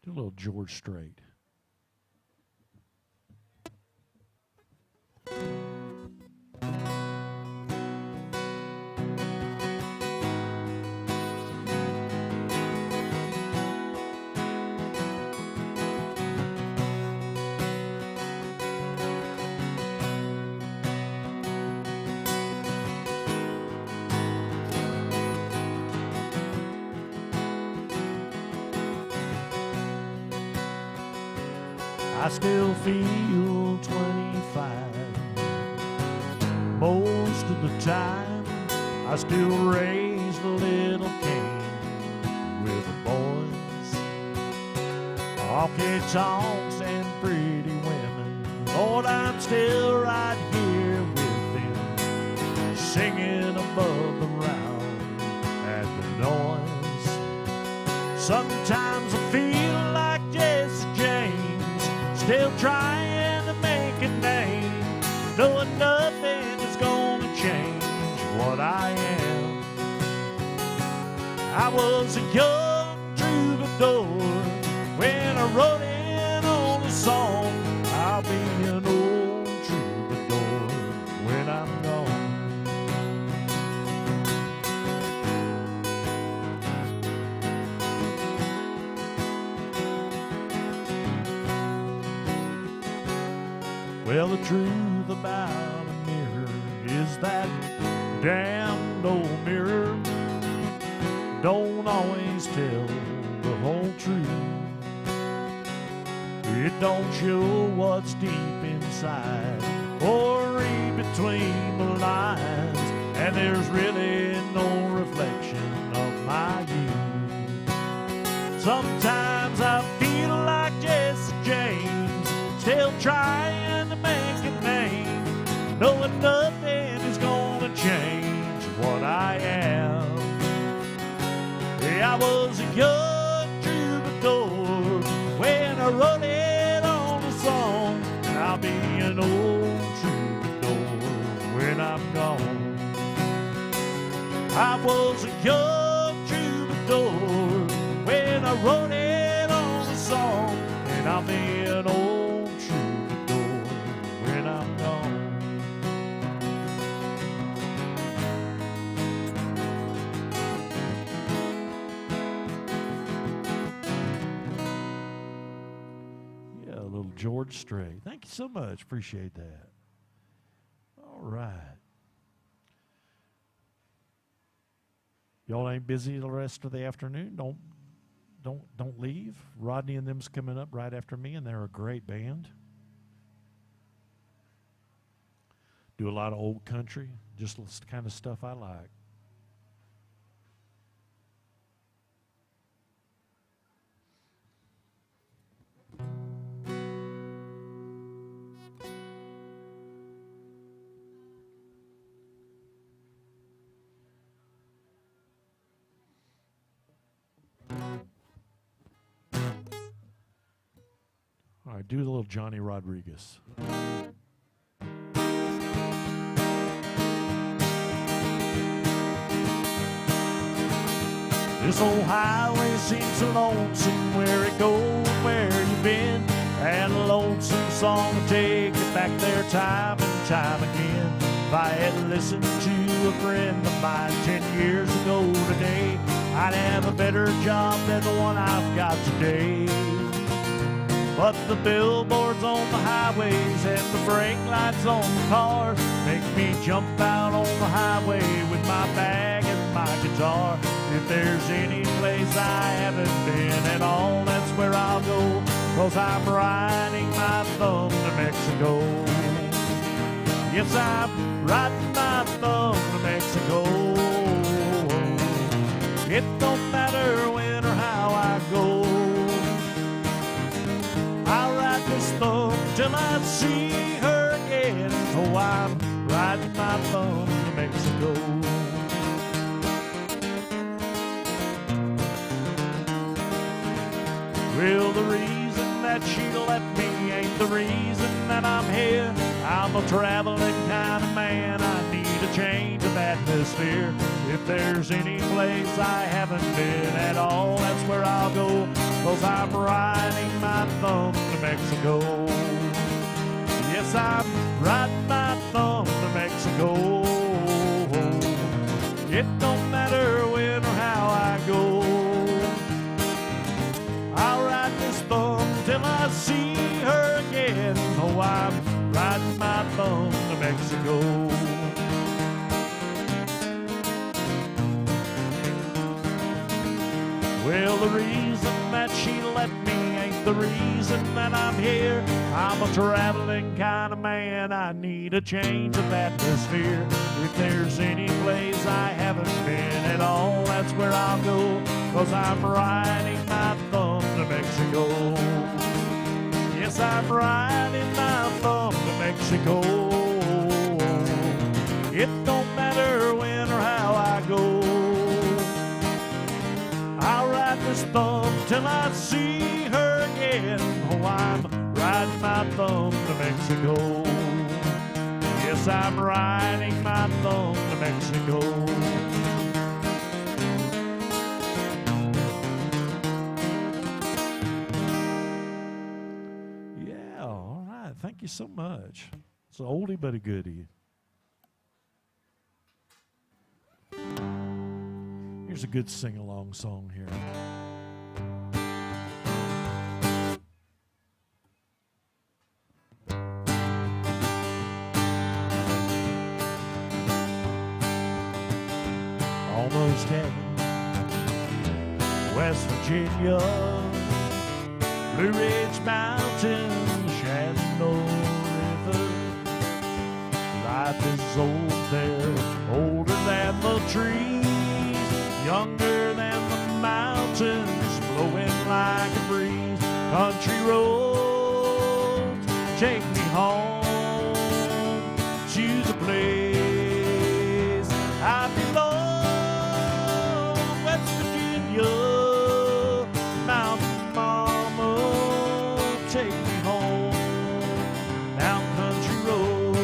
Speaker 1: Do a little George Strait. I still feel 25 most of the time. I still raise the little Cain with the boys, honky tonks and pretty women. Lord, I'm still right here with them, singing above the round at the noise. Sometimes I feel like Jesse James, still trying to make a name, knowing nothing is gonna change what I am. I was a young troubadour when I wrote in on a song. I'll be an old troubadour when I'm gone. Well, the truth about a mirror is that damned old mirror don't always tell the whole truth. It don't show what's deep inside or read between the lines, and there's really no reflection of my youth. Sometimes I feel like Jesse James, still trying to make a name, knowing nothing is gonna change what I am. Yeah, I was a young troubadour when I wrote it on a song, and I'll be an old troubadour when I'm gone. I was a young troubadour when I wrote it on a song, and I'll be an old troubadour when I'm gone. Yeah, a little George Strait. Thank you so much. Appreciate that. All right. Y'all ain't busy the rest of the afternoon? Don't leave. Rodney and them's coming up right after me, and they're a great band. Do a lot of old country, just the kind of stuff I like. All right, do a little Johnny Rodriguez. This old highway seems so lonesome, where it goes, where you've been, and a lonesome song will take you back there time and time again. If I had listened to a friend of mine 10 years ago today, I'd have a better job than the one I've got today. But the billboards on the highways and the brake lights on the cars make me jump out on the highway with my bag and my guitar. If there's any place I haven't been at all, that's where I'll go, 'cause I'm riding my thumb to Mexico. Yes, I'm riding my thumb to Mexico. It don't matter when or how I go, I'll ride this thumb till I see her again. Oh, I'm riding my thumb to Mexico. Well, the reason that she left me ain't the reason that I'm here. I'm a traveling kind of man. I need a change of atmosphere. If there's any place I haven't been at all, that's where I'll go. 'Cause I'm riding my thumb to Mexico. Yes, I'm riding my thumb to Mexico. It don't matter when or how I go. I'll ride this thumb till I see her again. Oh, I'm riding my thumb to Mexico. Well, the reason that she left me ain't the reason that I'm here. I'm a traveling kind of man. I need a change of atmosphere. If there's any place I haven't been at all, that's where I'll go. 'Cause I'm riding my thumb to Mexico. Yes, I'm riding my thumb to Mexico. It don't matter when or how I go. I'll ride this thumb till I see her again. Oh, I'm riding my thumb to Mexico. Yes, I'm riding my thumb to Mexico. Yeah, all right. Thank you so much. It's an oldie but a goodie. Here's a good sing-along song here. Almost heaven, West Virginia, Blue Ridge Mountains, Shenandoah River. Life is old there, older than the trees, younger than the mountains, blowing like a breeze. Country roads take me home to the place I belong. West Virginia, Mountain Mama, take me home down country road.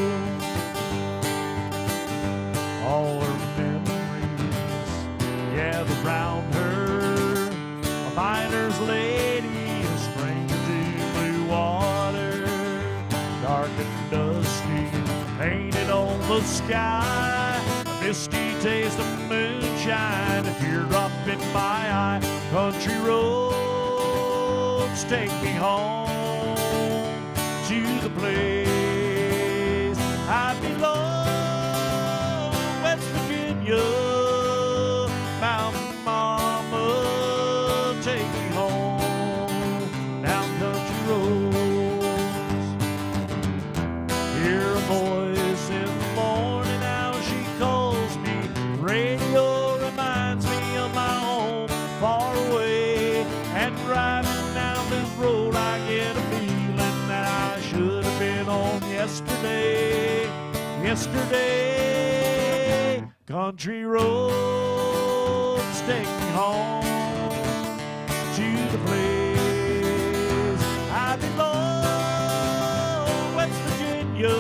Speaker 1: All her memories gather round her, a miner's lady, a stranger to blue water, dark and dusty, painted on the sky, a misty taste of moonshine, a teardrop in my eye. Country roads take me home to the place I belong. West Virginia, Mountain Mama, take me home down country roads. Hear a voice in the morning, how she calls me. Radio reminds me of my home far away. And driving down this road, I get a feeling that I should have been on yesterday. Yesterday, country roads take me home to the place I belong. West Virginia,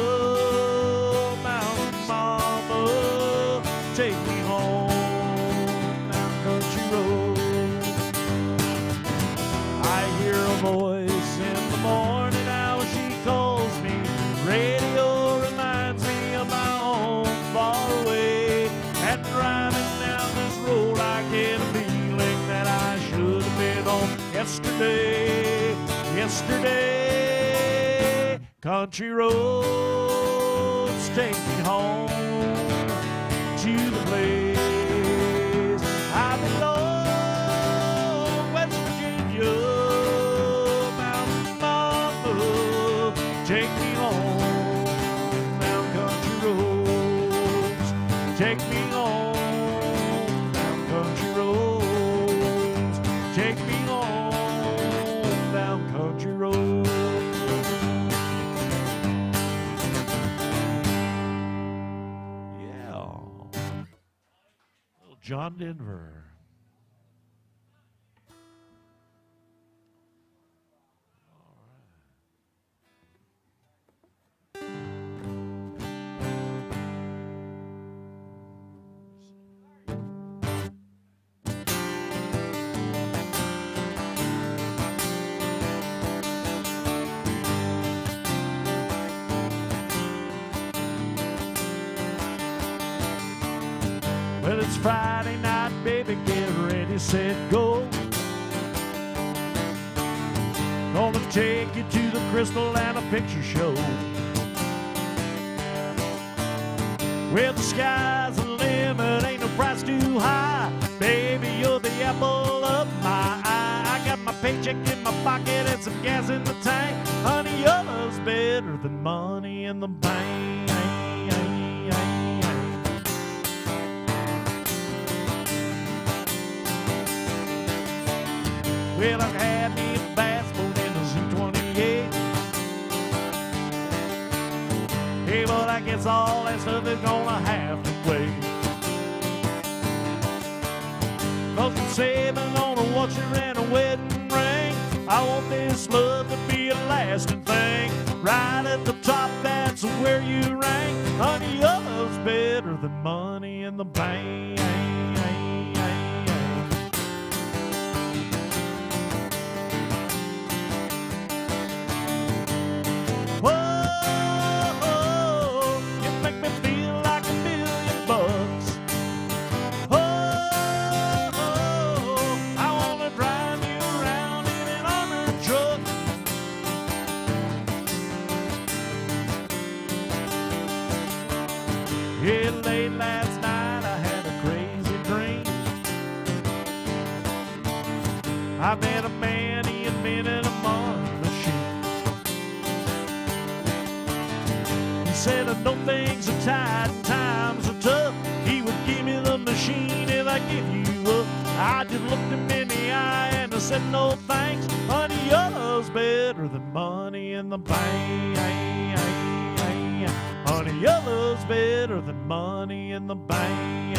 Speaker 1: Mountain Mama, take me home down country road. I hear a voice in the morning, how she calls me. Radio reminds me of my home far away. And driving down this road, I get a feeling that I should have been on yesterday. Yesterday, country roads take me home to the place I belong. West Virginia, Mountain Mama, take me home down country roads. Take me home down country roads. Take me home down country roads. Yeah. Little John Denver. it's Friday night, baby, get ready, set, go. Gonna take you to the Crystal and a picture show. Well, the sky's the limit, ain't no price too high. Baby, you're the apple of my eye. I got my paycheck in my pocket and some gas in the tank. Honey, your love's better than money in the bank. Well, I've had me a bass boat in the Z28. Hey, but I guess all that stuff is gonna have to wait. 'Cause I'm saving on a watcher and a wedding ring. I want this love to be a lasting thing. Right at the top, that's where you rank. Honey, your love's better than money in the bank. Yeah, late last night I had a crazy dream. I met a man, he invented a money machine. He said, I know things are tight and times are tough. He would give me the machine if I give you up. I just looked him in the eye and I said, no thanks. Honey, your love's better than money in the bank. Honey, your love's better than money in the bank.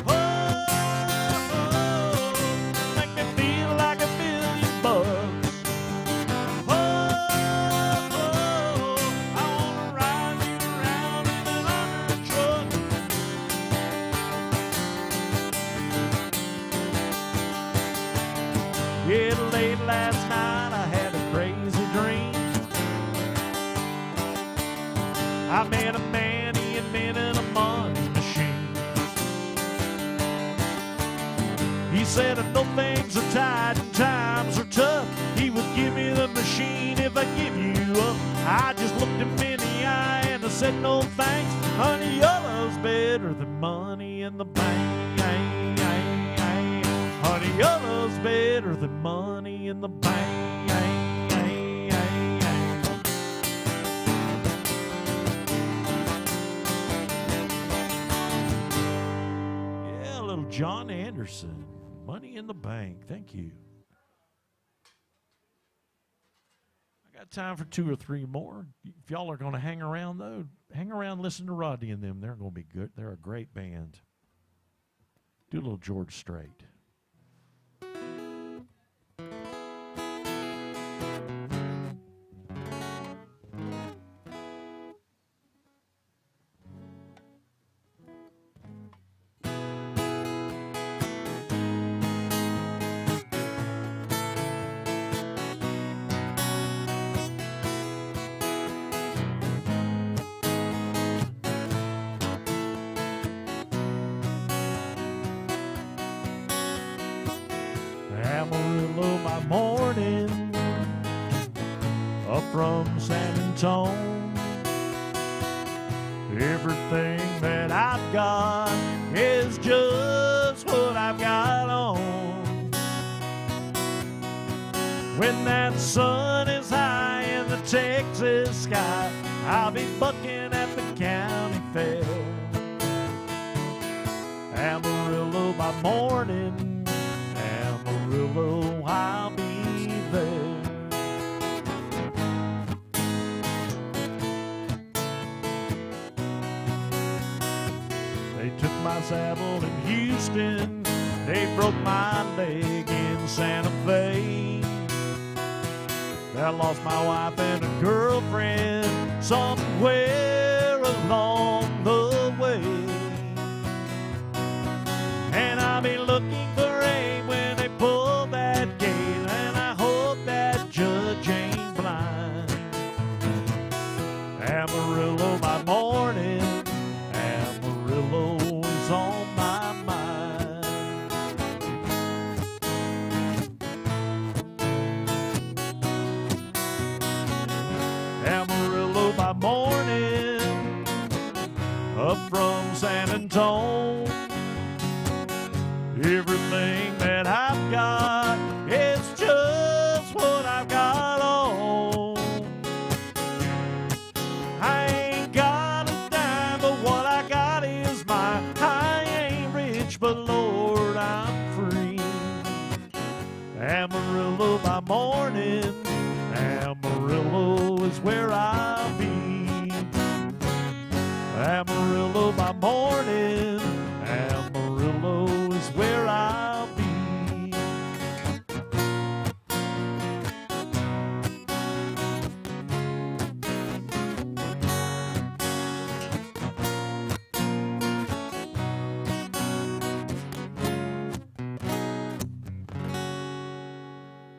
Speaker 1: Oh, make me feel like $1 billion. Oh, I wanna ride you around in an iron truck. Yeah, late last night I had a crazy dream. I met a man, he invented a money machine. He said, I know things are tight and times are tough. He would give me the machine if I give you up. I just looked him in the eye and I said, no thanks. Honey, your love's better than money in the bank. Honey, your love's better than money in the bank. Yeah, little John Anderson, Money in the Bank. Thank you. I got time for 2 or 3 more. If y'all are going to hang around, though, hang around, listen to Rodney and them. They're going to be good. They're a great band. Do a little George Strait. Amarillo by morning, up from San Antonio. Everything that I've got is just what I've got on. When that sun is high in the Texas sky, I'll be bucking at the county fair. Amarillo by morning, Amarillo, I'll be there. They took my saddle in Houston, they broke my leg in Santa Fe. I lost my wife and a girlfriend somewhere along the way. And I'll be looking for rain when they pull that gate, and I hope that judge ain't my morning. Amarillo is where I'll be.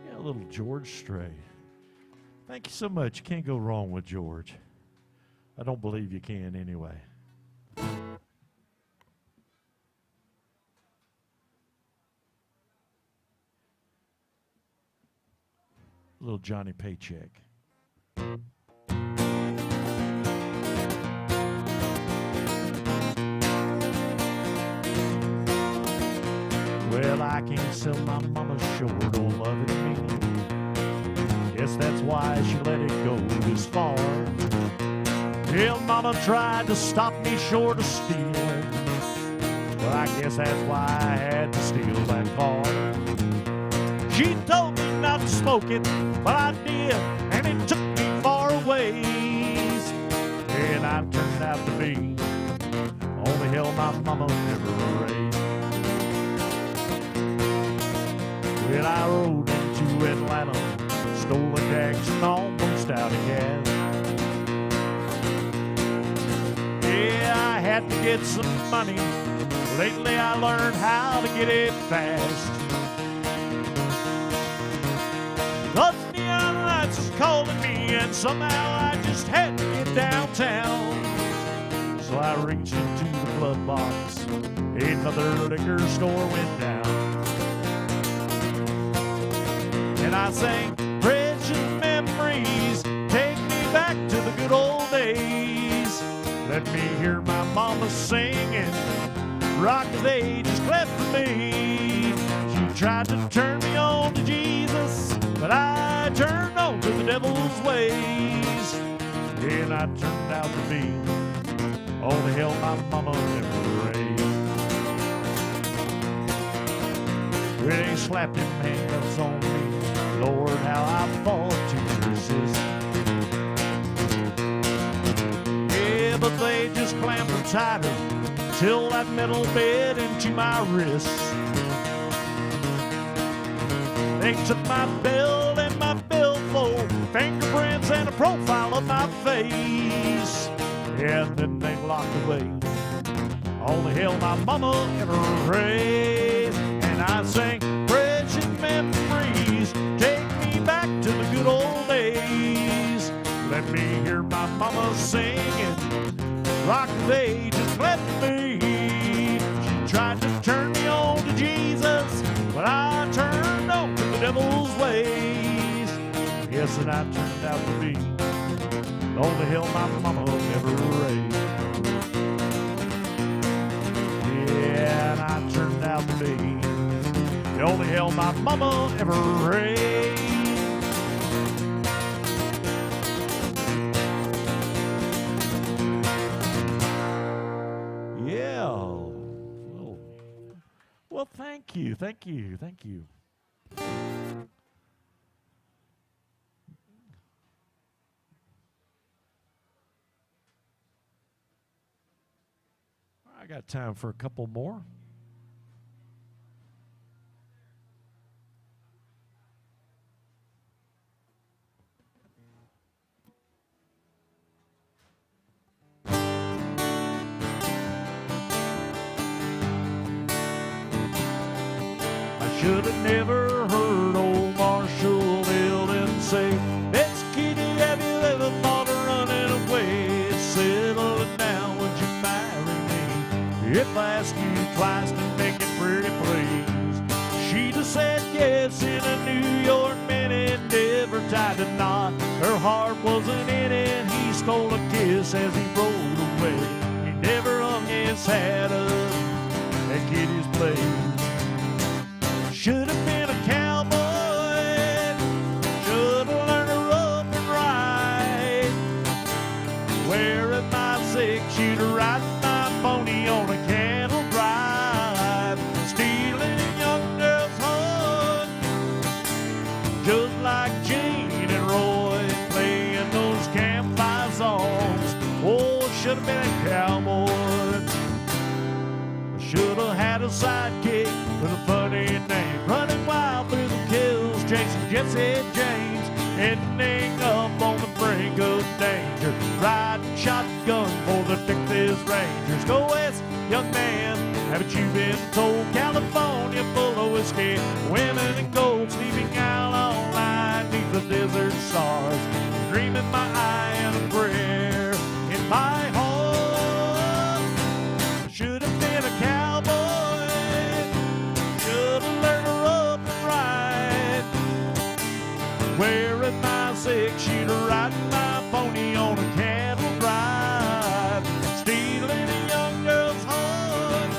Speaker 1: Yeah, a little George Strait. Thank you so much. You can't go wrong with George. I don't believe you can anyway. Little Johnny Paycheck. Well, I can't sell my mama short on loving me. Guess that's why she let it go this far. Hell, mama tried to stop me short of stealing. Well, I guess that's why I had to steal that car. She told me not to smoke it, but I did, and it took me far away. And I turned out to be only hell my mama ever raised. Well, I rode into Atlanta, stole a Jackson, almost out of gas. Yeah, I had to get some money. Lately I learned how to get it fast. Those neon lights was calling me, and somehow I just had to get downtown. So I reached into the glove box. Another liquor store went down. And I sang precious memories, take me back to the good old days. Let me hear my mama singing, rock of ages cleft for me. She tried to turn me on to Jesus, but I turned on to the devil's ways. And I turned out to be all the hell my mama ever raised. Well, they slapped them handcuffs on me. Lord, how I fought to resist. Yeah, but they just clamped her tighter till that metal bed into my wrists. They took my belt and my billfold, fingerprints and a profile of my face. And then they locked away all the hell my mama ever raised. And I sang precious memories, take me back to the good old days. Let me hear my mama singing, rock of ages left me. She tried to turn me on to Jesus, but I turned on to the devil's ways. Yes, and I turned out to be all the hell my mama ever raised. Yeah, and I turned out to be the only hell my mama ever raised. Yeah. Well, thank you, thank you, thank you. I got time for a couple more. Should have never heard old Marshall Dillon say, "Let's kitty, have you ever thought of running away? Settle it down, would you marry me? If I ask you twice to make it pretty, please." She'd have said yes in a New York minute, never tied a knot. Her heart wasn't in it. He stole a kiss as he rode away. He never hung his hat up at Kitty's place. Should have been a cowboy, should have learned to rope and ride. Wearing my six-shooter, riding my pony on a cattle drive. Stealing a young girl's heart, just like Gene and Roy, playing those campfire songs. Oh, should have been a cowboy. Should've had a sidekick with a funny name, running wild through the hills, chasing Jesse James, ending up on the brink of danger, riding shotgun for the Texas Rangers. Go west, young man, haven't you been told? California full of whiskey, women and gold, sleeping out all night beneath the desert stars, dreaming my eye and a prayer in my heart. Should have been a cowboy, should have learned to rope and ride, wearing my 6-shooter, riding my pony on a cattle drive, stealing a young girl's heart,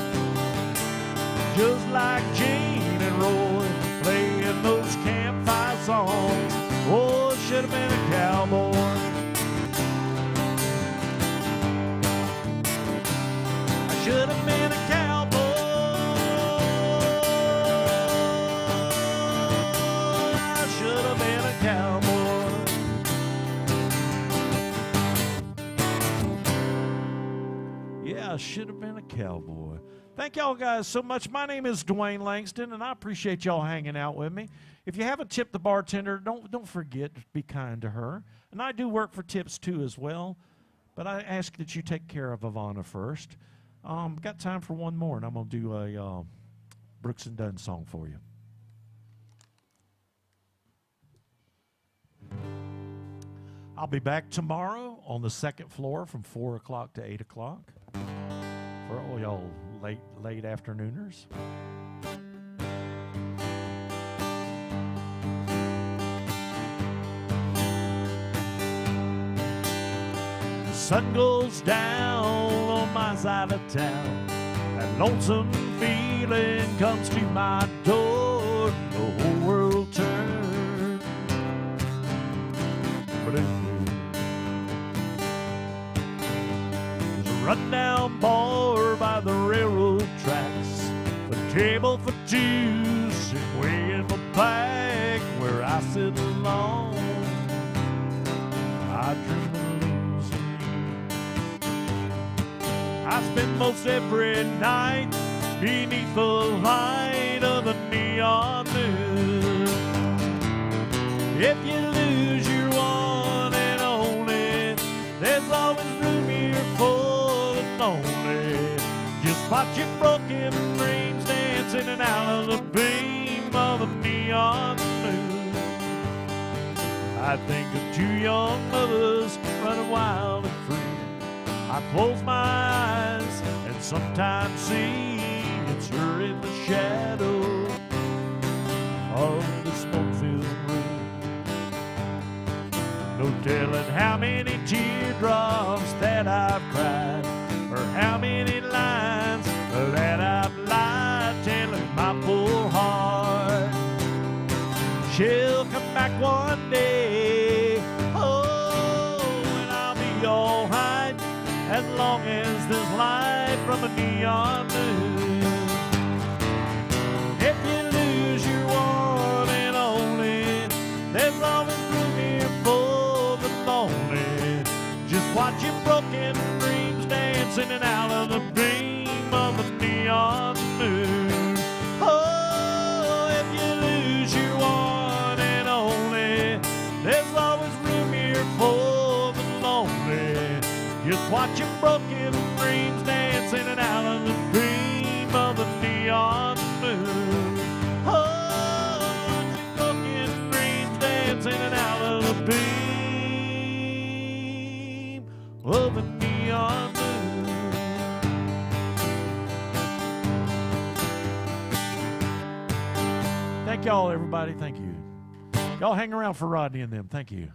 Speaker 1: just like Gene and Roy, playing those campfire songs. Oh, should have been a cowboy. I should have been a cowboy. I should have been a cowboy. Yeah, I should have been a cowboy. Thank y'all guys so much. My name is Dwayne Langston, and I appreciate y'all hanging out with me. If you haven't tipped the bartender, don't forget to be kind to her. And I do work for tips too as well, but I ask that you take care of Ivana first. Got time for one more, and I'm going to do a Brooks and Dunn song for you. I'll be back tomorrow on the second floor from 4 o'clock to 8 o'clock for all y'all late afternooners. Sun goes down on my side of town. That lonesome feeling comes to my door. The whole world turns blue. There's a rundown bar by the railroad tracks, a table for two, sit way in the back where I sit alone. I dream of I spend most every night beneath the light of the neon moon. If you lose your one and only, there's always room here for the lonely. Just watch your broken dreams dance in and out of the beam of the neon moon. I think of two young lovers running wild and free. I close my eyes and sometimes see it's her in the shadow of the smoke-filled room. No telling how many teardrops that I've cried, or how many lines that I've lied, telling my poor heart she'll come back one day. Oh, and I'll be all right, as long as there's light from a neon moon. If you lose your one and only, there's always room here for the lonely. Just watch your broken dreams dance in and out of the beam of the neon moon. Oh, if you lose your one and only, there's always room here for the lonely. Just watch your broken dreams dance in and out of the beam of the neon moon. Oh, watch your broken dreams dance in and out of the beam of the neon moon. Thank y'all, everybody. Thank you. Y'all hang around for Rodney and them. Thank you.